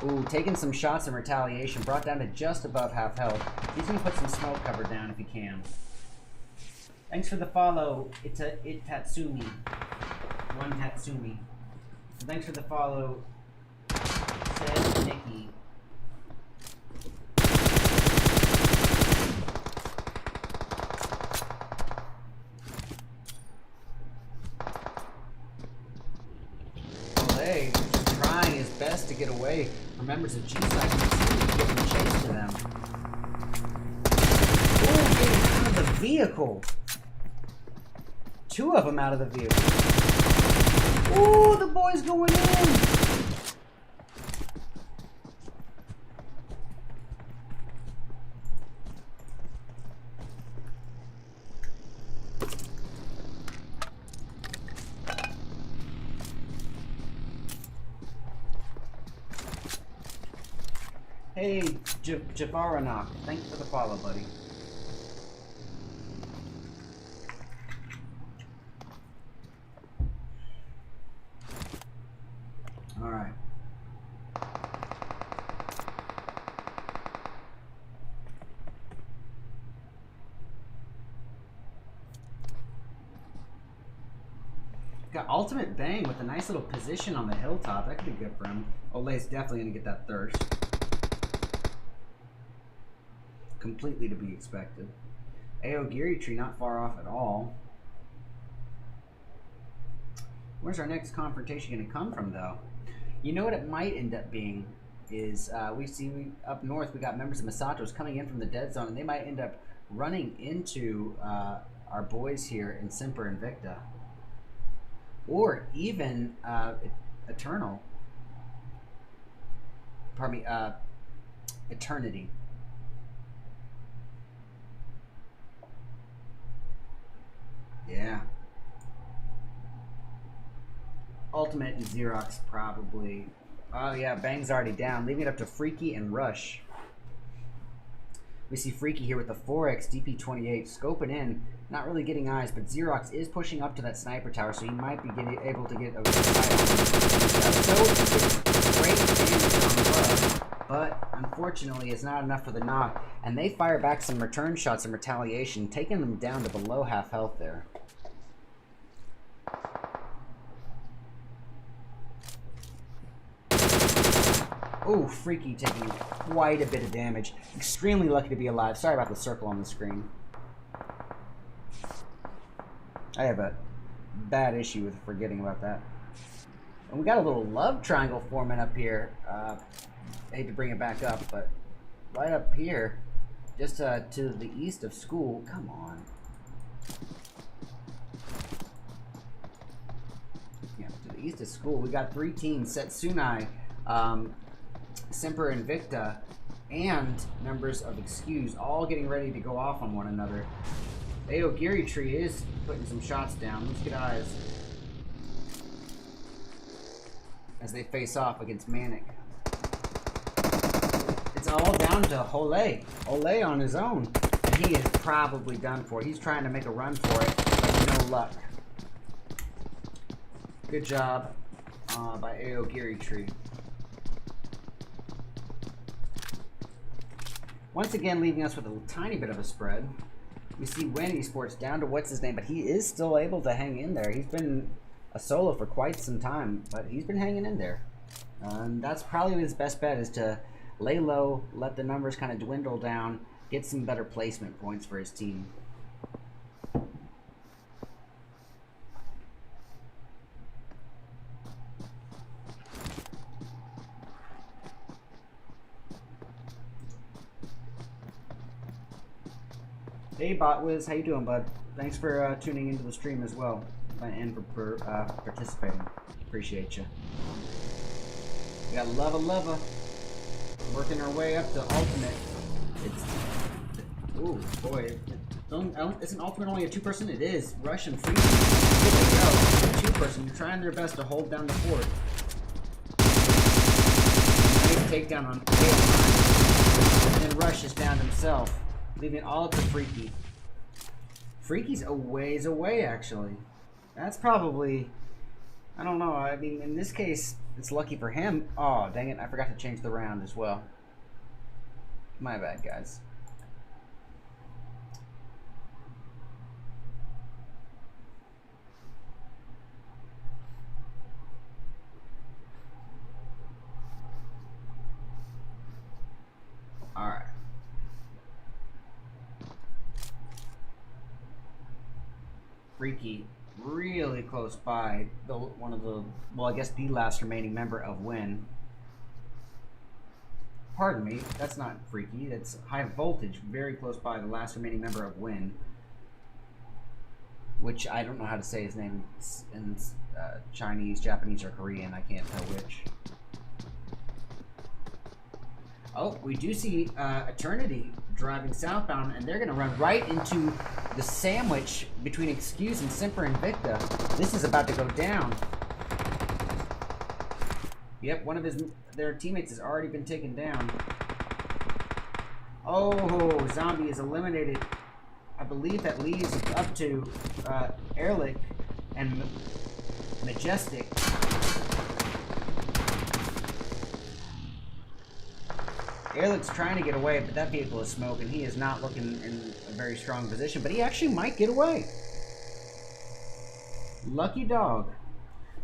Ooh, taking some shots in retaliation, brought down to just above half health. He's gonna put some smoke cover down if he can. Thanks for the follow, Tatsumi. One Tatsumi. So thanks for the follow, says Nikki. Olay, trying his best to get away from members of G-Side and giving chase to them. Ooh, getting out of the vehicle. Two of them out of the vehicle. Ooh, the boy's going in. Hey, Javaranok, thanks for the follow, buddy. All right. Got ultimate bang with a nice little position on the hilltop. That could be good for him. Olay's definitely gonna get that thirst. Completely to be expected. Aogiri tree not far off at all. Where's our next confrontation going to come from, though? You know what it might end up being is we see up north we got members of Masato's coming in from the dead zone, and they might end up running into our boys here in Semper Invicta, or even Eternal. Pardon me, Eternity. Yeah. Ultimate and Xerox probably. Oh yeah, Bang's already down, leaving it up to Freaky and Rush. We see Freaky here with the 4x DP28 scoping in, not really getting eyes, but Xerox is pushing up to that sniper tower, so he might be able to get a sight on him. He does so, he gets great damage on the bug, but unfortunately it's not enough for the knock, and they fire back some return shots in retaliation, taking them down to below half health there. Oh, Freaky taking quite a bit of damage. Extremely lucky to be alive. Sorry about the circle on the screen. I have a bad issue with forgetting about that. And we got a little love triangle forming up here. I hate to bring it back up, but right up here, just to the east of school. Come on. Yeah, to the east of school, we got three teams. Setsunai, Semper Invicta, and members of Excuse all getting ready to go off on one another. Aogiri Tree is putting some shots down. Let's get eyes as they face off against Manic. It's all down to Olay. Olay on his own. And he is probably done for. He's trying to make a run for it, but no luck. Good job by Aogiri Tree. Once again, leaving us with a tiny bit of a spread. We see Win Esports down to what's his name, but he is still able to hang in there. He's been a solo for quite some time, but he's been hanging in there. And that's probably his best bet, is to lay low, let the numbers kind of dwindle down, get some better placement points for his team. Hey Hey, Botwiz, how you doing, bud? Thanks for tuning into the stream as well, and for participating. Appreciate you. We got Lava, working our way up to ultimate. Ooh, boy. Isn't ultimate only a 2-person? It is. Russian free. Here they go. 2-person. Trying their best to hold down the fort. Nice takedown on Tail. And then rushes down himself, leaving it all to Freaky. Freaky's a ways away, actually. That's probably... I don't know. I mean, in this case, it's lucky for him. Oh, dang it. I forgot to change the round as well. My bad, guys. All right. Freaky, really close by one of the, well, I guess the last remaining member of Win. Pardon me, that's not Freaky, that's High Voltage, very close by the last remaining member of Win. Which I don't know how to say his name in Chinese, Japanese, or Korean, I can't tell which. Oh, we do see Eternity driving southbound, and they're going to run right into the sandwich between Excuse and Simper and Victa. This is about to go down. Yep, one of their teammates has already been taken down. Oh, Zombie is eliminated. I believe that leaves up to Ehrlich and Majestic. Ehrlich's trying to get away, but that vehicle is smoking. He is not looking in a very strong position, but he actually might get away. Lucky dog.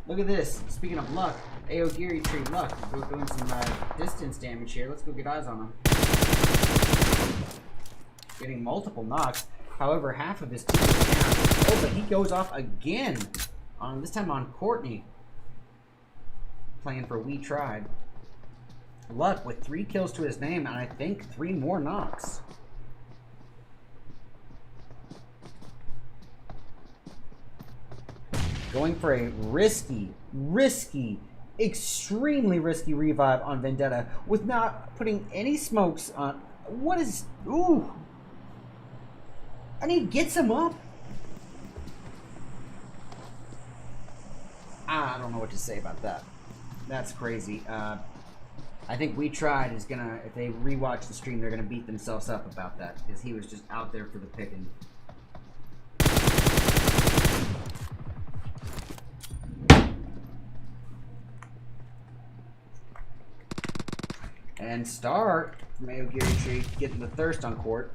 Look at this. Speaking of luck, Aogiri Tree Luck. We're doing some distance damage here. Let's go get eyes on him. Getting multiple knocks. However, half of his team is down. Oh, but he goes off again. This time on Courtney. Playing for We Tried. Luck with 3 kills to his name, and I think 3 more knocks. Going for a risky, extremely risky revive on Vendetta with not putting any smokes on. What is... Ooh. And he gets him up. I don't know what to say about that. That's crazy. I think We Tried is gonna, if they rewatch the stream, they're gonna beat themselves up about that, because he was just out there for the picking. And Star, Mayo Geary Tree, getting the thirst on court.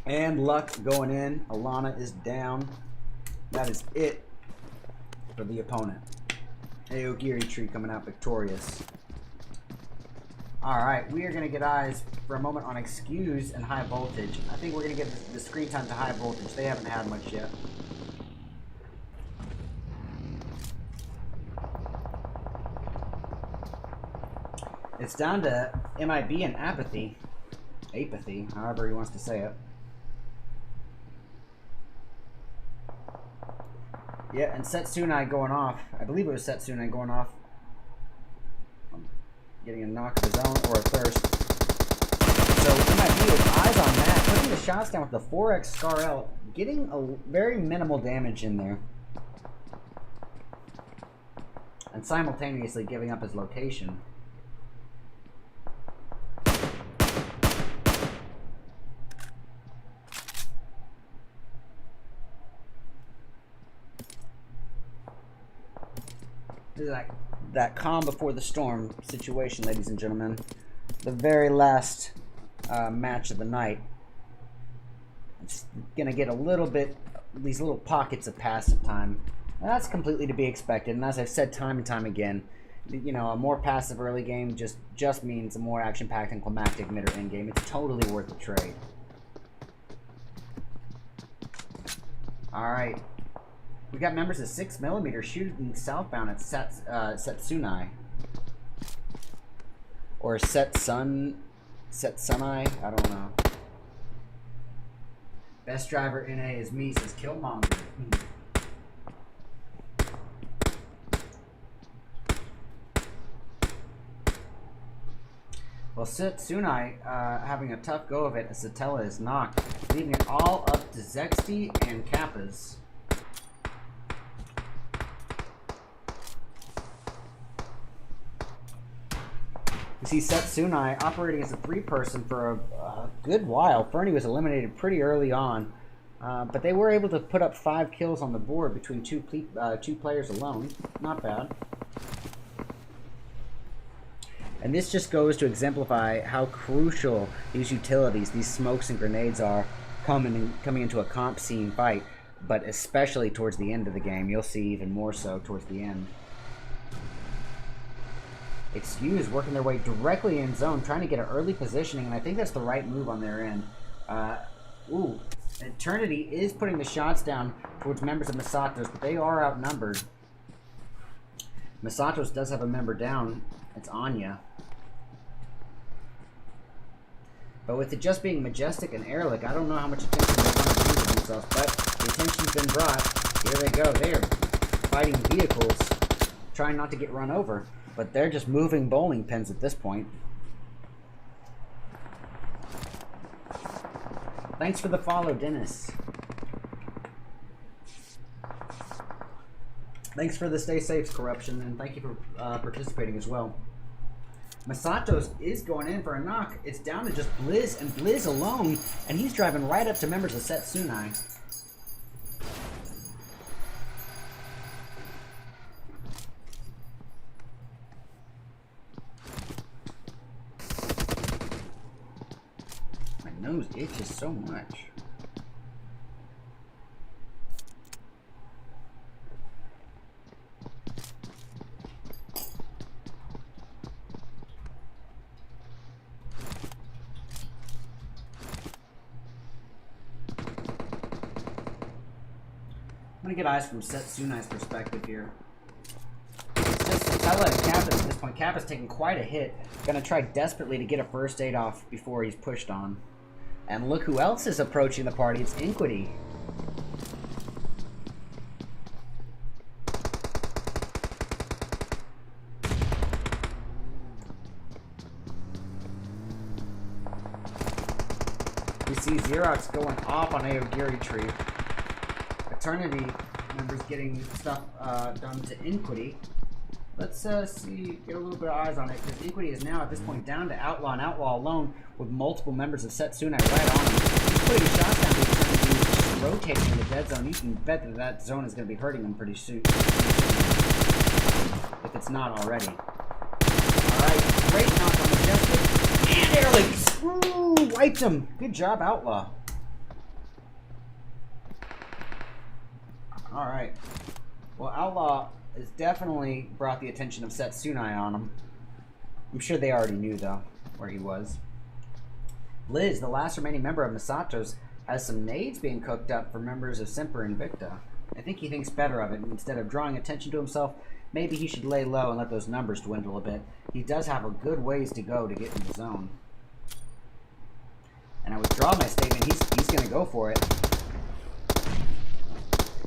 And Luck going in. Alana is down. That is it for the opponent. Aogiri Tree coming out victorious. Alright, we are going to get eyes for a moment on Excuse and High Voltage. I think we're going to get the screen time to High Voltage. They haven't had much yet. It's down to MIB and Apathy. Apathy, however he wants to say it. Yeah, and Setsunai going off. I believe it was Setsunai going off. Getting a knock of his own or a thirst. So MIB with eyes on that, putting the shots down with the 4x Scar L, getting a very minimal damage in there. And simultaneously giving up his location. This is like that calm before the storm situation, ladies and gentlemen. The very last match of the night. It's gonna get a little bit, these little pockets of passive time. And that's completely to be expected. And as I've said time and time again, you know, a more passive early game just means a more action-packed and climactic mid or end game. It's totally worth the trade. All right. We got members of 6mm shooting southbound at Setsunai. Or Setsun. Setsunai? I don't know. Best driver in A is me, says Killmonger. Well, Setsunai having a tough go of it as Satella is knocked, leaving it all up to Zexty and Kappas. You see Setsunai operating as a three-person for a good while. Fernie was eliminated pretty early on, but they were able to put up 5 kills on the board between two players alone. Not bad. And this just goes to exemplify how crucial these utilities, these smokes and grenades are coming into a comp scene fight, but especially towards the end of the game. You'll see even more so towards the end. Excuse working their way directly in zone, trying to get an early positioning, and I think that's the right move on their end. Eternity is putting the shots down towards members of Masatos, but they are outnumbered. Masatos does have a member down. It's Anya. But with it just being Majestic and Ehrlich, I don't know how much attention they want to bring to themselves, but the attention's been brought. Here they go. They are fighting vehicles, trying not to get run over. But they're just moving bowling pins at this point. Thanks for the follow, Dennis. Thanks for the stay safe, Corruption, and thank you for participating as well. Masatos is going in for a knock. It's down to just Blizz and Blizz alone, and he's driving right up to members of Setsunai. My nose itches so much. I'm gonna get eyes from Setsunai's perspective here. It's just Satella and Kappa at this point. Kappa's taking quite a hit. Gonna try desperately to get a first aid off before he's pushed on. And look who else is approaching the party. It's Inquity. We see Xerox going off on Aogiri Tree. Eternity members getting stuff done to Inquity. Let's see, get a little bit of eyes on it, because Inquity is now at this point down to Outlaw, and Outlaw alone with multiple members of Setsunai right on him. He's putting shots down to Eternity, just rotating in the dead zone. You can bet that that zone is going to be hurting him pretty soon, if it's not already. Alright, great knock on Majestic, and Airlink! Woo! Wiped him! Good job, Outlaw. Alright. Well, Outlaw has definitely brought the attention of Setsunai on him. I'm sure they already knew, though, where he was. Liz, the last remaining member of Masatos, has some nades being cooked up for members of Semper Invicta. I think he thinks better of it. Instead of drawing attention to himself, maybe he should lay low and let those numbers dwindle a bit. He does have a good ways to go to get in the zone. And I withdraw my statement. He's going to go for it.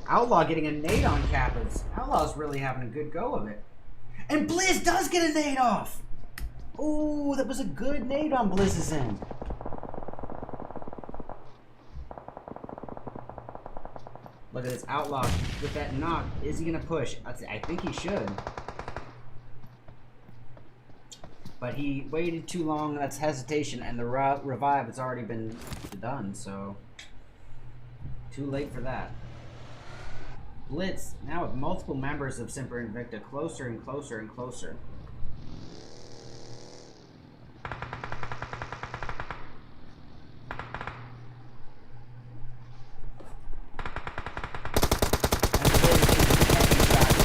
Outlaw getting a nade on Kappas. Outlaw's really having a good go of it. And Blizz does get a nade off! Ooh, that was a good nade on Blizz's end. Look at this Outlaw with that knock. Is he going to push? I think he should. But he waited too long. That's hesitation, and the revive has already been done, so too late for that. Blitz, now with multiple members of Semper Invicta, closer and closer and closer.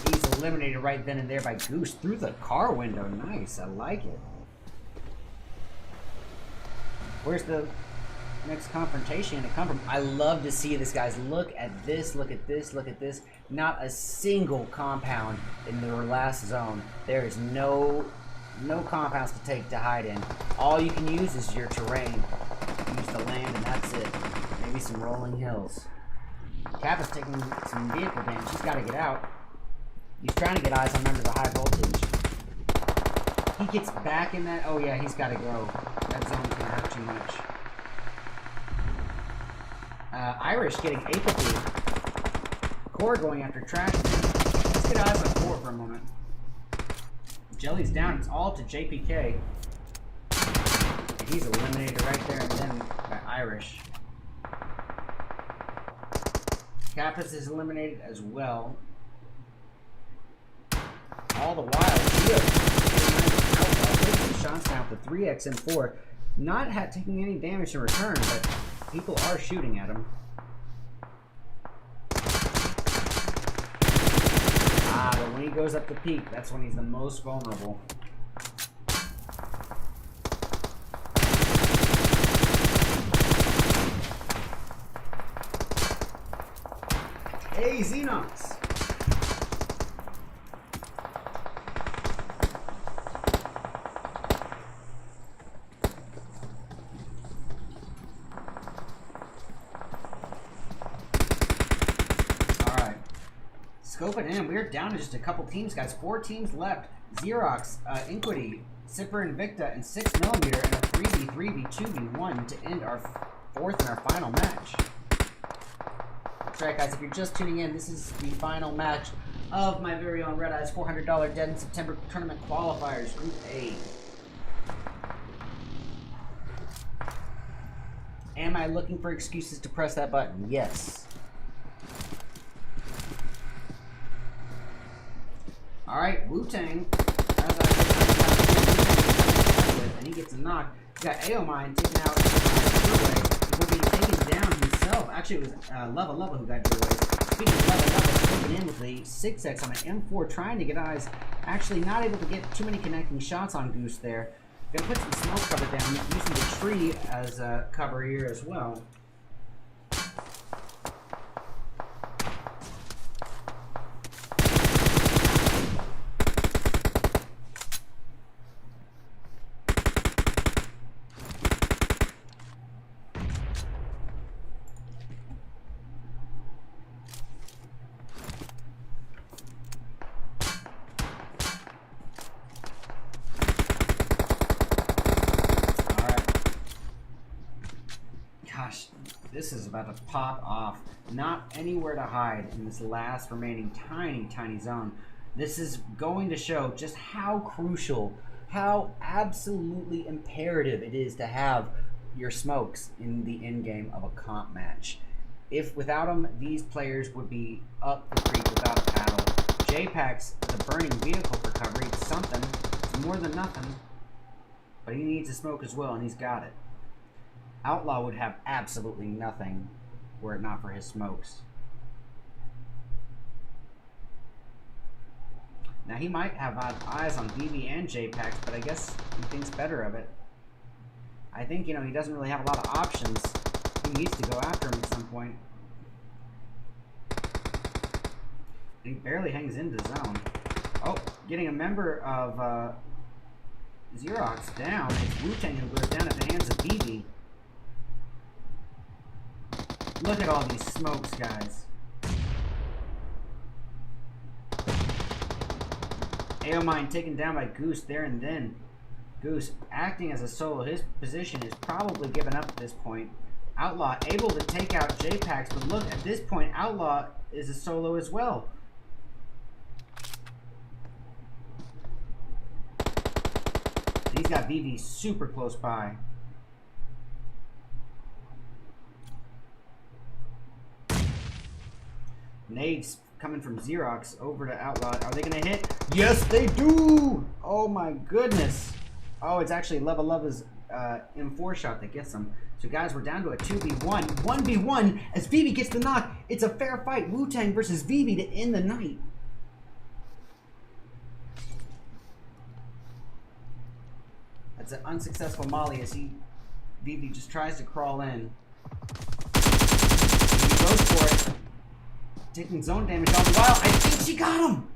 He's eliminated right then and there by Goose through the car window. Nice, I like it. Where's the next confrontation to come from? I love to see this, guys. Look at this, look at this, look at this. Not a single compound in the last zone. There is no No compounds to take to hide in. All you can use is your terrain. Use the land and that's it. Maybe some rolling hills. Cap is taking some vehicle damage. He's got to get out. He's trying to get eyes on members of high voltage. He gets back in that. Oh yeah, he's got to go. That zone's gonna hurt too much. Irish getting apathy. Core going after trash. Let's get eyes on Core for a moment. Jelly's down. It's all to JPK. And he's eliminated right there and then by Irish. Kappas is eliminated as well. All the while, shots down to 3x and 4. Not taking any damage in return, but people are shooting at him. But when he goes up the peak, that's when he's the most vulnerable. Hey, Xenox! Scope it in. We're down to just a couple teams, guys. 4 teams left. Xerox, Inquity, Sipper Invicta, and 6mm, and a 3v3v 2v1 to end our 4th and our final match. That's right, guys. If you're just tuning in, this is the final match of my very own RedEyes $400 Dead in September tournament qualifiers, Group A. Am I looking for excuses to press that button? Yes. Alright, Wu-Tang, and he gets a knock. He's got Aomine taking out Drillway. He'll be taken down himself. Actually, it was Leva who got Drillway. Speaking of Leva slipping in with the 6x on an M4, trying to get eyes. Actually, not able to get too many connecting shots on Goose there. Gonna put some smoke cover down, using the tree as cover here as well. This is about to pop off. Not anywhere to hide in this last remaining tiny zone. This is going to show just how crucial, how absolutely imperative it is to have your smokes in the end game of a comp match. If without them, these players would be up the creek without a paddle. J-Pack's the burning vehicle recovery. It's something. It's more than nothing. But he needs a smoke as well, and he's got it. Outlaw would have absolutely nothing were it not for his smokes. Now he might have eyes on BB and J-Packs, but I guess he thinks better of it. I think, you know, he doesn't really have a lot of options. He needs to go after him at some point. And he barely hangs into the zone. Oh, getting a member of Xerox down. It's Wu-Tang who goes down at the hands of BB. Look at all these smokes, guys. Aomine taken down by Goose there and then. Goose acting as a solo. His position is probably given up at this point. Outlaw able to take out J-Packs, but look, at this point, Outlaw is a solo as well. He's got VV super close by. Nades coming from Xerox over to Outlaw. Are they going to hit? Yes, they do! Oh my goodness. Oh, it's actually Leva's M4 shot that gets them. So guys, we're down to a 2v1. 1v1 as Vivi gets the knock. It's a fair fight. Wu-Tang versus Vivi to end the night. That's an unsuccessful molly as Vivi just tries to crawl in. He goes for it. Taking zone damage all the while. I think she got him!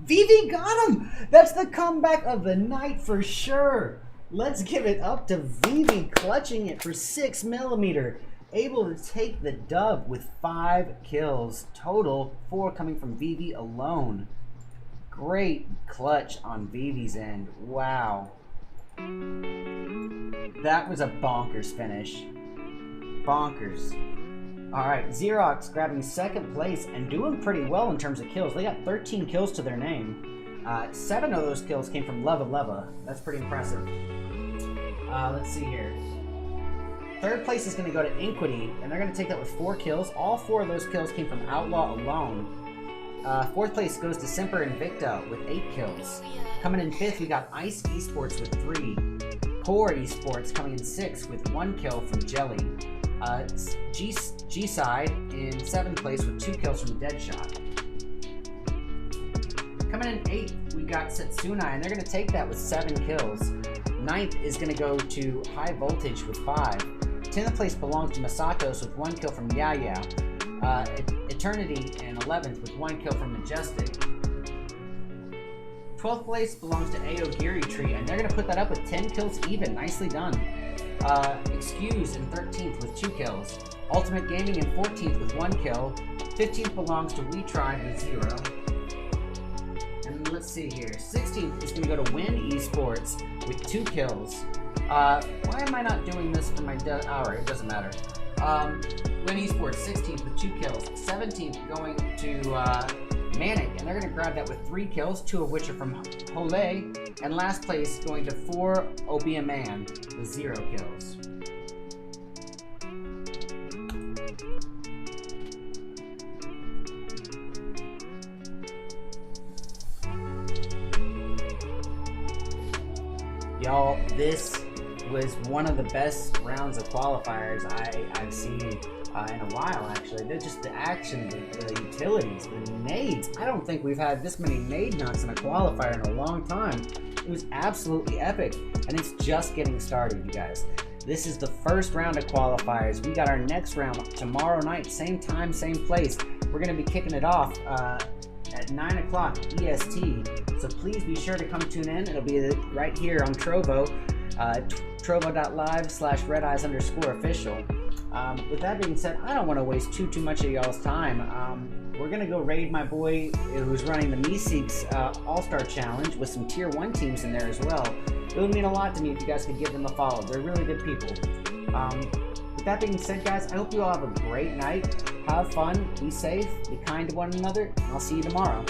Vivi got him! That's the comeback of the night for sure. Let's give it up to Vivi, clutching it for 6mm. Able to take the dub with 5 kills. Total 4 coming from Vivi alone. Great clutch on Vivi's end. Wow. That was a bonkers finish. Bonkers. Alright, Xerox grabbing 2nd place and doing pretty well in terms of kills. They got 13 kills to their name. 7 of those kills came from Leva Leva. That's pretty impressive. Let's see here. 3rd place is going to go to Inquity, and they're going to take that with 4 kills. All 4 of those kills came from Outlaw alone. 4th place goes to Semper Invicta with 8 kills. Coming in 5th, we got Ice Esports with 3. Core Esports coming in 6th with 1 kill from Jelly. G-Side in 7th place with 2 kills from Deadshot. Coming in 8th, we got Setsuna, and they're going to take that with 7 kills. 9th is going to go to High Voltage with 5. 10th place belongs to Masatos with 1 kill from Yaya. Eternity in 11th with 1 kill from Majestic. 12th place belongs to Aogiri Tree, and they're going to put that up with 10 kills even. Nicely done. Excuse in 13th with 2 kills. Ultimate Gaming in 14th with 1 kill. 15th belongs to We Tried with 0. And let's see here. 16th is going to go to Win Esports with 2 kills. Why am I not doing this for my... Alright, it doesn't matter. Win Esports 16th with 2 kills. 17th going to Manic, and they're going to grab that with 3 kills, 2 of which are from Hole. And last place going to 4 Obia Man with 0 kills. Y'all, this was one of the best rounds of qualifiers I've seen in a while, actually. They're just the action, the utilities, the nades. I don't think we've had this many nade knocks in a qualifier in a long time. It was absolutely epic, and it's just getting started, you guys. This is the first round of qualifiers. We got our next round tomorrow night, same time, same place. We're going to be kicking it off at 9 o'clock EST, so please be sure to come tune in. It'll be right here on Trovo, trovo.live/redeyes_official. With that being said, I don't want to waste too much of y'all's time. We're going to go raid my boy who's running the Meeseeks All-Star Challenge with some Tier 1 teams in there as well. It would mean a lot to me if you guys could give them a follow. They're really good people. With that being said, guys, I hope you all have a great night. Have fun, be safe, be kind to one another, and I'll see you tomorrow.